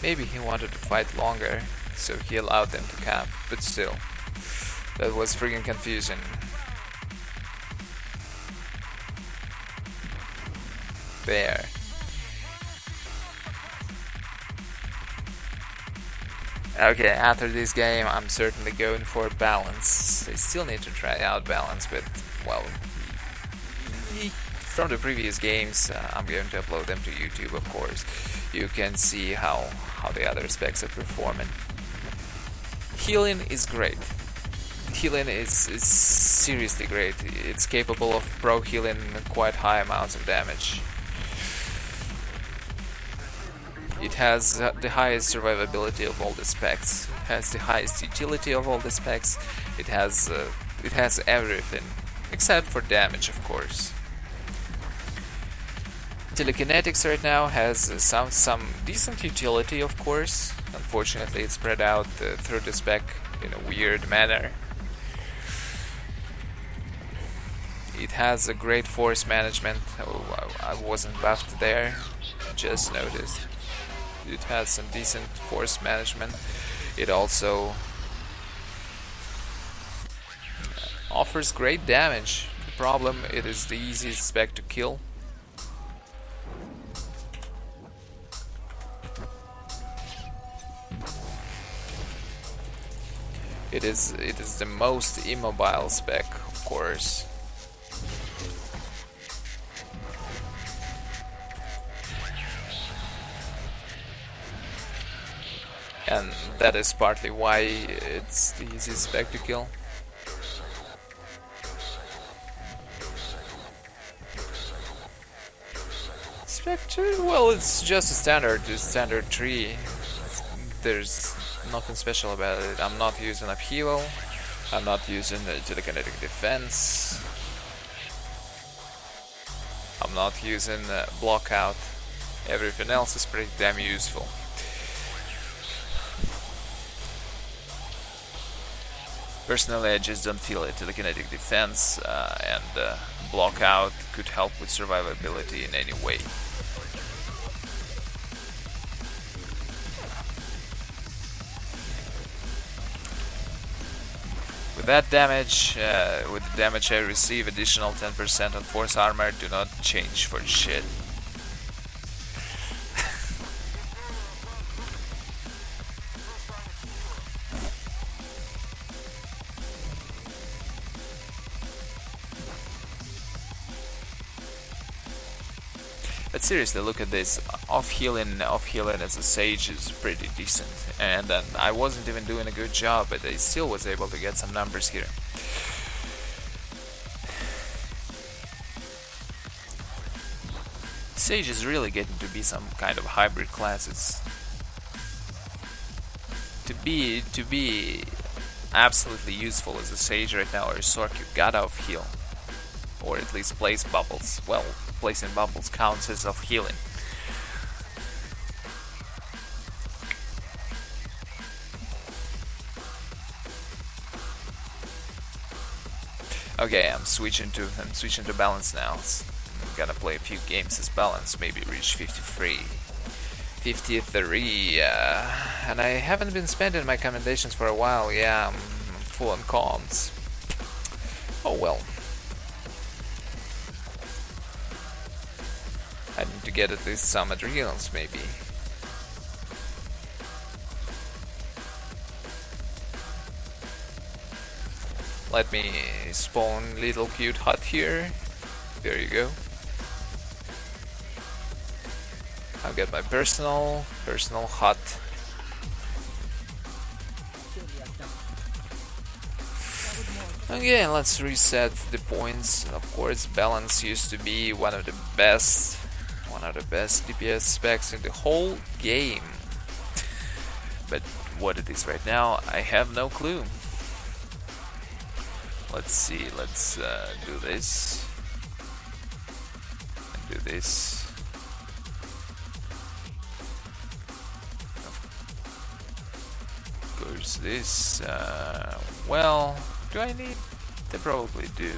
Maybe he wanted to fight longer, so he allowed them to camp, but still, that was freaking confusing. There. Okay, after this game, I'm certainly going for balance. I still need to try out balance, but, well, from the previous games, I'm going to upload them to YouTube, of course. You can see how the other specs are performing. Healing is great. Healing is seriously great. It's capable of pro healing quite high amounts of damage. It has the highest survivability of all the specs. It has the highest utility of all the specs. It has everything, except for damage, of course. Telekinetics right now has some decent utility, of course. Unfortunately, it's spread out through the spec in a weird manner. It has a great force management. Oh, I wasn't buffed there, just noticed. It has some decent force management. It also offers great damage. The problem, it is the easiest spec to kill. It is the most immobile spec, of course. And that is partly why it's the easiest spec to kill. Spectre, well, it's just a standard tree. There's nothing special about it. I'm not using upheaval. I'm not using telekinetic defense. I'm not using blockout. Everything else is pretty damn useful. Personally, I just don't feel it. Telekinetic defense and blockout could help with survivability in any way. With that damage, with the damage I receive, additional 10% on force armor do not change for shit. But seriously, look at this. Off healing as a sage is pretty decent, and I wasn't even doing a good job, but I still was able to get some numbers here. Sage is really getting to be some kind of hybrid class. It's to be absolutely useful as a sage right now or a Sork, you gotta off heal, or at least place bubbles. Well, placing bubbles counts as off healing. Okay, I'm switching to balance now. I'm gonna play a few games as balance, maybe reach 53, and I haven't been spending my commendations for a while. Yeah, I'm full on comms. Oh well. I need to get at least some adrenals, maybe. Let me spawn little cute Hutt here. There you go. I'll get my personal Hutt. Okay, let's reset the points. Of course, balance used to be one of the best DPS specs in the whole game. But what it is right now, I have no clue. Let's see, let's do this. And do this. Of course, this. Well, do I need? They probably do.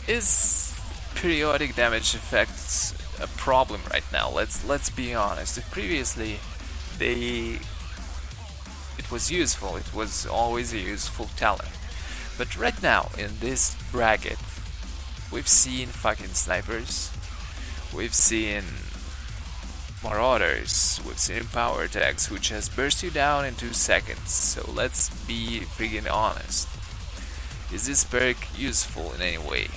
Is periodic damage effects a problem right now? Let's be honest. If previously they it was useful, it was always a useful talent. But right now in this bracket, we've seen fucking snipers, we've seen marauders, we've seen power attacks who just burst you down in 2 seconds. So let's be freaking honest. Is this perk useful in any way?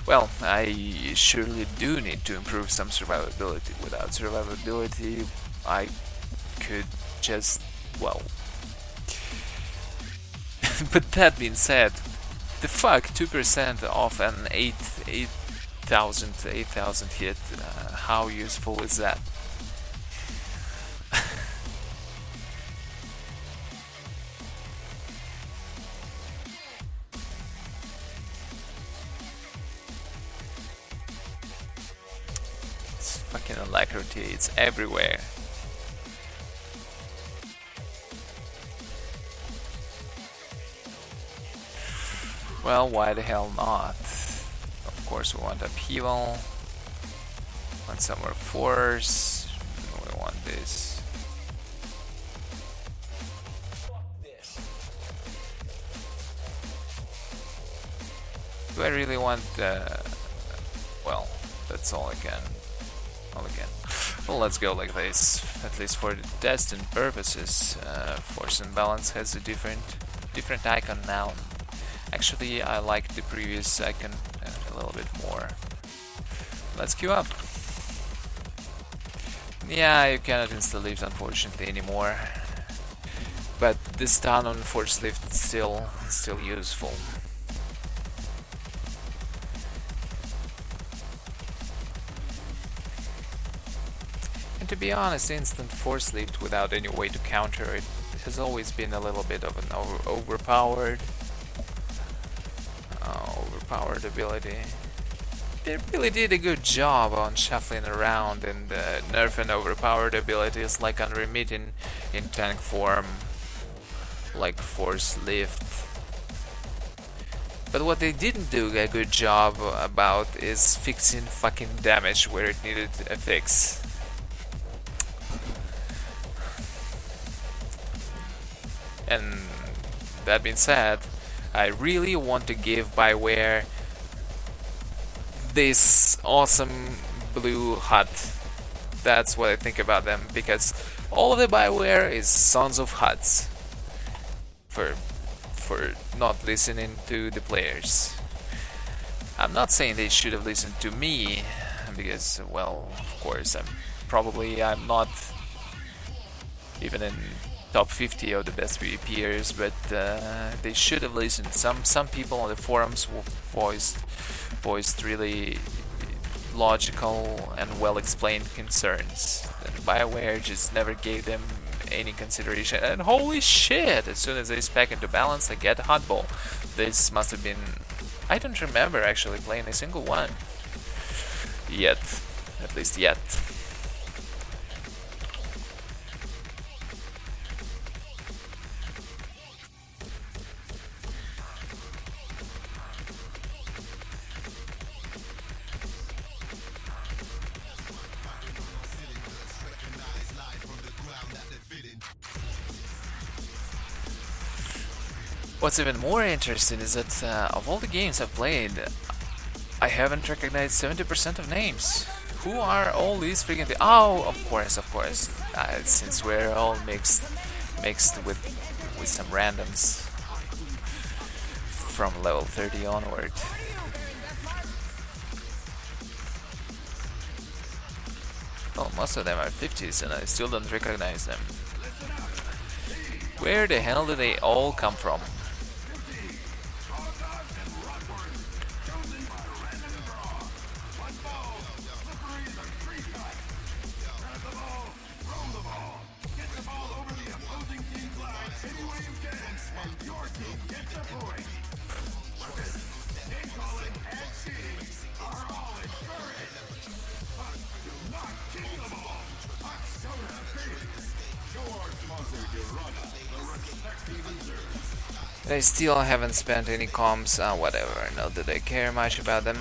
Well, I surely do need to improve some survivability. Without survivability, I could just, well... But that being said, the fuck, 2% off an 8,000 hit, how useful is that? Fucking alacrity, it's everywhere. Well, why the hell not? Of course we want upheaval, want some more force, we want this. Do I really want well, that's all I can. Well, let's go like this, at least for the testing purposes. Force and balance has a different icon now. Actually, I like the previous icon a little bit more. Let's queue up. Yeah, you cannot insta lift unfortunately anymore, but this stun on force lift is still useful. To be honest, instant force lift without any way to counter it has always been a little bit of an overpowered ability. They really did a good job on shuffling around and nerfing overpowered abilities like unremitting in tank form, like force lift. But what they didn't do a good job about is fixing fucking damage where it needed a fix. And that being said, I really want to give Bioware this awesome blue Hutt. That's what I think about them, because all of the Bioware is sons of Hutts for not listening to the players. I'm not saying they should have listened to me, because, well, of course, I'm not even in top 50 of the best PvPers, but they should have listened. Some people on the forums voiced really logical and well explained concerns, and BioWare just never gave them any consideration. And holy shit, as soon as they spec into balance they get Hutt Ball. This must have been, I don't remember actually playing a single one yet, at least yet. What's even more interesting is that of all the games I've played, I haven't recognized 70% of names. Who are all these freaking oh, of course. Since we're all mixed with some randoms from level 30 onward. Well, most of them are 50s and I still don't recognize them. Where the hell do they all come from? I still haven't spent any comms, whatever, not that I care much about them.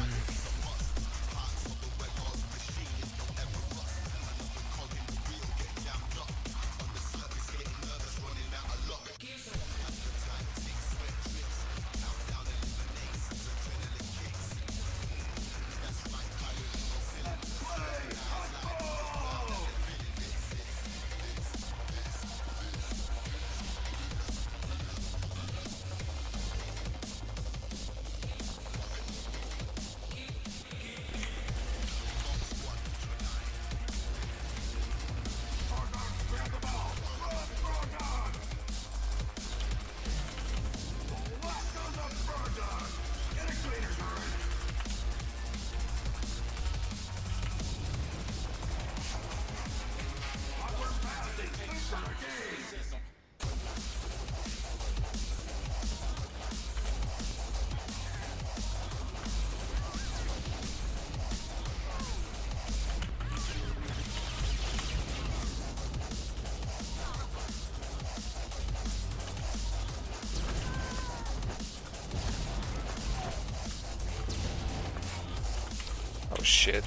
Oh shit.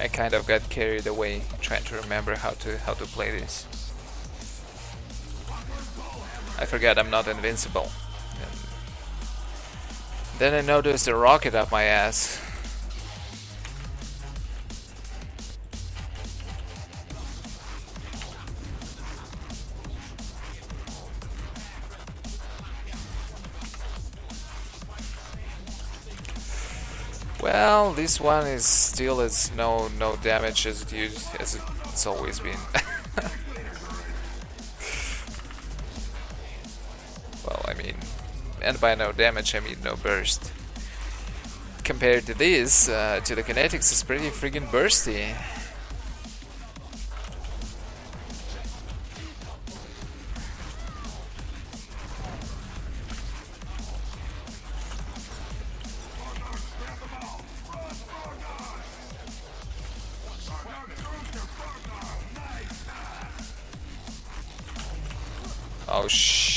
I kind of got carried away trying to remember how to play this. I forgot I'm not invincible. And then I noticed a rocket up my ass. Well, this one is still as no damage as it's always been. Well, I mean, and by no damage I mean no burst. Compared to this, to the kinetics, is pretty friggin' bursty. Oh shh.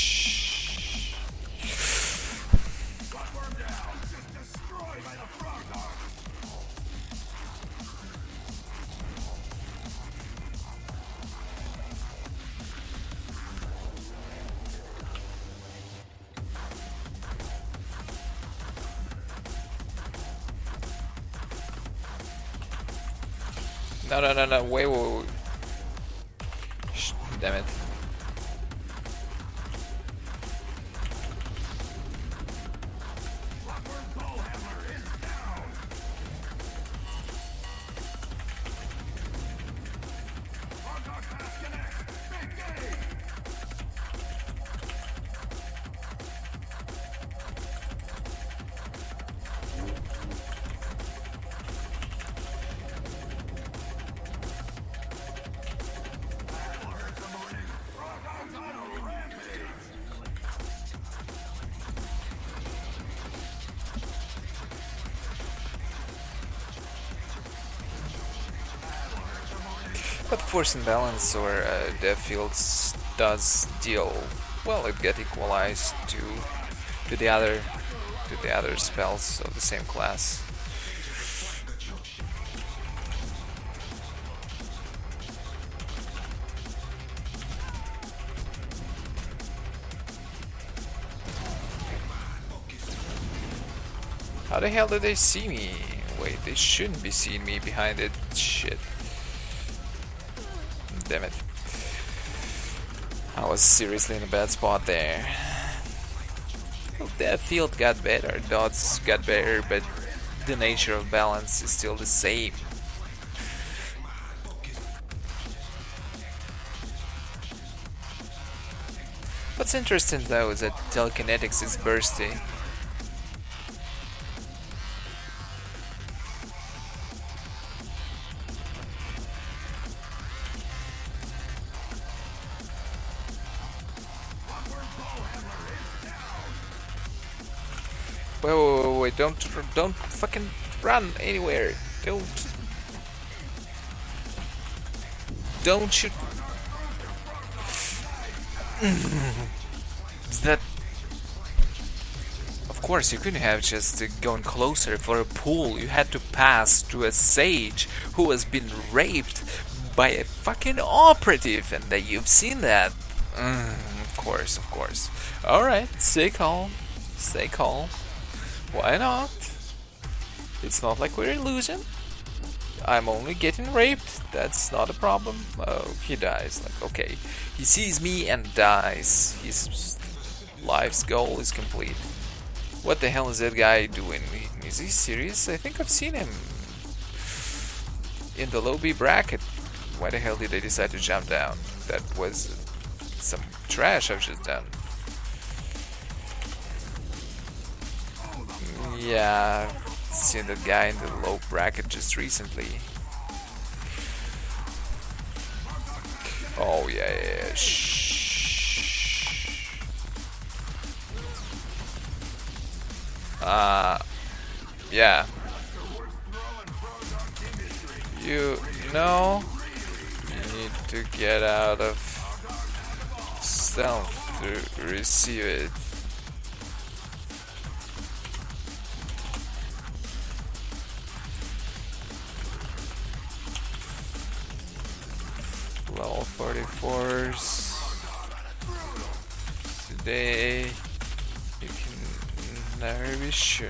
No, wait. Damn it. But force imbalance or death fields does deal well. It get equalized to the other spells of the same class. How the hell did they see me? Wait, they shouldn't be seeing me behind it. Shit. Damn it. I was seriously in a bad spot there. Well, that field got better, dots got better, but the nature of balance is still the same. What's interesting though is that telekinetics is bursty. Wait, don't fucking run anywhere. Don't. Don't shoot. That. Of course, you couldn't have just gone closer for a pool. You had to pass to a sage who has been raped by a fucking operative, and that you've seen that. Of course, of course. Alright, stay calm. Stay calm. Why not? It's not like we're losing. I'm only getting raped. That's not a problem. Oh, he dies. Like, okay. He sees me and dies. His life's goal is complete. What the hell is that guy doing? Is he serious? I think I've seen him in the low B bracket. Why the hell did they decide to jump down? That was some trash I've just done. Yeah, I've seen that guy in the low bracket just recently. Oh yeah. Shh. Yeah. You know, you need to get out of stealth to receive it. Level 44s. Today, you can never be sure.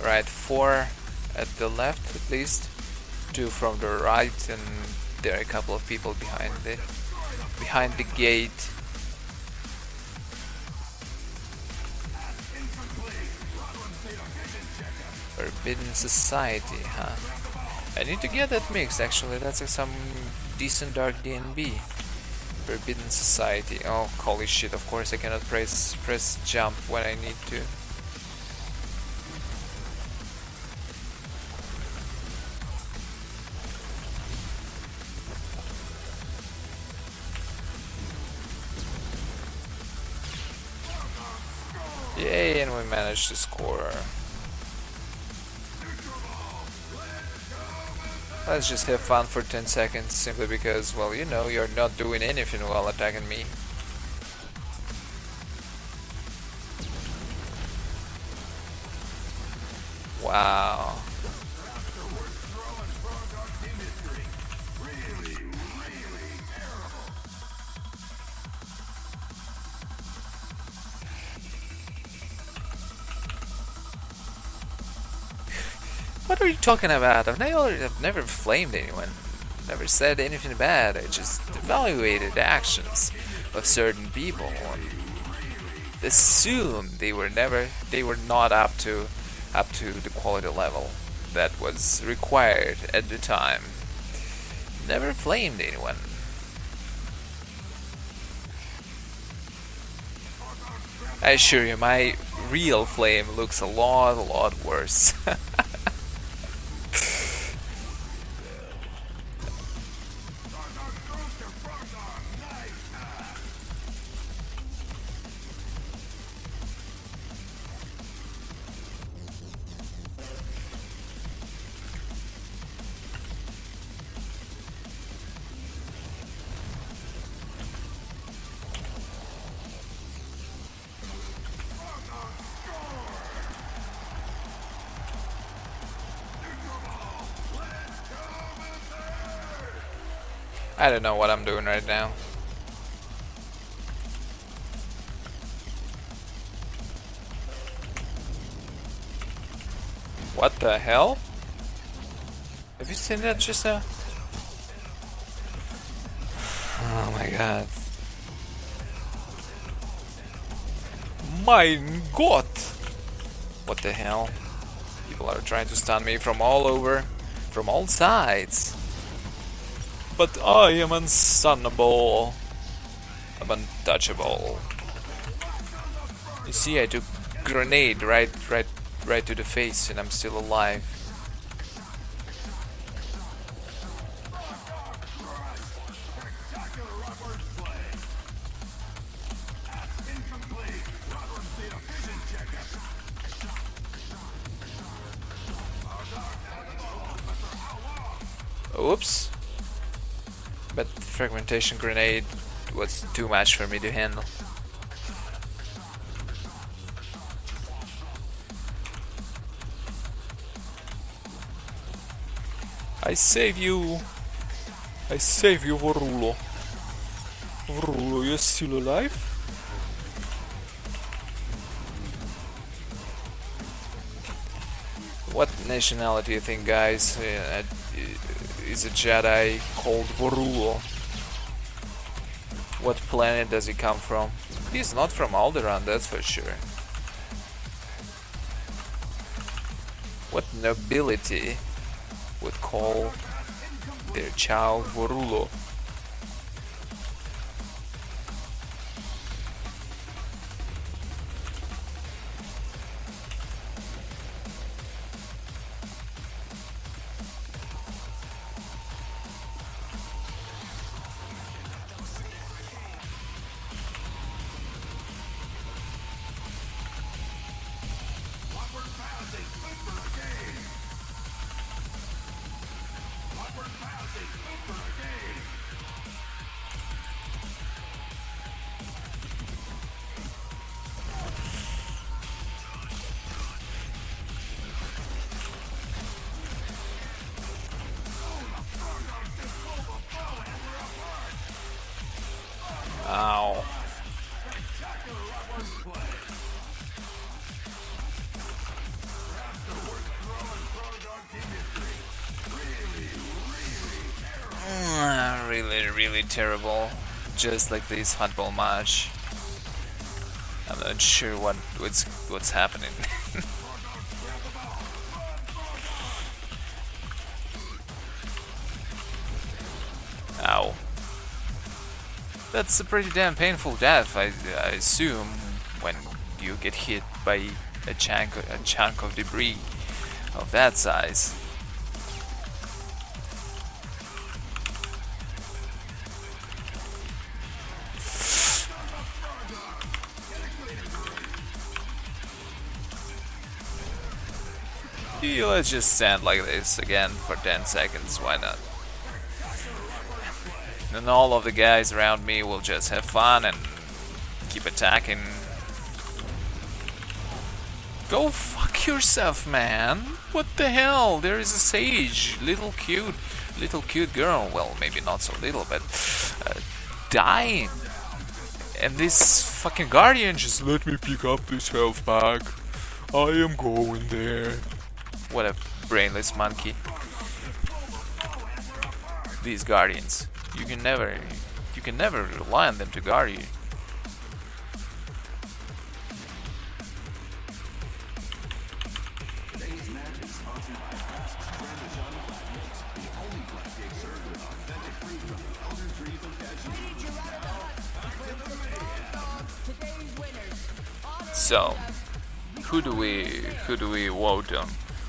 Right, 4 at the left at least, 2 from the right, and there are a couple of people behind the gate. Forbidden Society, huh? I need to get that mix actually. That's like some decent dark DNB. Forbidden Society. Oh, holy shit! Of course I cannot press jump when I need to. Yay, and we managed to score. Let's just have fun for 10 seconds, simply because, well, you know, you're not doing anything while attacking me. Wow. What are you talking about? I've never flamed anyone. Never said anything bad. I just evaluated the actions of certain people and assumed they were not up to the quality level that was required at the time. Never flamed anyone. I assure you, my real flame looks a lot worse. I don't know what I'm doing right now. What the hell? Have you seen that just now? Oh my god. Mein Gott! What the hell? People are trying to stun me from all over, from all sides. But I am unstunnable. I'm untouchable. You see, I took grenade right to the face, and I'm still alive. Oops. But fragmentation grenade was too much for me to handle. I save you! I save you, Vorulo. Vorulo, you're still alive? What nationality do you think, guys, is a Jedi called Vorulo? What planet does he come from? He's not from Alderaan, that's for sure. What nobility would call their child Vorulo? Ow. Really terrible. Just like this handball match. I'm not sure what's happening. Ow. That's a pretty damn painful death, I assume, when you get hit by a chunk of debris of that size. Yeah, let's just stand like this again for 10 seconds, why not? And all of the guys around me will just have fun and keep attacking. Go fuck yourself, man! What the hell? There is a sage, little cute girl. Well, maybe not so little, but dying. And this fucking guardian just let me pick up this health pack. I am going there. What a brainless monkey. These guardians. You can never rely on them to guard you. So, who do we vote on?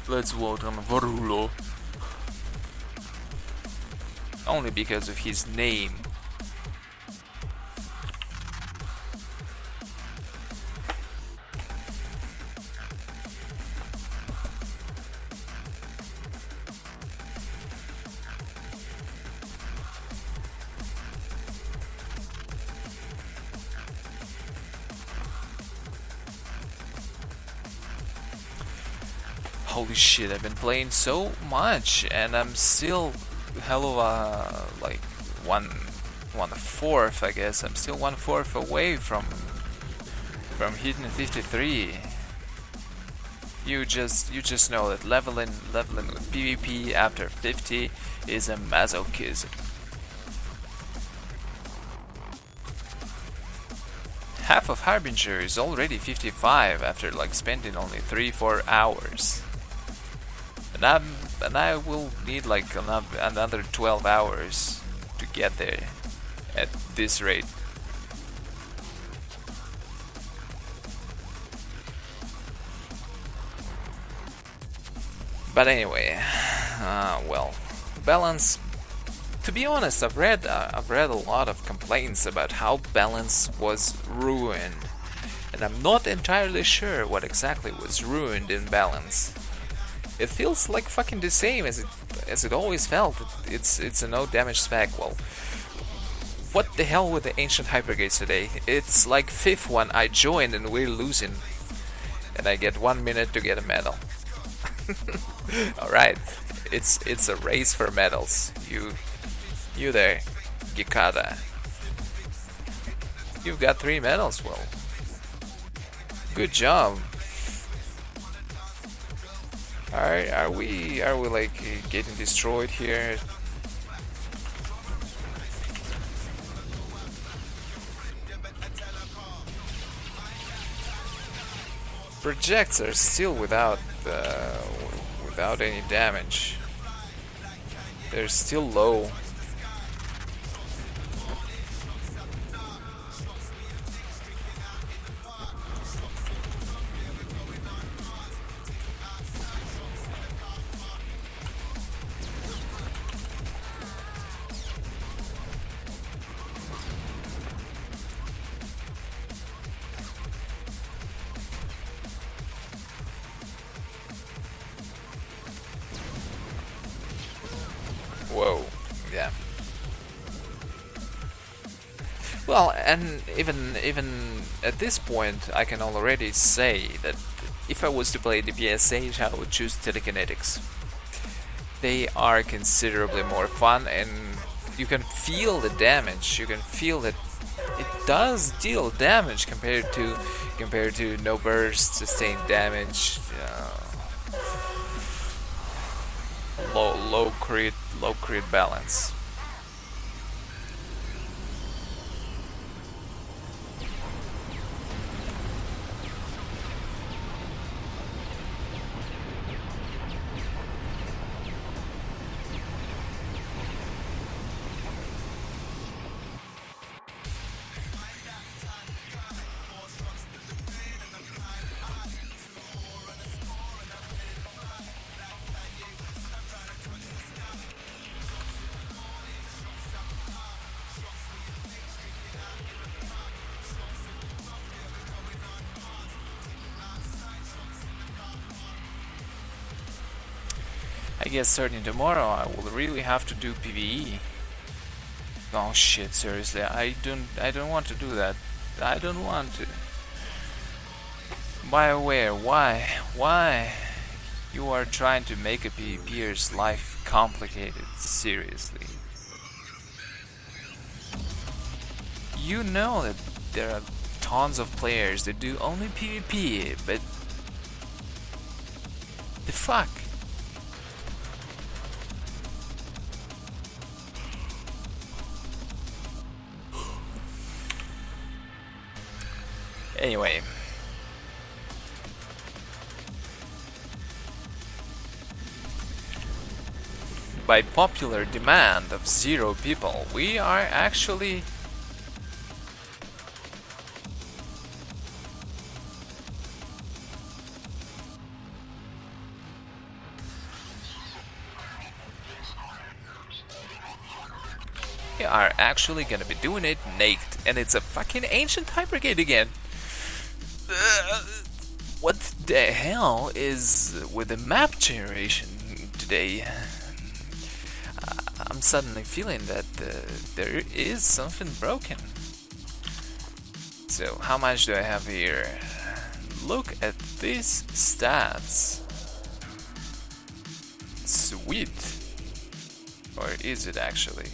Let's vote on Vorulo. Only because of his name. Holy shit, I've been playing so much and I'm still hell of a, like, 1/4, I guess. I'm still 1/4 away from hitting 53. You just know that leveling with PvP after 50 is a masochism. Half of Harbinger is already 55 after like spending only 3-4 hours. And I will need like another 12 hours to get there at this rate. But anyway, well, balance. To be honest, I've read a lot of complaints about how balance was ruined, and I'm not entirely sure what exactly was ruined in balance. It feels like fucking the same as it as it always felt, it's a no damage spec. Well, what the hell with the ancient hypergates today? It's like 5th one I joined and we're losing, and I get 1 minute to get a medal. All right, it's a race for medals. You there, Gikata. You've got 3 medals. Well, good job. Are we like getting destroyed here? Projects are still without any damage. They're still low. Whoa, yeah. Well, and even at this point, I can already say that if I was to play the PSH, I would choose telekinetics. They are considerably more fun, and you can feel the damage. You can feel that it does deal damage compared to no burst, sustained damage, low crit balance. I guess starting tomorrow I will really have to do PvE. Oh shit, seriously, I don't want to do that. I don't want to. BioWare, why? You are trying to make a PvPer's life complicated, seriously. You know that there are tons of players that do only PvP, but the fuck? Anyway, by popular demand of 0 people, we are actually gonna be doing it naked, and it's a fucking ancient hypergate again. What the hell is with the map generation today? I'm suddenly feeling that there is something broken. So how much do I have here? Look at these stats. Sweet. Or is it actually?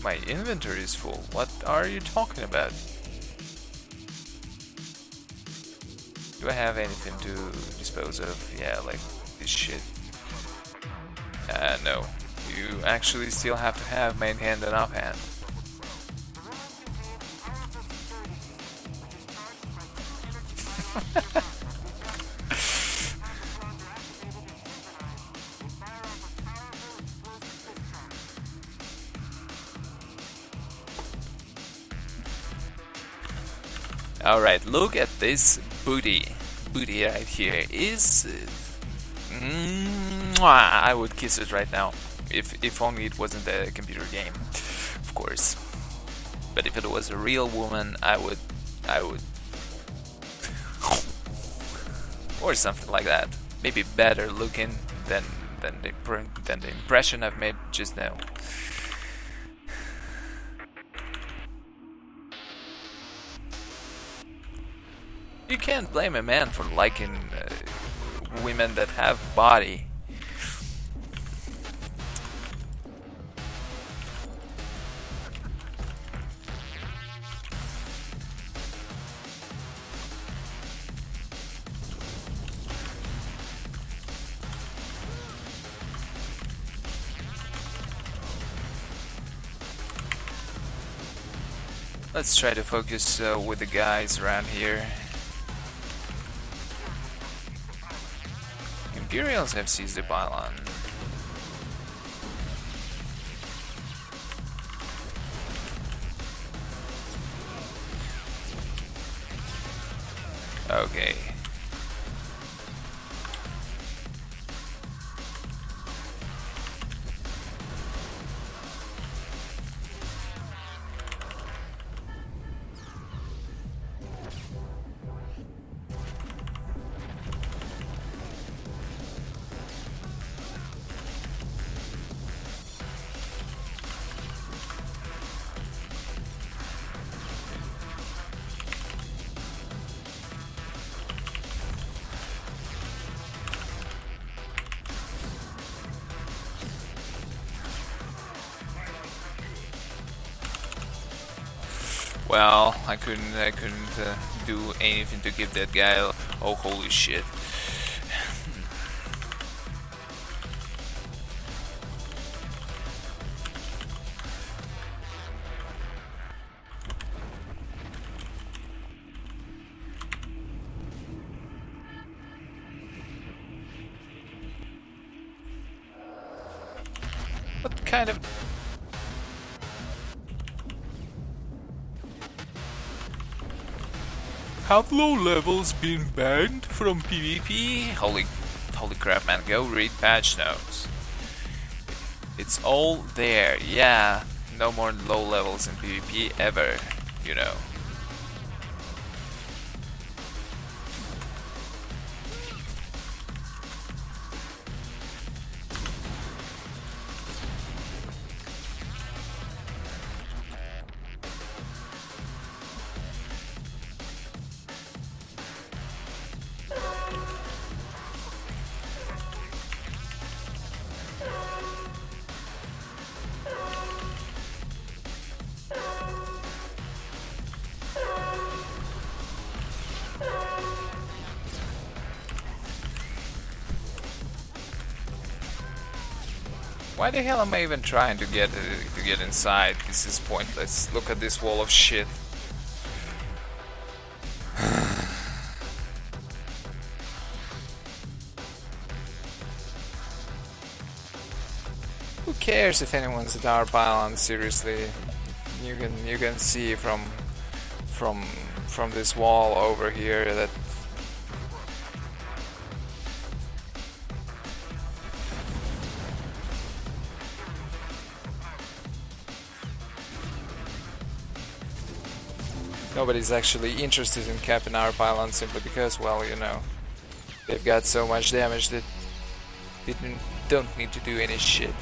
My inventory is full. What are you talking about? Do I have anything to dispose of? Yeah, like this shit. No. You actually still have to have main hand and offhand. Alright, look at this booty. Booty right here is... I would kiss it right now. If only it wasn't a computer game, of course. But if it was a real woman, I would... or something like that. Maybe better looking than the impression I've made just now. You can't blame a man for liking women that have body. Let's try to focus with the guys around here. Imperials have seized the pylon. Okay. Well, I couldn't do anything to give that guy. Oh, holy shit! What kind of? Have low levels been banned from PvP? Holy crap, man! Go read patch notes. It's all there. Yeah, no more low levels in PvP ever. You know. Why the hell am I even trying to get inside? This is pointless. Look at this wall of shit. Who cares if anyone's at our pylon? Seriously, you can see from this wall over here that. Nobody's actually interested in capping our pylon simply because, well, you know, they've got so much damage that they don't need to do any shit.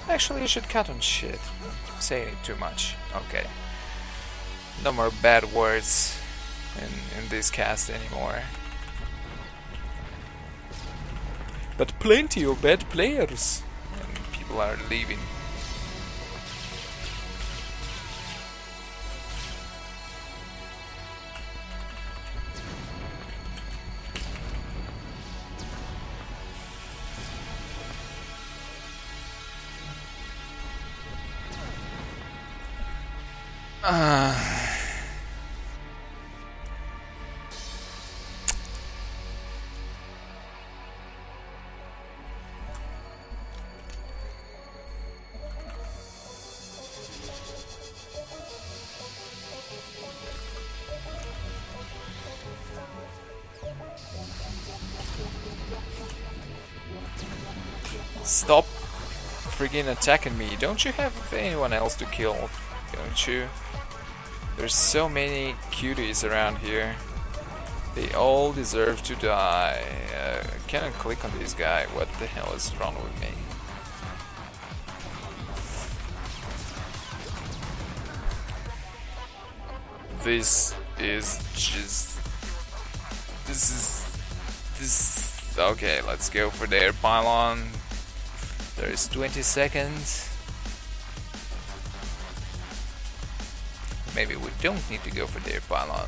Actually, you should cut on shit. I'm saying it too much. Okay. No more bad words in this cast anymore. But plenty of bad players. And people are leaving. Stop freaking attacking me. Don't you have anyone else to kill? Don't you? There's so many cuties around here. They all deserve to die. Can I click on this guy? What the hell is wrong with me? This is just... This... Okay, let's go for the air pylon. There's 20 seconds. Maybe we don't need to go for the air pylon.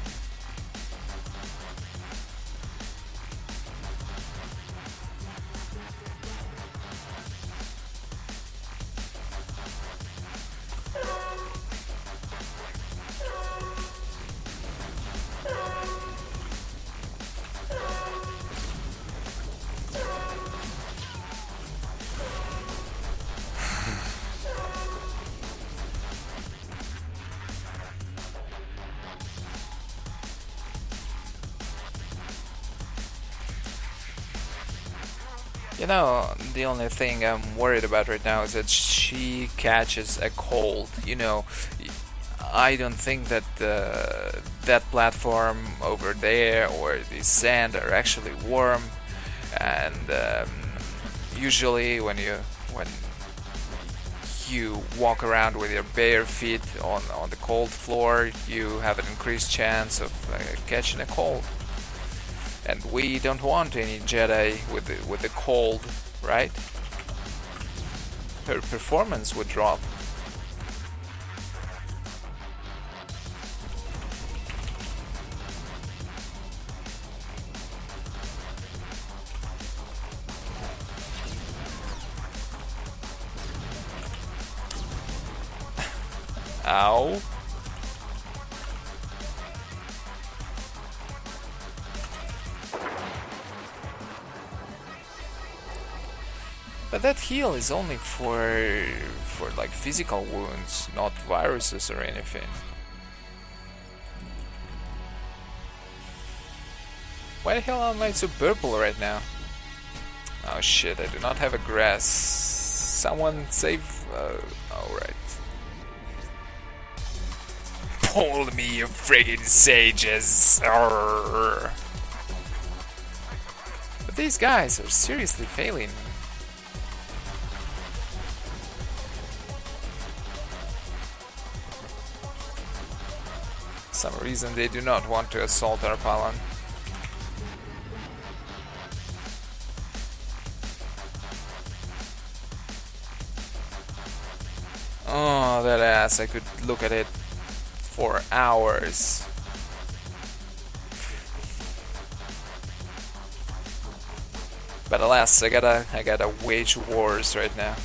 You know, the only thing I'm worried about right now is that she catches a cold. You know, I don't think that that platform over there or the sand are actually warm, and usually when you walk around with your bare feet on the cold floor, you have an increased chance of catching a cold. And we don't want any Jedi with the cold, right? Her performance would drop. Ow. But that heal is only for like physical wounds, not viruses or anything. Why the hell am I so purple right now? Oh shit, I do not have a grass. Someone save... alright. Pull me, you friggin' sages! Arrgh. But these guys are seriously failing. For some reason they do not want to assault our pylon. Oh, that ass, I could look at it for hours. But alas, I gotta wage wars right now.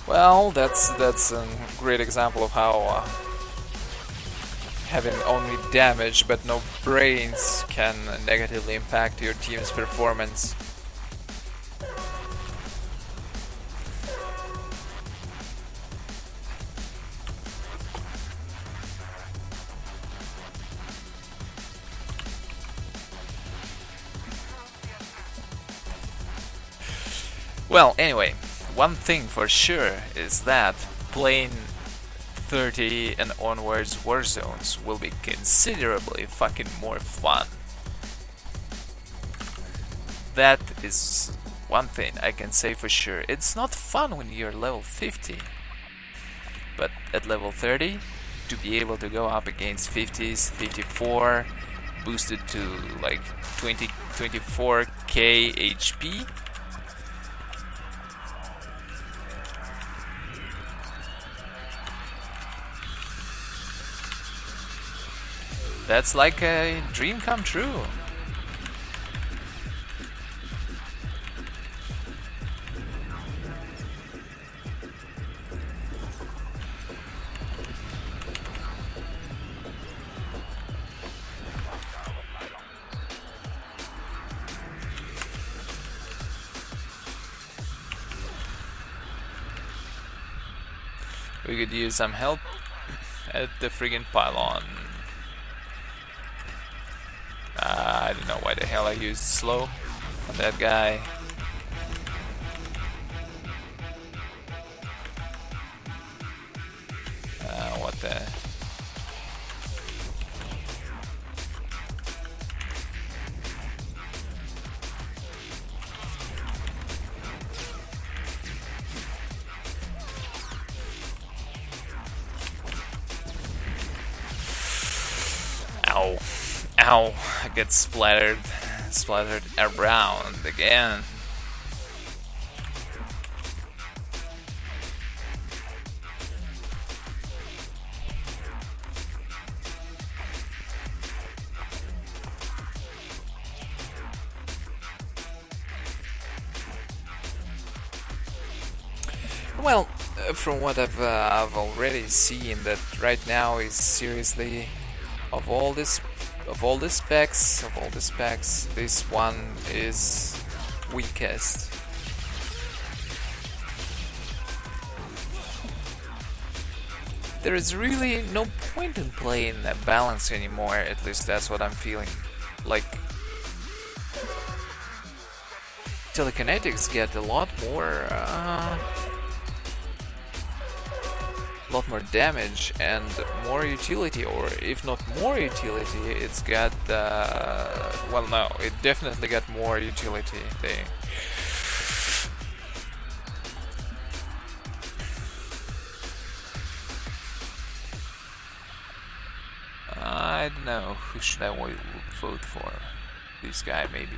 Well, that's a great example of how having only damage but no brains can negatively impact your team's performance. Well, anyway. One thing for sure is that playing 30 and onwards war zones will be considerably fucking more fun. That is one thing I can say for sure. It's not fun when you're level 50, but at level 30, to be able to go up against 50s, 54, boosted to like 24k HP. That's like a dream come true. We could use some help at the friggin' pylon. I don't know why the hell I used slow on that guy. What the... Ow. Ow. I get splattered around again. Well, from what I've already seen, that right now is seriously of all the specs, this one is weakest. There is really no point in playing that balance anymore. At least that's what I'm feeling. Like, telekinetics get a lot more damage and more utility, or if not more utility, it's got well, no, it definitely got more utility. I don't know, who should I vote for? This guy, maybe.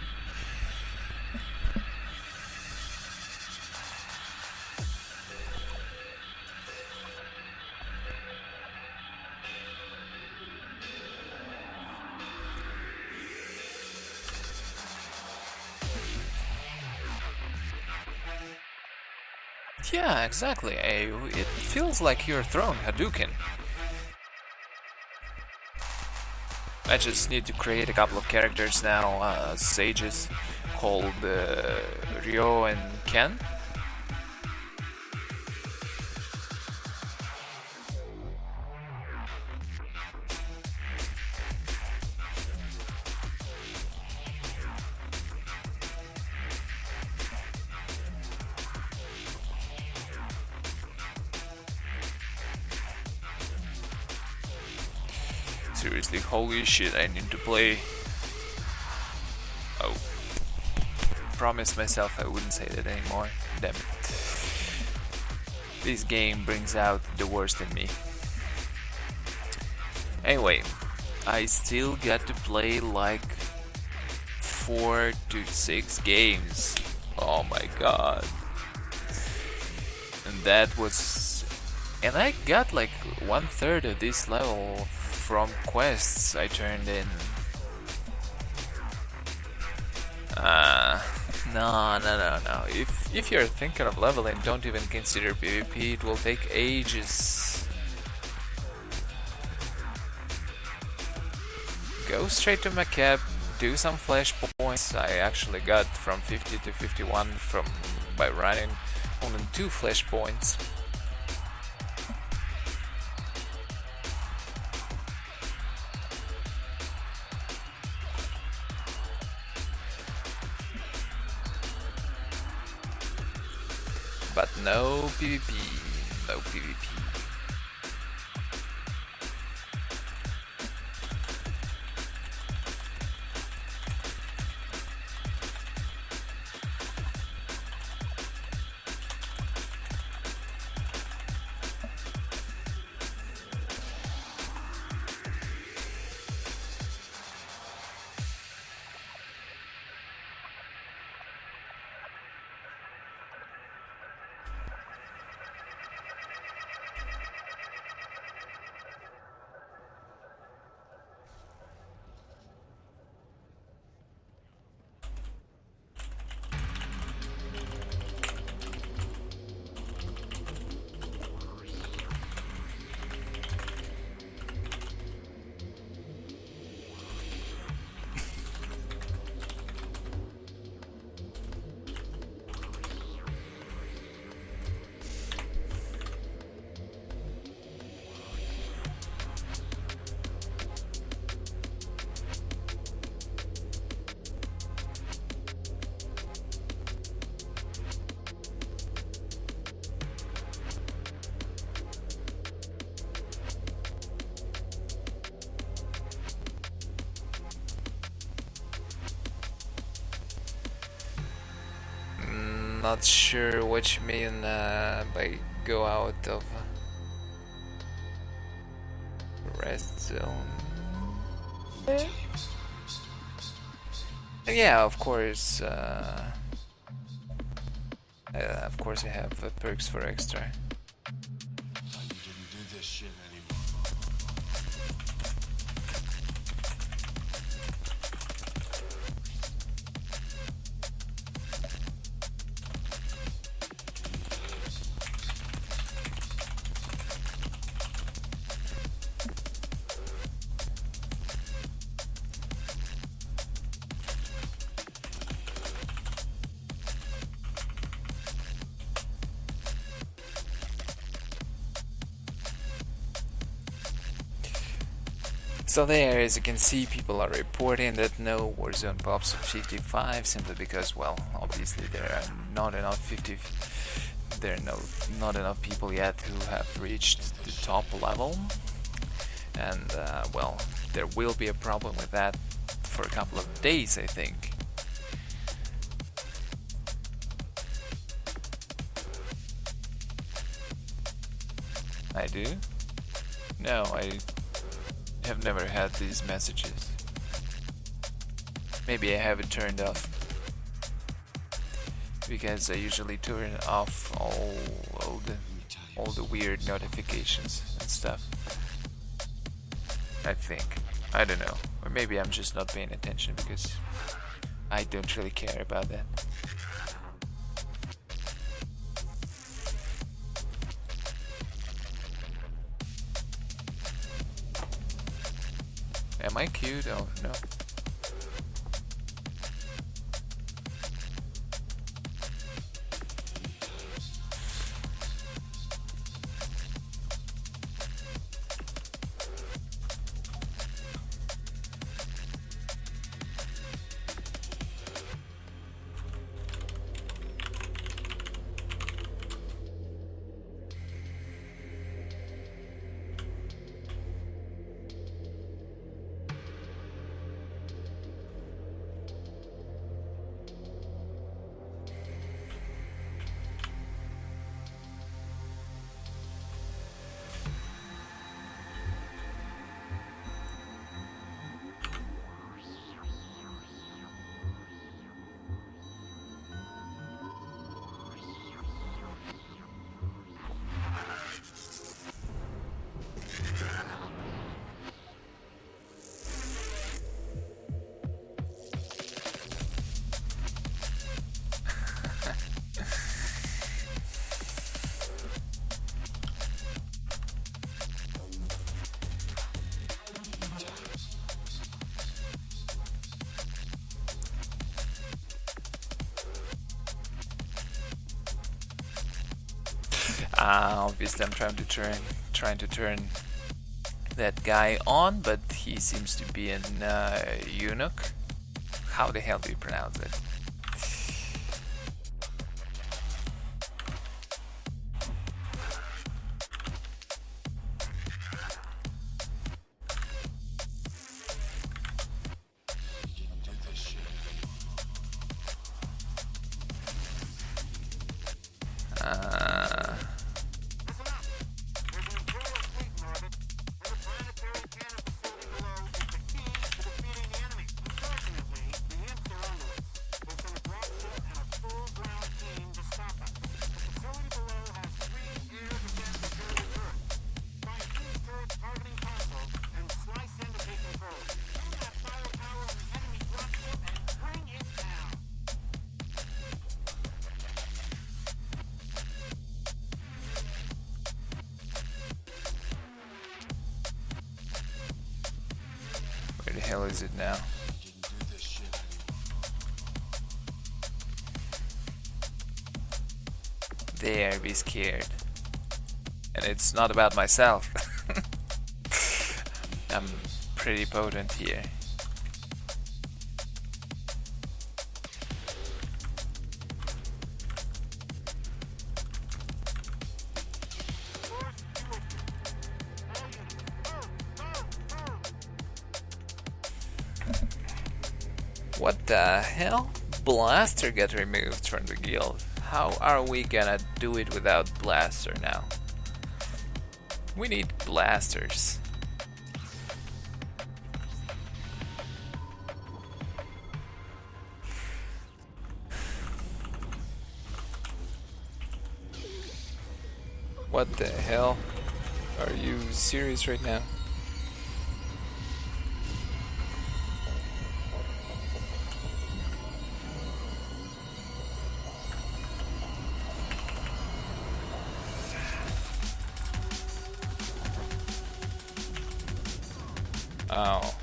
Yeah, exactly. It feels like you're throwing Hadouken. I just need to create a couple of characters now, sages, called Ryo and Ken. Seriously, holy shit, I need to play. Oh. Promised myself I wouldn't say that anymore. Damn it. This game brings out the worst in me. Anyway, I still got to play like 4 to 6 games. Oh my god. And that was... And I got like 1/3 of this level from quests I turned in. No. If you're thinking of leveling, don't even consider PvP. It will take ages. Go straight to Macab, do some flash points. I actually got from 50 to 51 by running only 2 flash points. But no PvP, no PvP. not sure what you mean by go out of rest zone. Yeah, of course. Of course, I have perks for extra. Thought you didn't do this shit anymore. So there, as you can see, people are reporting that no Warzone pops of 55 simply because, well, obviously there are not enough not enough people yet who have reached the top level, and well, there will be a problem with that for a couple of days, I think. I do? No, I have never had these messages. Maybe I have it turned off, because I usually turn off all the weird notifications and stuff. I think. I don't know. Or maybe I'm just not paying attention because I don't really care about that. Am I cute? Oh, no. Obviously I'm trying to turn that guy on, but he seems to be an eunuch. How the hell do you pronounce it? Where the hell is it now? There, be scared. And it's not about myself. I'm pretty potent here. What the hell? Blaster got removed from the guild. How are we gonna do it without blaster now? We need blasters. What the hell? Are you serious right now? Oh.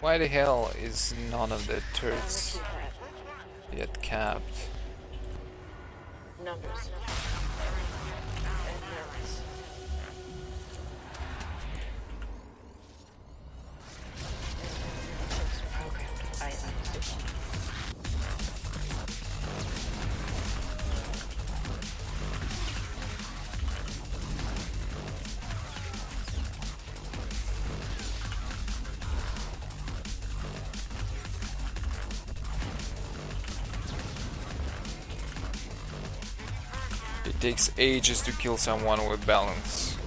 Why the hell is none of the turrets yet capped? Numbers. And numbers. Programmed. I understood. It takes ages to kill someone with balance.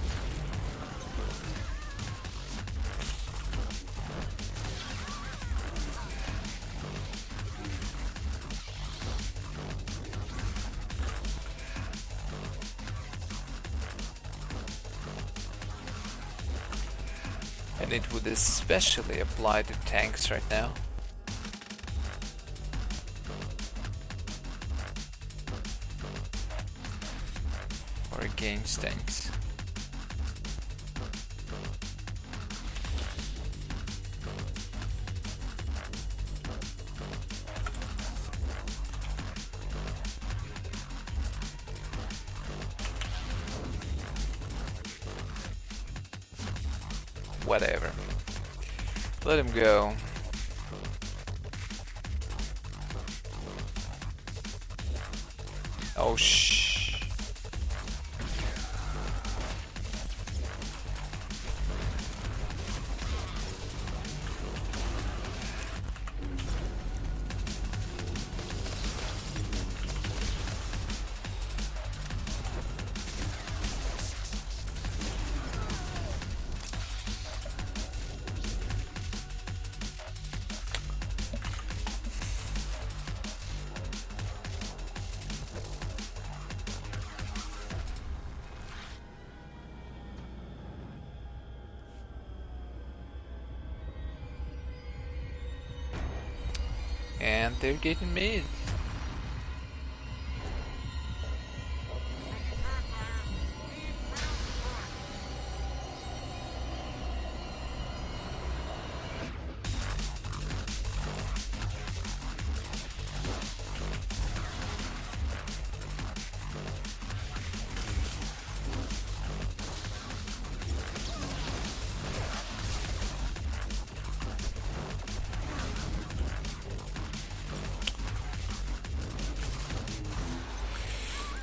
And it would especially apply to tanks right now. Or against tanks. Whatever. Let him go. Oh shh. And they're getting mid.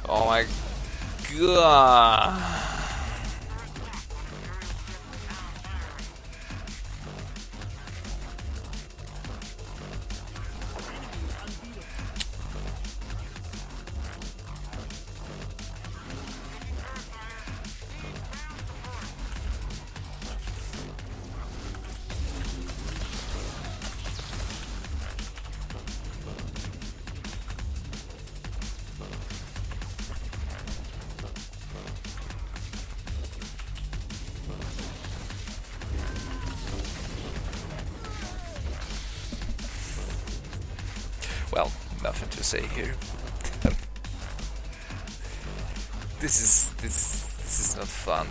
Oh my god. Well, nothing to say here. This is is not fun.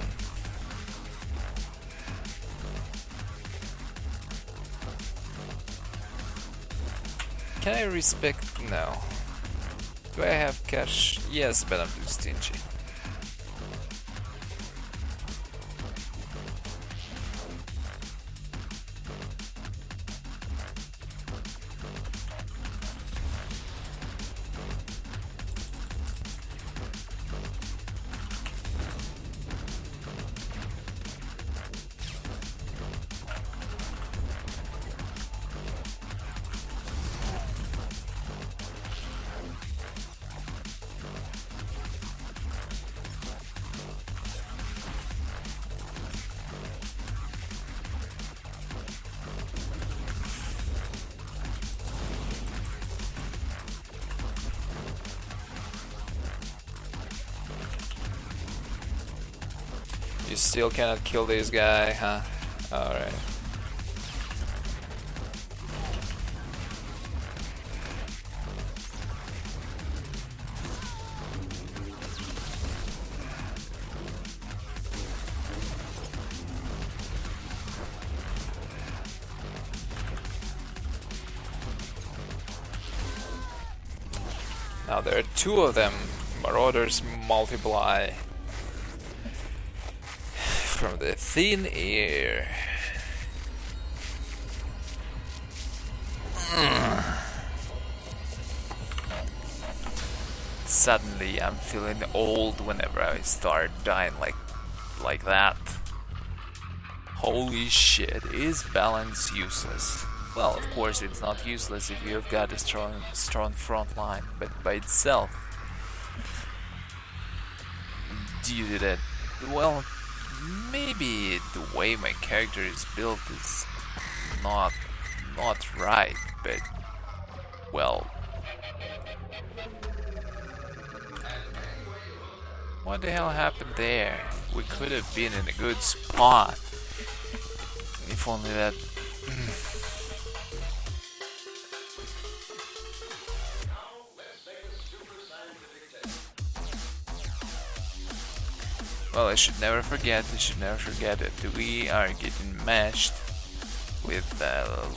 Can I respect? No. Do I have cash? Yes, but I'm too stingy. You still cannot kill this guy, huh? Alright. Now there are two of them. Marauders multiply. From the thin air. Suddenly I'm feeling old whenever I start dying like that. Holy shit, is balance useless? Well, of course it's not useless if you've got a strong front line, but by itself, due to that, well, maybe the way my character is built is not right, but well, what the hell happened there? We could have been in a good spot if only that. Well, I should never forget that we are getting matched with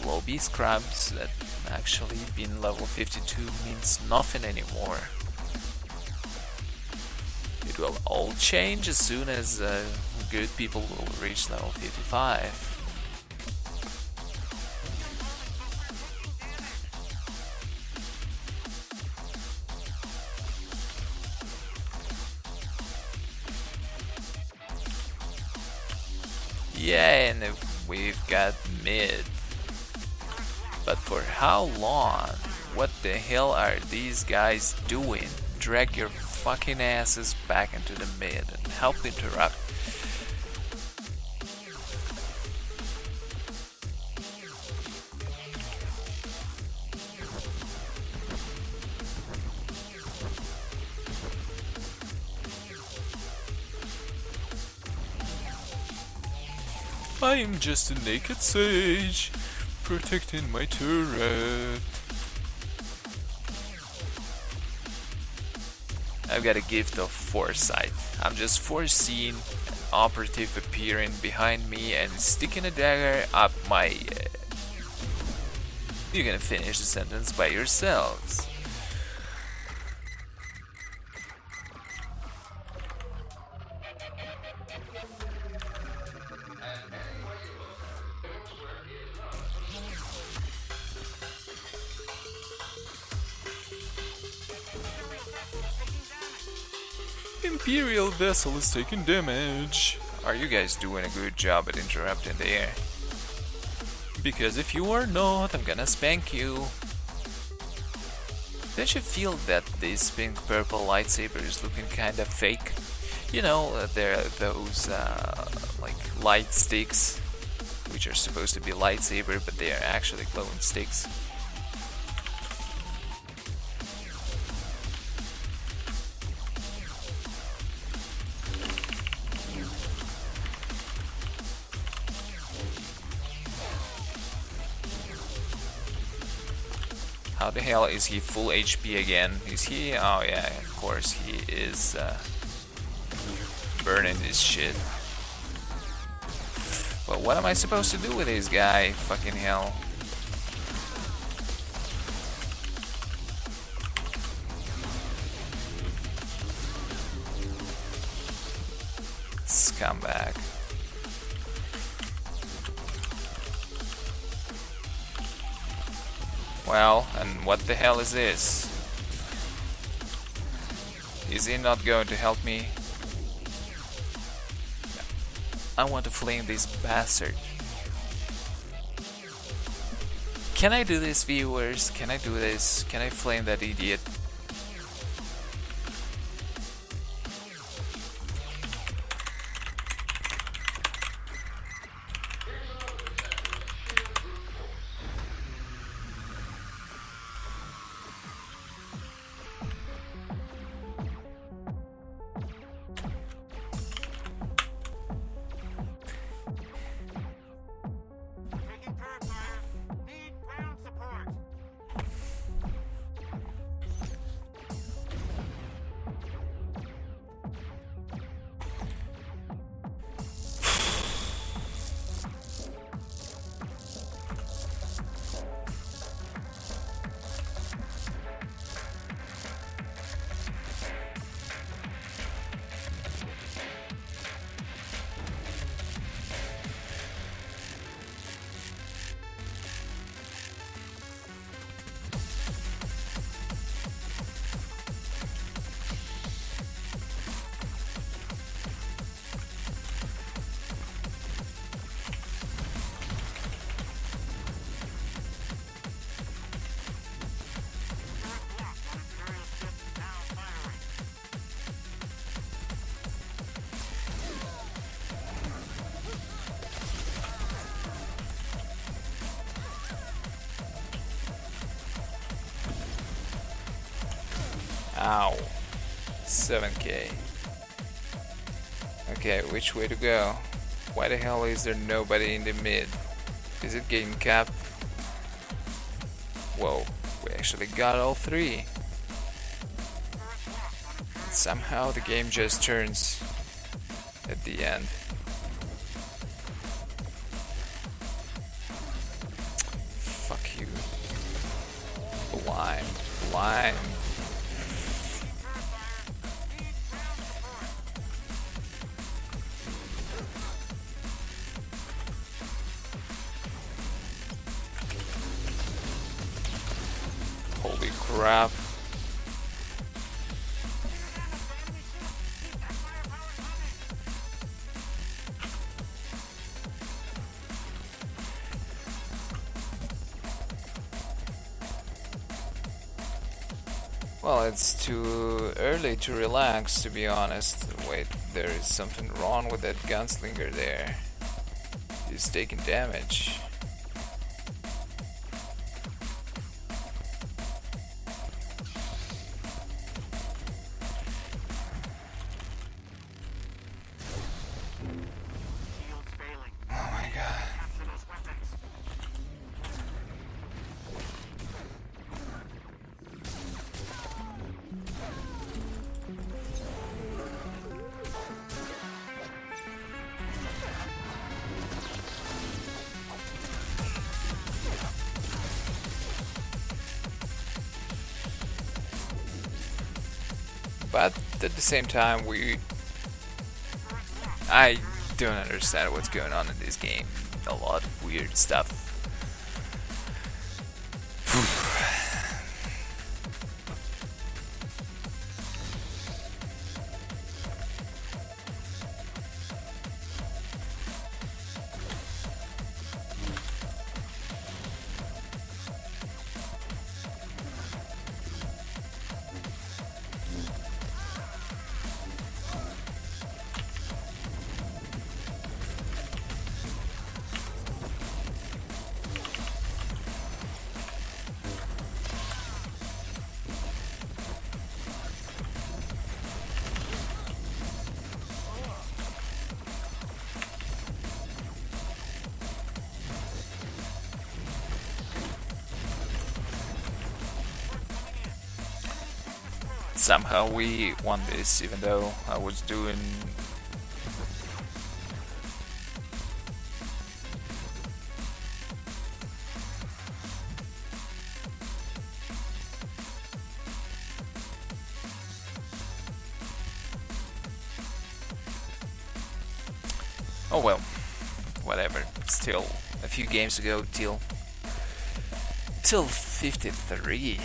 lobby scrubs that actually being level 52 means nothing anymore. It will all change as soon as good people will reach level 55. Yeah, and we've got mid. But for how long? What the hell are these guys doing? Drag your fucking asses back into the mid and help interrupt. I am just a naked sage, protecting my turret. I've got a gift of foresight. I'm just foreseeing an operative appearing behind me and sticking a dagger up my... You're gonna finish the sentence by yourselves. Imperial vessel is taking damage. Are you guys doing a good job at interrupting the air? Because if you are not, I'm gonna spank you. Don't you feel that this pink-purple lightsaber is looking kinda fake? You know, there are those like light sticks, which are supposed to be lightsaber, but they are actually glowing sticks. How the hell is he full HP again? Is he? Oh yeah, of course he is. burning this shit. But what am I supposed to do with this guy? Fucking hell. Scumbag. Well, and what the hell is this? Is he not going to help me? I want to flame this bastard. Can I do this, viewers? Can I do this? Can I flame that idiot? Ow. 7k. Okay, which way to go? Why the hell is there nobody in the mid? Is it game cap? Whoa, we actually got all three. Somehow the game just turns at the end. Fuck you. Blind. Blind. Holy crap. Well, it's too early to relax, to be honest. Wait, there is something wrong with that gunslinger there. He's taking damage. Oh my god. But at the same time, I don't understand what's going on in this game. A lot of weird stuff. Somehow we won this, even though I was doing Oh well, whatever. Still a few games ago till 53.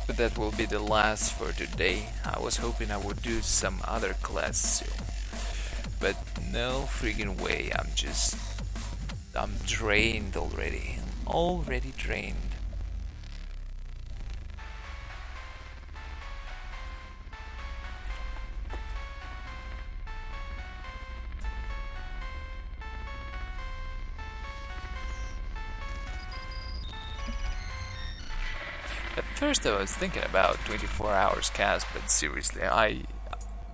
But that will be the last for today. I was hoping I would do some other class soon, but no friggin' way. I'm drained already. Already drained. At first I was thinking about 24 hours cast, but seriously,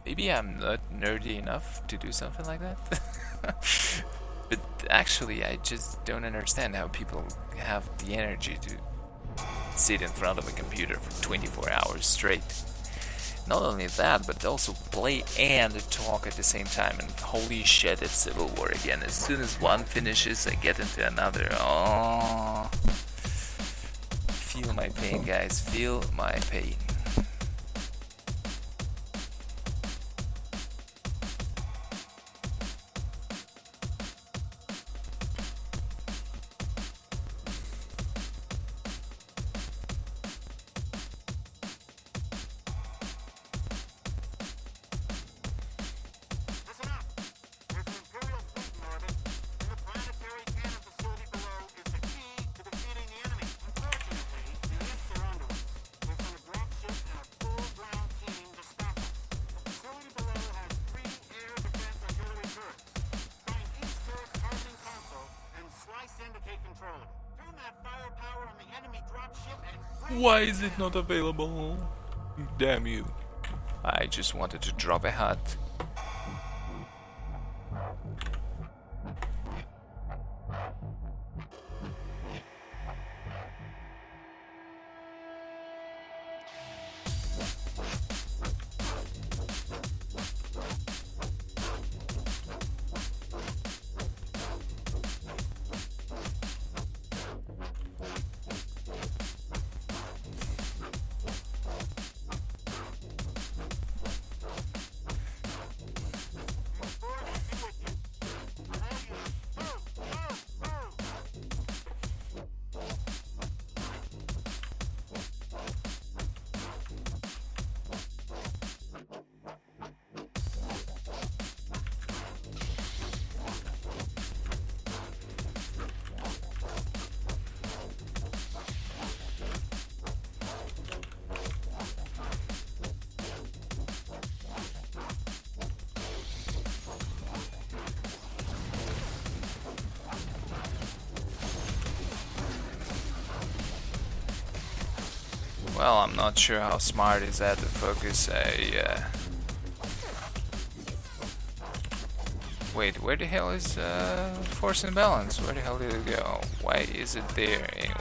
maybe I'm not nerdy enough to do something like that. But actually, I just don't understand how people have the energy to sit in front of a computer for 24 hours straight. Not only that, but also play and talk at the same time, and holy shit, it's Civil War again. As soon as one finishes, I get into another. Oh. Feel my pain, guys. Feel my pain. Listen up. There's an Imperial fleet in orbit, and the planetary cannon facility below is the key to defeating the enemy. Unfortunately, the Hutt are onto us. We're going to drop ship and a full ground team to stop us. The facility below has 3 air defense artillery turrets. Find each turret's hardening console and slice in to take control of it. Turn that firepower on the enemy drop ship and Why is it not available? Damn you. I just wanted to drop a Hutt. Well, I'm not sure how smart is that to focus a... Wait, where the hell is force and balance? Where the hell did it go? Why is it there anyway?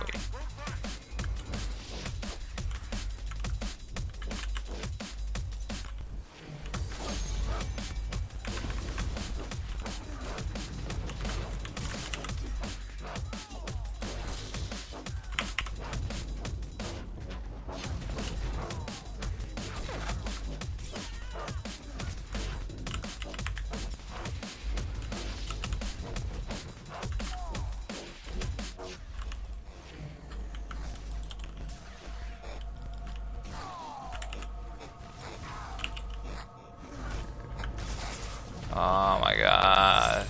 Oh my god.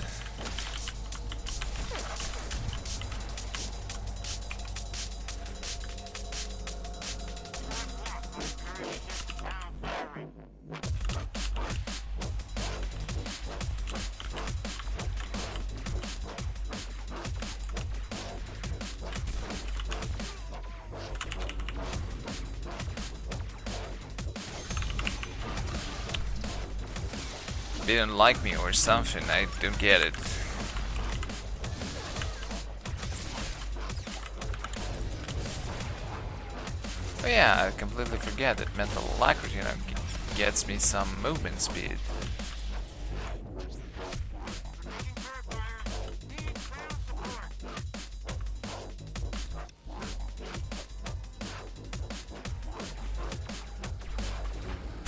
Didn't like me or something, I don't get it. Oh yeah, I completely forget that mental alacrity, gets me some movement speed.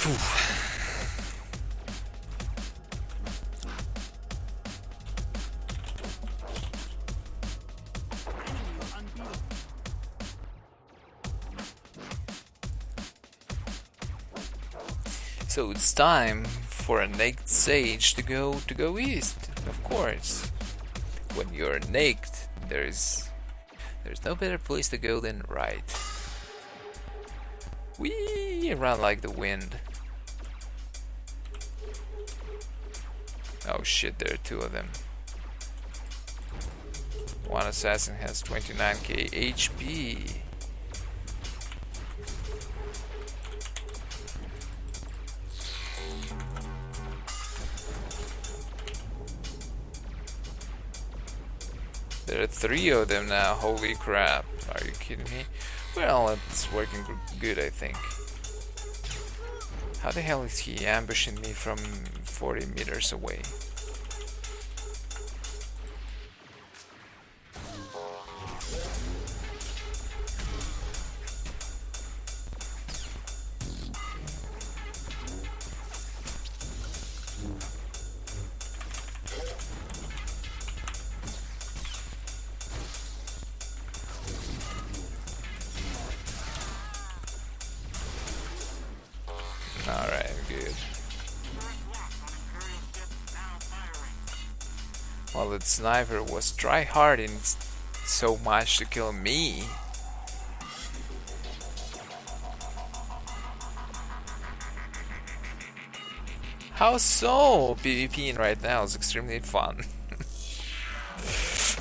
Phew. So it's time for a naked sage to go east, of course. When you're naked, there's no better place to go than right. Whee! Run like the wind. Oh shit, there are two of them. One assassin has 29k HP. There are three of them now, holy crap. Are you kidding me? Well, it's working good, I think. How the hell is he ambushing me from 40 meters away? Alright, good. Well, that sniper was try-harding so much to kill me. How so? PvPing right now is extremely fun.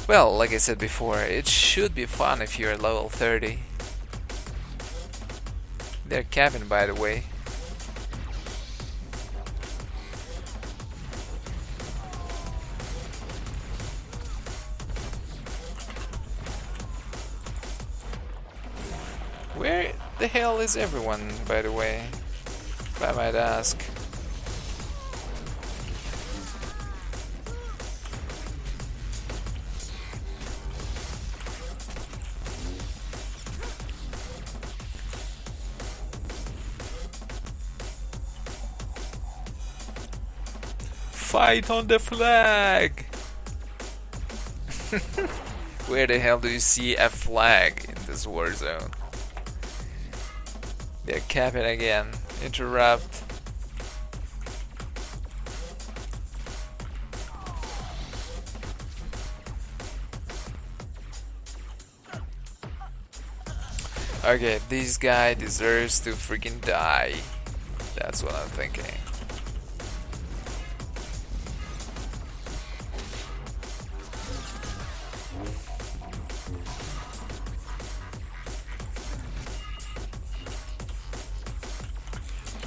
Well, like I said before, it should be fun if you're level 30. They're capping, by the way. Where the hell is everyone, by the way? If I might ask. Fight on the flag! Where the hell do you see a flag in this war zone? They're capping again. Interrupt. Okay, this guy deserves to freaking die. That's what I'm thinking.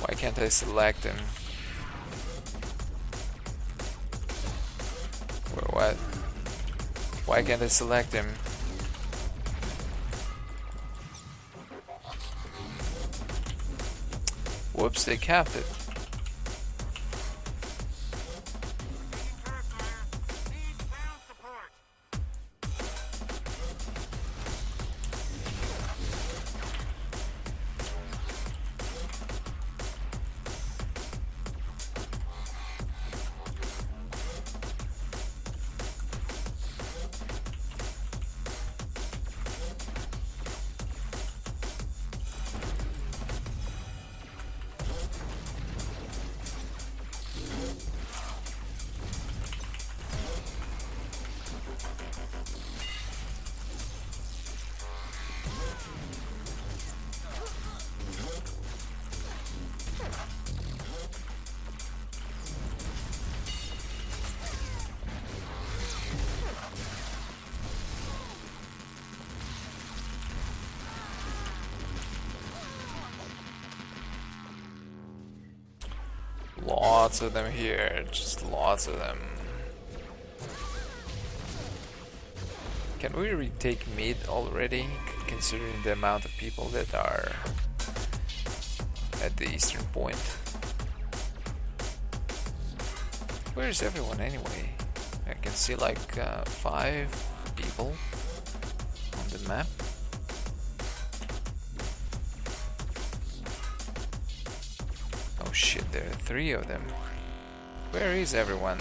Why can't I select him? What? Why can't I select him? Whoops, they capped it. Lots of them here, just lots of them. Can we retake mid already, considering the amount of people that are at the eastern point? Where's everyone anyway? I can see like 5 people on the map. Oh shit, there are 3 of them. Where is everyone?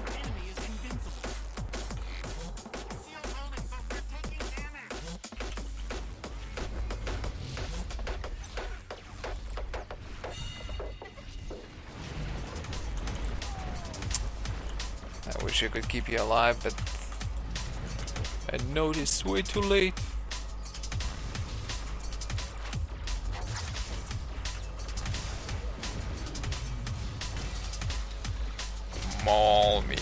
Enemy is invincible. Shield holding, but we're taking damage. I wish I could keep you alive, but I noticed way too late. Maul me,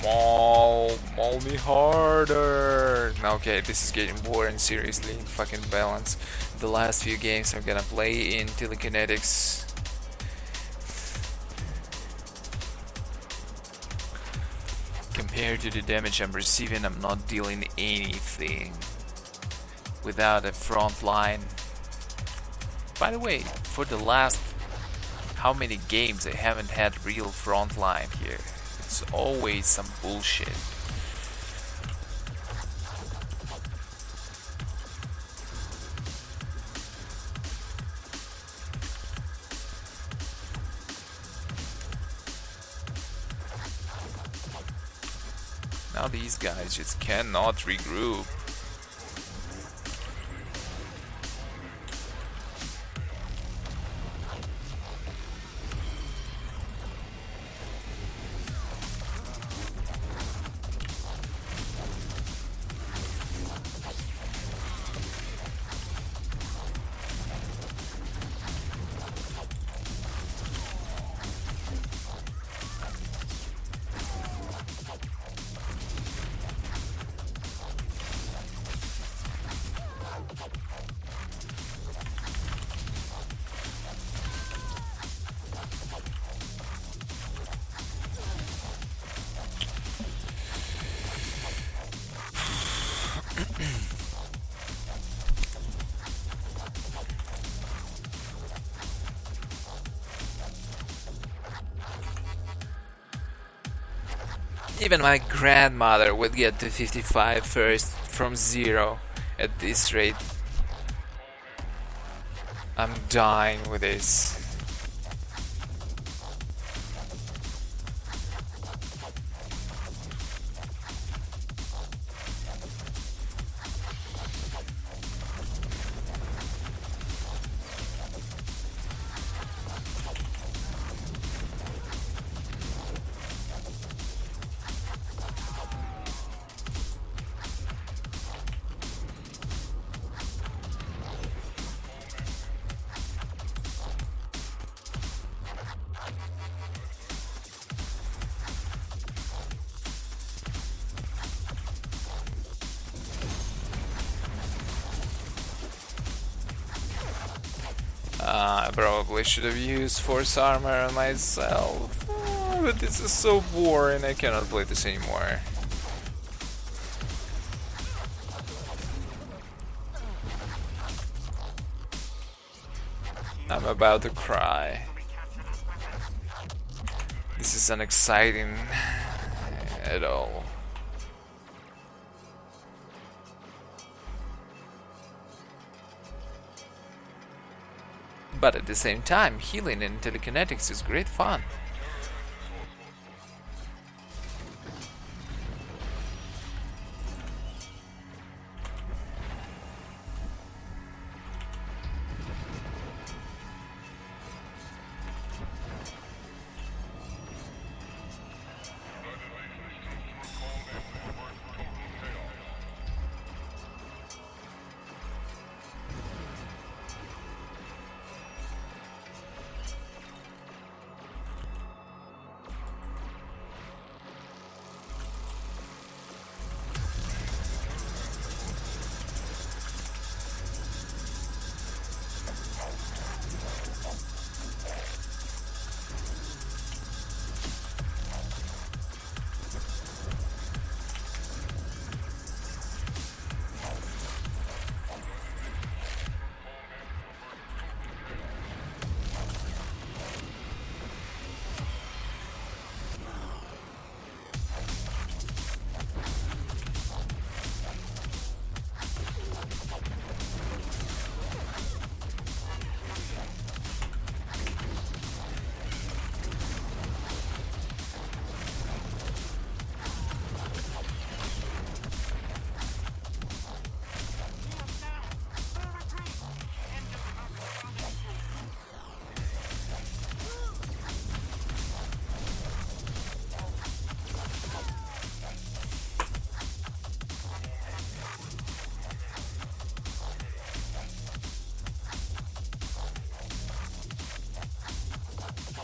maul me harder. Okay, this is getting boring, seriously, fucking balance. The last few games I'm gonna play in telekinetics. Compared to the damage I'm receiving, I'm not dealing anything without a front line. By the way, for the last how many games I haven't had real front line here. It's always some bullshit. Now these guys just cannot regroup. Even my grandmother would get to 55 first from 0 at this rate. I'm dying with this. I probably should have used force armor on myself, but this is so boring, I cannot play this anymore. I'm about to cry. This is unexciting at all. But at the same time, healing in telekinetics is great fun.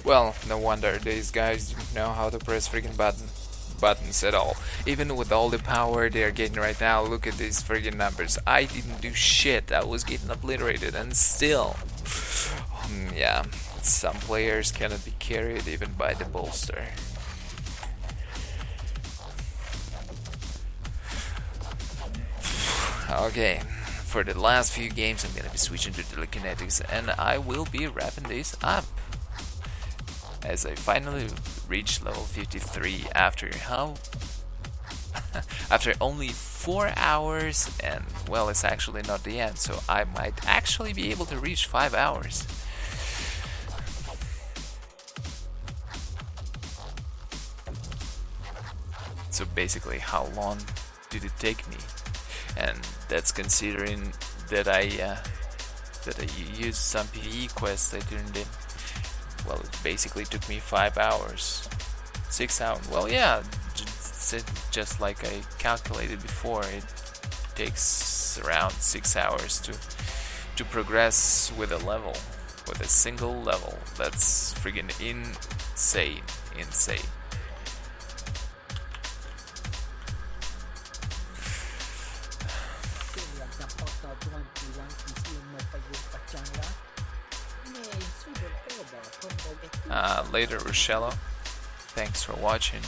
Well, no wonder these guys didn't know how to press freaking buttons at all. Even with all the power they're getting right now, look at these freaking numbers. I didn't do shit. I was getting obliterated, and still, yeah, some players cannot be carried even by the bolster. Okay, for the last few games I'm gonna be switching to telekinetics, and I will be wrapping this up as I finally reach level 53 after after only 4 hours, and well, it's actually not the end, so I might actually be able to reach 5 hours. So basically, how long did it take me? And that's considering that I used some PvE quests I turned in. Well, it basically took me 5 hours, 6 hours. Well, yeah, just like I calculated before, it takes around 6 hours to progress with a level, with a single level. That's friggin' insane. Later, Rochelle. Thanks for watching.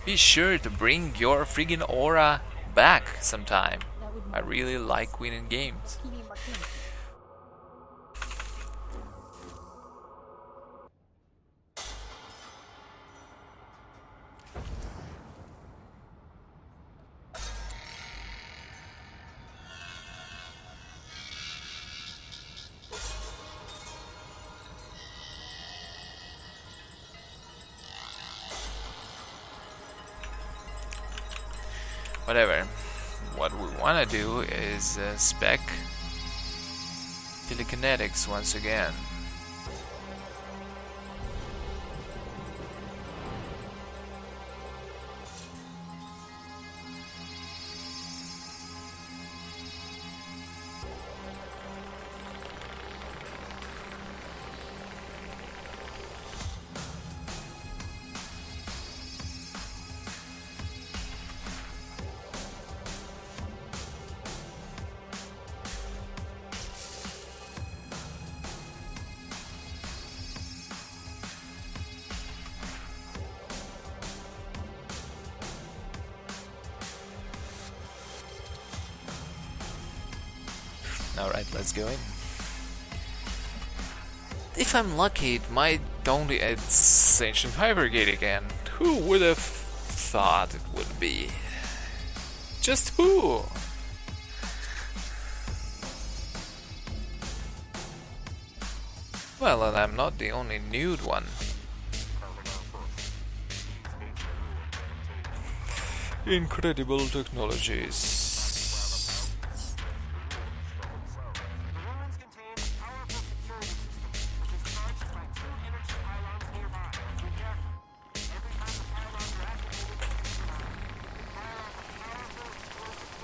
Be sure to bring your friggin' aura back sometime. I really like winning games. Whatever. What we want to do is spec telekinetics once again. Alright, let's go in. If I'm lucky, it might only add Ancient Hypergate again. Who would have thought it would be? Just who? Well, and I'm not the only nude one. Incredible technologies. ruins contain a powerful security system, which is charged by 2 energy pylons nearby. Be careful. Every time the pylons are activated, they fire off a powerful explosive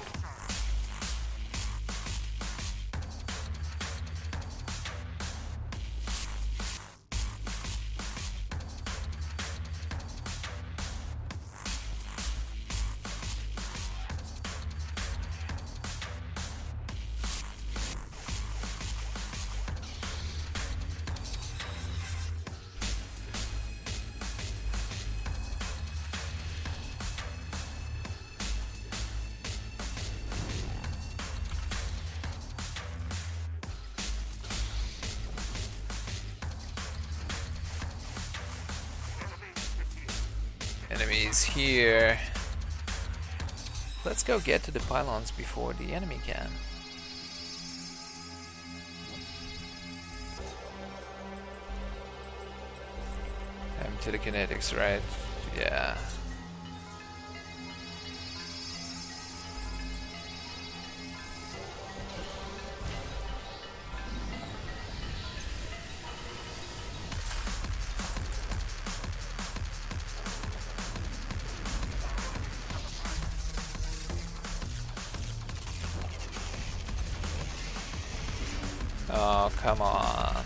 discharge. Enemies here. Let's go get to the pylons before the enemy can. I'm telekinetics, right? Yeah. Oh, come on.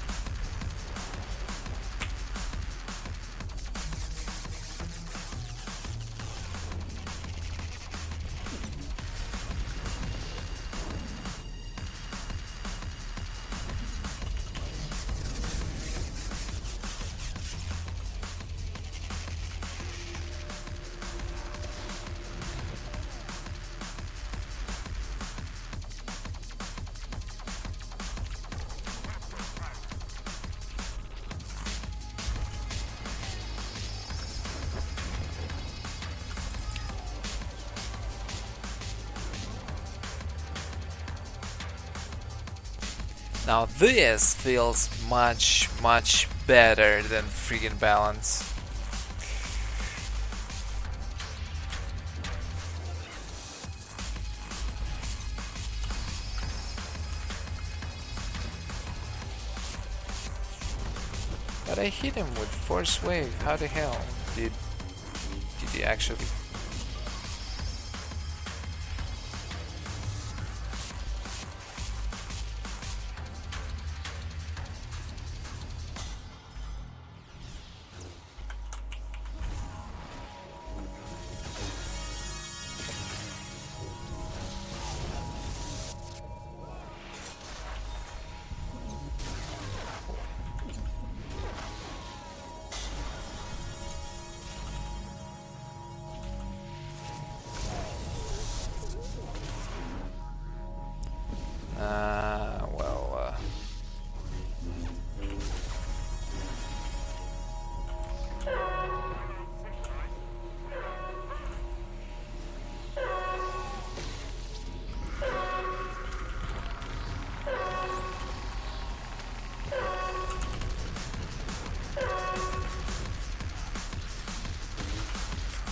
Now this feels much better than freaking balance. But I hit him with force wave. How the hell did he actually? Well,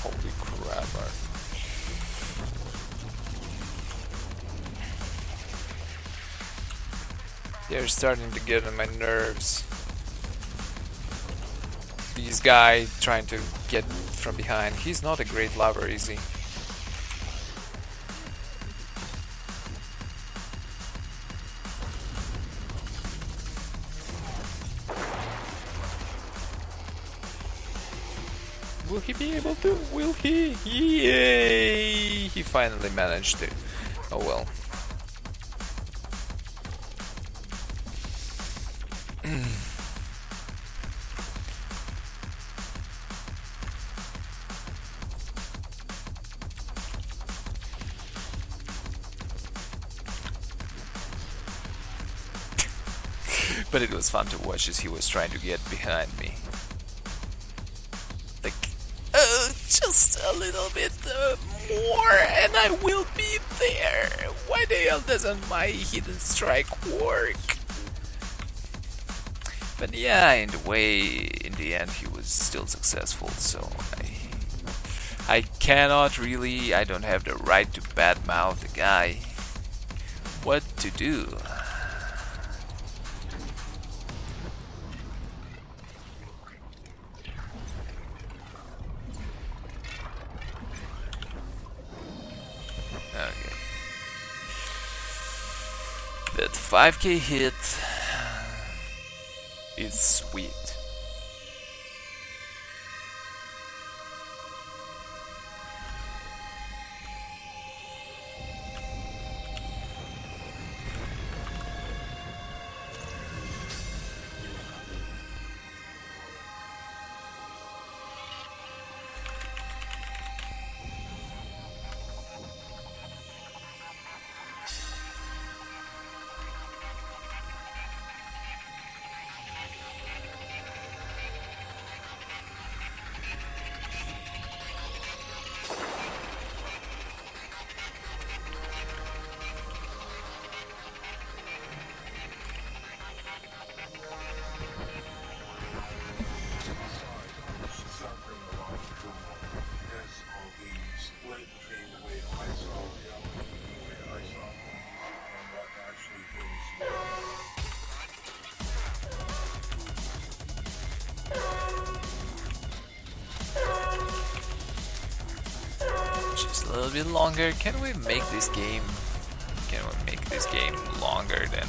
holy crap. They're starting to get on my nerves. This guy trying to get from behind. He's not a great lover, is he? Will he be able to? Will he? Yay! He finally managed to. Oh well. But it was fun to watch as he was trying to get behind me. Like, oh, just a little bit more and I will be there. Why the hell doesn't my hidden strike work? But yeah, in the end he was still successful, so I cannot really, I don't have the right to badmouth the guy. What to do? Okay. That 5k hit is sweet. Suffering a lot of trouble as all these split between the way I saw reality and the way I saw things and what actually things were. Just a little bit longer. Can we make this game? Can we make this game longer than?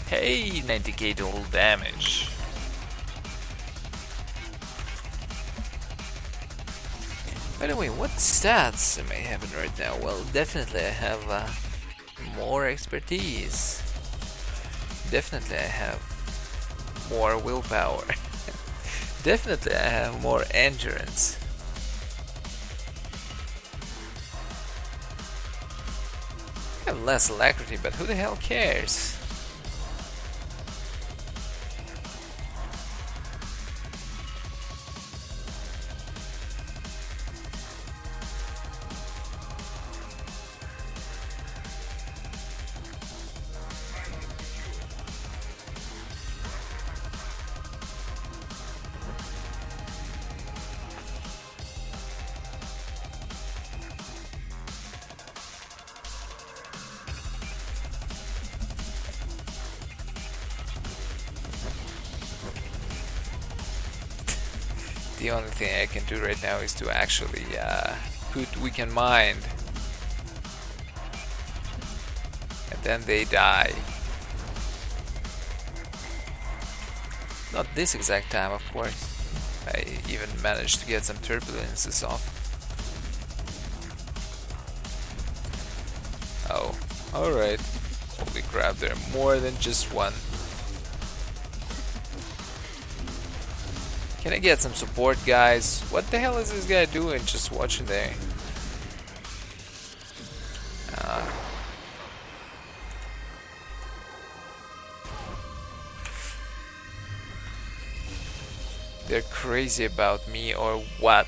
Hey, 90k total damage. By the way, what stats am I having right now? Well, definitely I have more expertise. Definitely I have more willpower. Definitely I have more endurance. I have less alacrity, but who the hell cares? The only thing I can do right now is to actually put weaken mind. And then they die. Not this exact time, of course. I even managed to get some turbulences off. Oh, alright. Holy crap, there are more than just one. Can I get some support, guys? What the hell is this guy doing just watching there? They're crazy about me or what?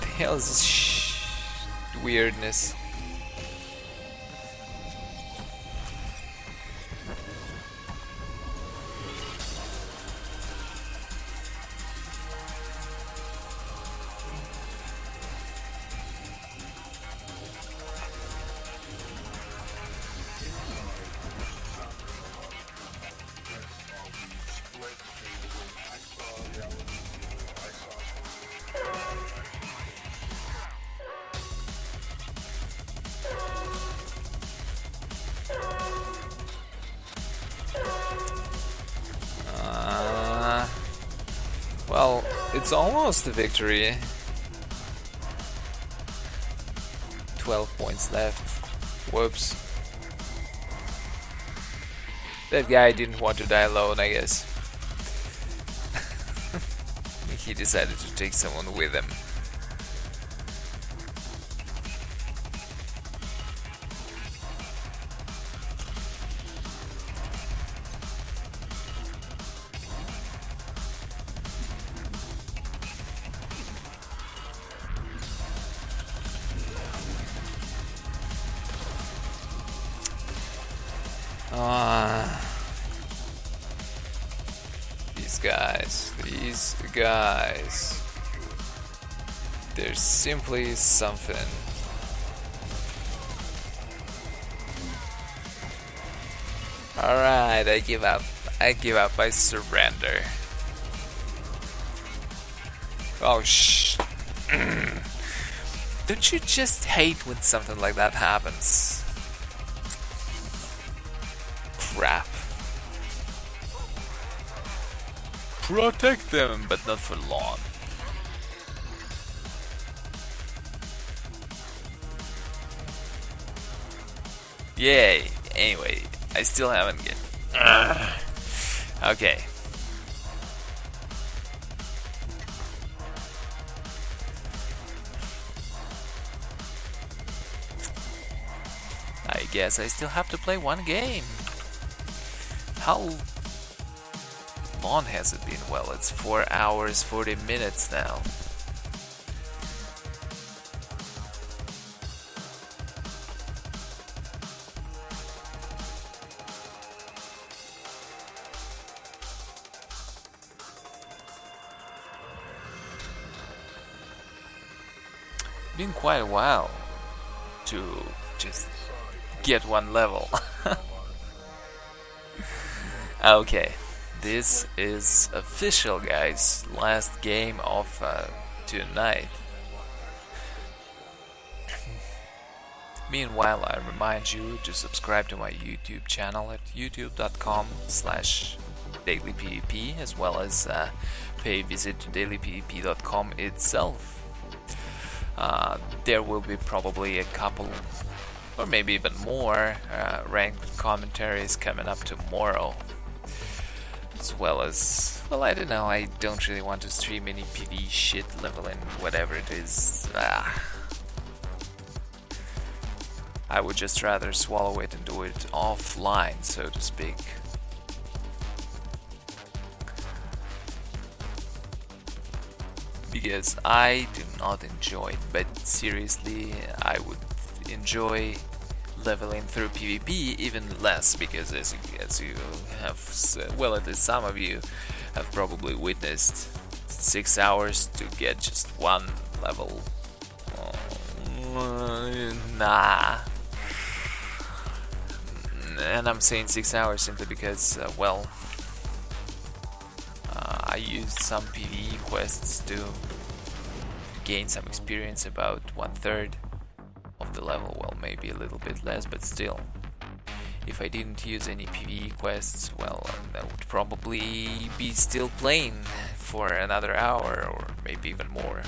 The hell is this weirdness? Well, it's almost a victory. 12 points left. Whoops. That guy didn't want to die alone, I guess. He decided to take someone with him. These guys, there's simply something. Alright, I give up, I surrender. Oh don't you just hate when something like that happens? Crap. Protect them, but not for long. Yay. Anyway, I still haven't get. Okay. I guess I still have to play one game. How long has it been? Well, it's 4 hours 40 minutes now. Been quite a while to just get one level. Okay. This is official, guys. Last game of tonight. Meanwhile, I remind you to subscribe to my YouTube channel at youtube.com/dailypvp, as well as pay a visit to dailypvp.com itself. There will be probably a couple, or maybe even more, ranked commentaries coming up tomorrow. As well as, well, I don't know, I don't really want to stream any PV shit, leveling, whatever it is. I would just rather swallow it and do it offline, so to speak. Because I do not enjoy it, but seriously, I would enjoy leveling through PvP even less, because as you have, well, at least some of you have probably witnessed, 6 hours to get just one level. Nah. And I'm saying 6 hours simply because, well, I used some PvE quests to gain some experience, about 1/3 of the level. Well, maybe a little bit less, but still. If I didn't use any PvE quests, well, I would probably be still playing for another hour or maybe even more.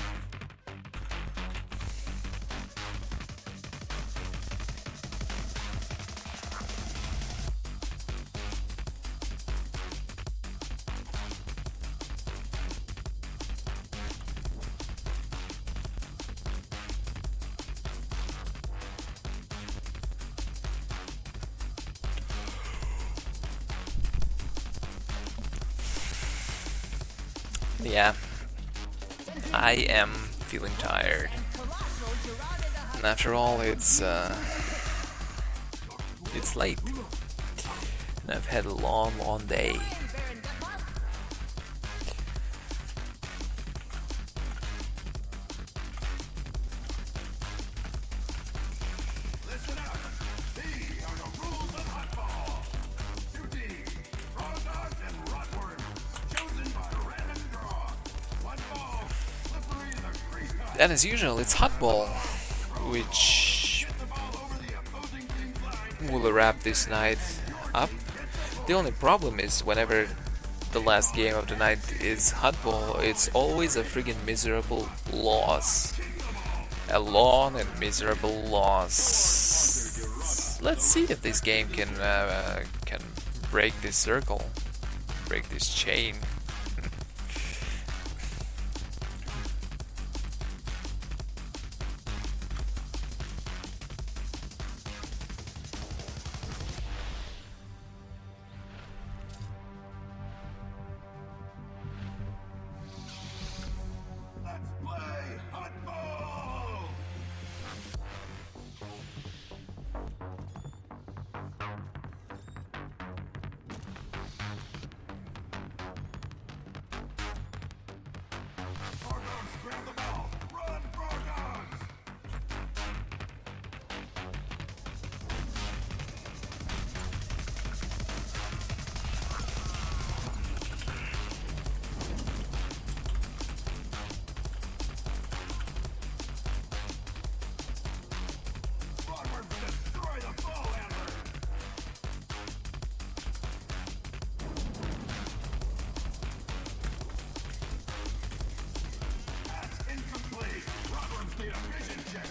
Yeah, I am feeling tired. And after all, it's late. And I've had a long, long day. Listen up. These are the rules of Huttball. Shooting, raw dogs, and rotworms. Chosen by random draw. One ball, slippery as a creek hut. And as usual, it's Huttball, which The ball over the opposing team's line. will wrap this night up. The only problem is whenever the last game of the night is Huttball, it's always a friggin' miserable loss. A long and miserable loss. Let's see if this game can break this circle, break this chain. Let's play Huttball. Frog dogs, grab the ball. Run, frog dogs. Rotworms, destroy the ball handler. That's incomplete. Rotworms need a vision check.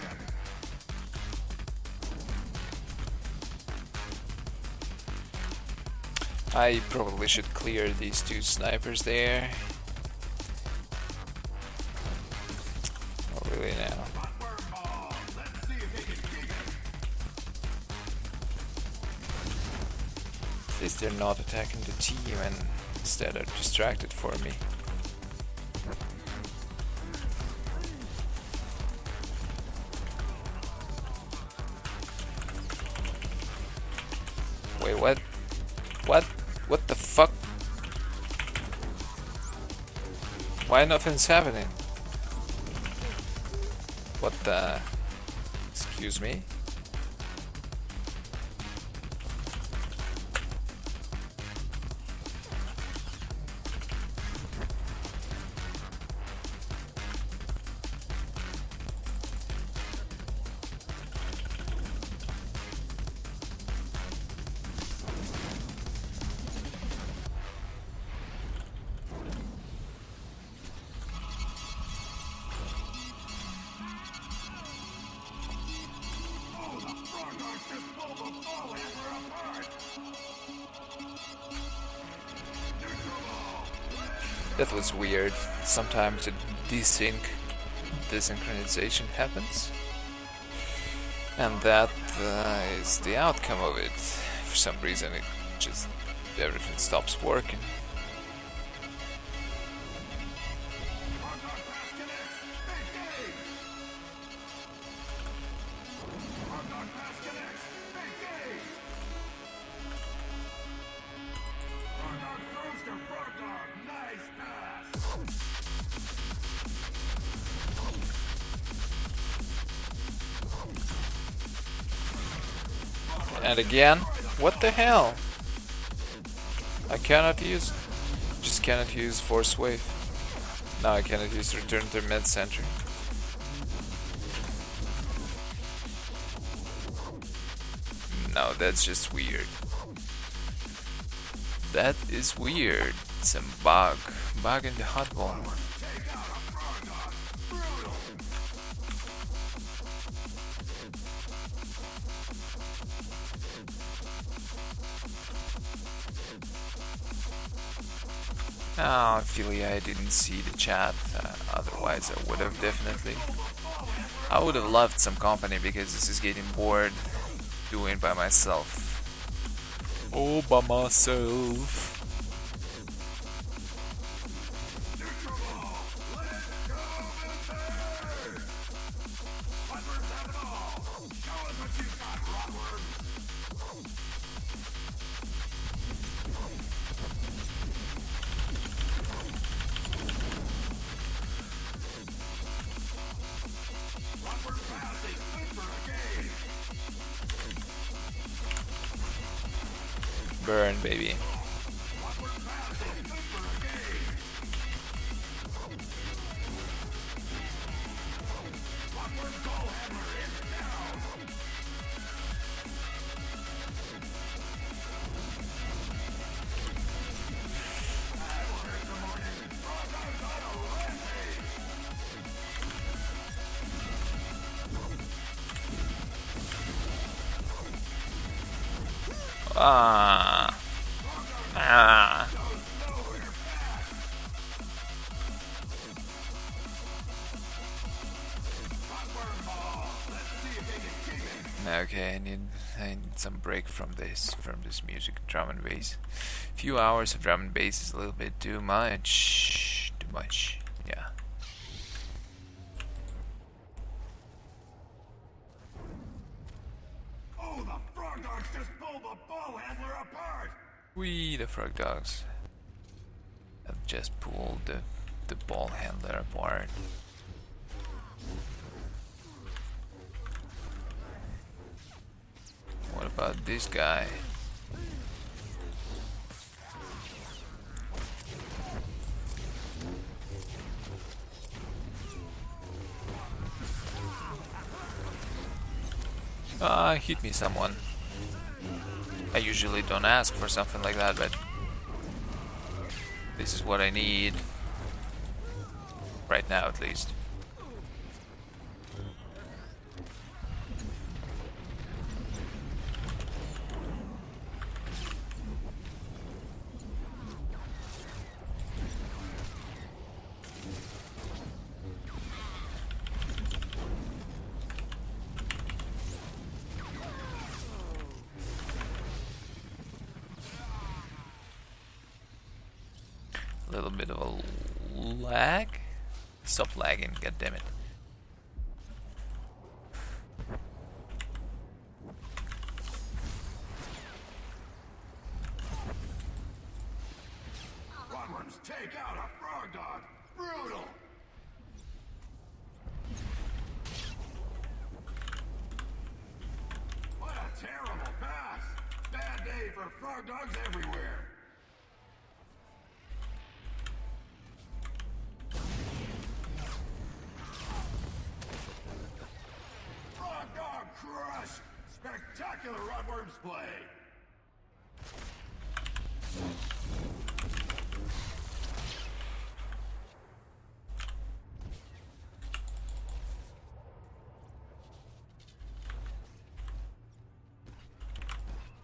I probably should clear these two snipers there. Not really now. Rotworm ball. Let's see if they can keep it. At least they're not attacking the team and instead are distracted for me. Wait, what? What? What the fuck? Why nothing's happening? What the? Excuse me? Oh, the frog dogs just pulled the ball handler apart. Neutral ball. That was weird. Sometimes a desynchronization happens. And that is the outcome of it. For some reason it just, everything stops working. Frog dog pass connects. Big game. Frog dog pass connects. Big game. Frog dog throws to frog dog. Nice pass. And again, what the hell? I cannot use... Just cannot use Force Wave. Now I cannot use Return to Mid Center. No, that's just weird. That is weird. Some bug. Bug in the hot bomb. Oh, Philly, I didn't see the chat. Otherwise, I would have definitely. I would have loved some company because this is getting bored doing by myself. Oh, by myself. Burn, baby. Ah. Ah. Okay, I need some break from this music, drum and bass. Few hours of drum and bass is a little bit too much. Too much. Yeah. Oh, the frog dogs just pulled the ball handler apart! We, the frog dogs, have just pulled the ball handler apart. What about this guy? Hit me someone. I usually don't ask for something like that, but this is what I need. Right now, at least. A little bit of a lag. Stop lagging, goddammit. Bloodworms take out a frog dog! Brutal! What a terrible pass! Bad day for frog dogs everywhere! Frog dog crush! Spectacular Rodworms play!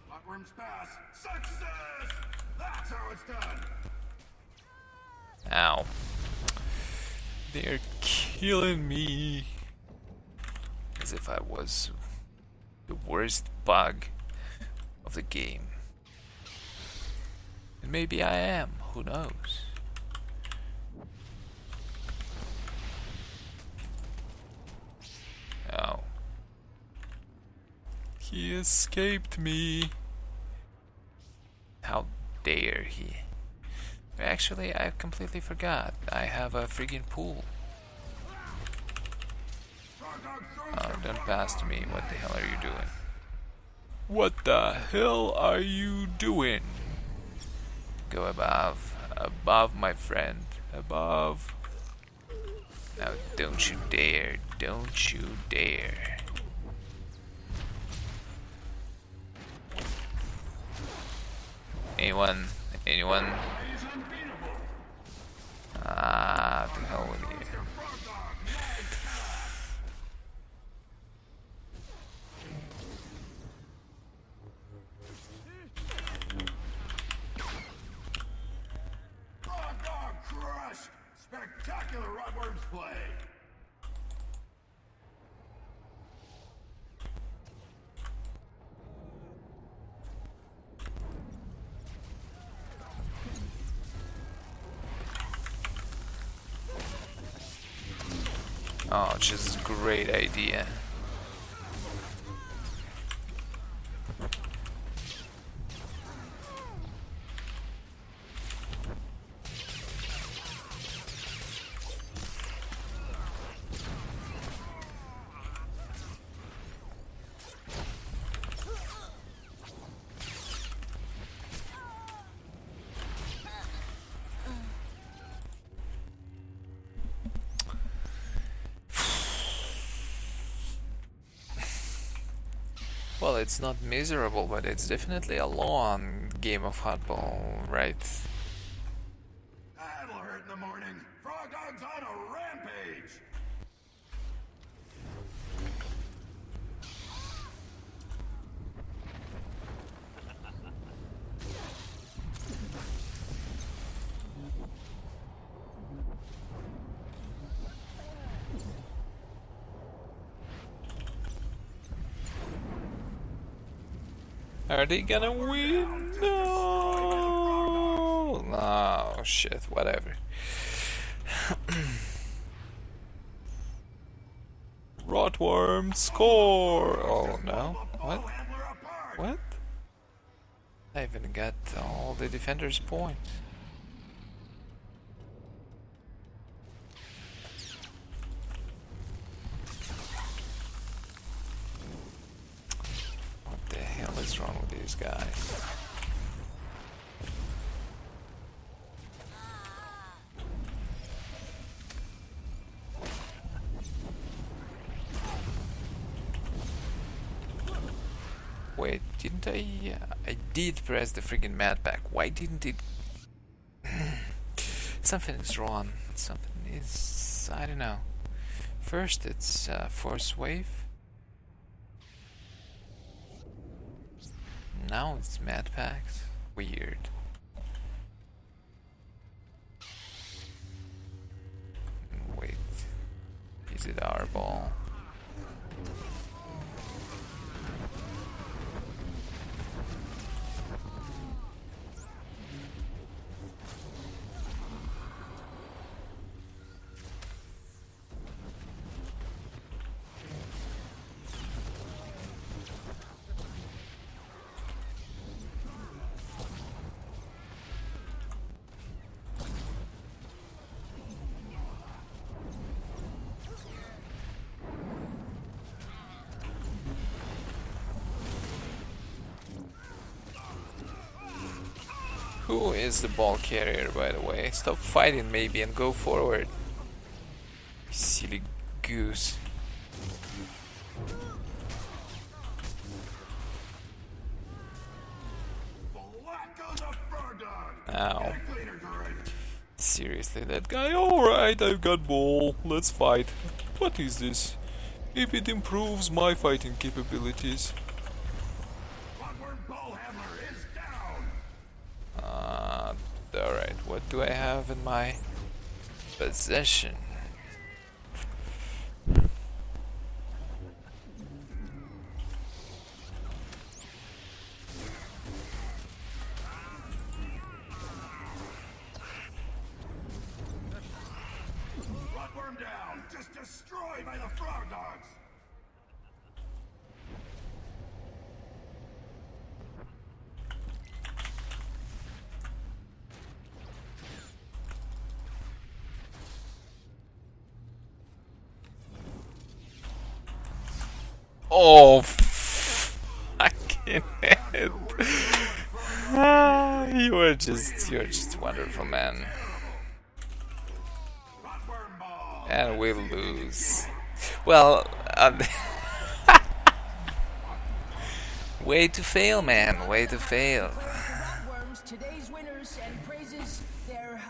Rodworms pass! Success! That's how it's done! Ow. They're killing me. As if I was the worst bug of the game. And maybe I am, who knows? Oh. He escaped me. How dare he? Actually, I completely forgot. I have a friggin' pool. Oh, don't pass to me. What the hell are you doing? What the hell are you doing? Go above. Above, my friend. Above. Now, don't you dare. Don't you dare. Anyone? Anyone? Ah, the hell with you. Frog Dog Crush! Spectacular Rotworms play! Oh, just a great idea. Well, it's not miserable, but it's definitely a long game of hardball, right? That'll hurt in the morning. Frog Dog's on a rampage! Are they gonna win? No! Oh, shit, whatever. Rotworm score! Oh no. What? What? I even got all the defenders' points. What the hell is wrong with these guys? Wait, didn't I? I did press the friggin' mad pack. Why didn't it? Something is wrong. Something is. I don't know. First, it's force wave. Now it's mad packs. Weird. Wait. Is it our ball? Who is the ball carrier, by the way? Stop fighting maybe and go forward. Silly goose. Ow. Seriously, that guy? Alright, I've got ball. Let's fight. What is this? If it improves my fighting capabilities. Alright, what do I have in my possession? Rotworm down! Just destroyed by the frog dogs! Oh, fucking head. Ah, You're just wonderful, man. And we'll lose. Well, way to fail, man. Way to fail. Flatworms, today's winners, and praises their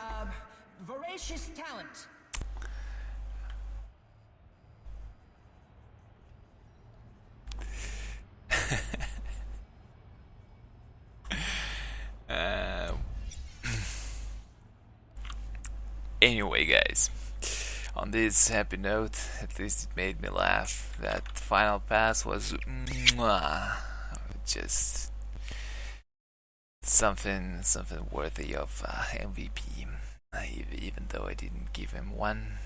voracious talent. Anyway, guys, on this happy note, at least it made me laugh. That final pass was just something worthy of MVP, even though I didn't give him one.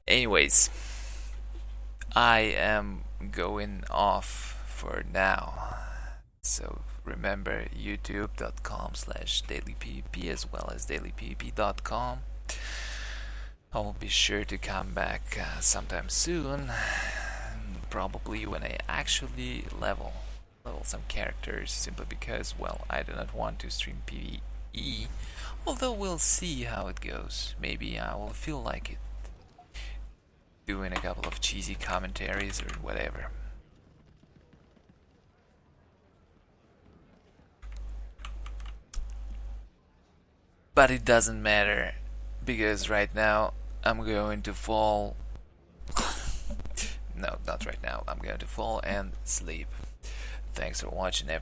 Anyways, I am going off for now. So remember youtube.com/dailypvp as well as dailypvp.com. I will be sure to come back sometime soon, probably when I actually level some characters, simply because, well, I do not want to stream PvE, although we'll see how it goes. Maybe I will feel like it, doing a couple of cheesy commentaries or whatever. But it doesn't matter, because right now I'm going to fall. No, not right now. I'm going to fall and sleep. Thanks for watching, everyone.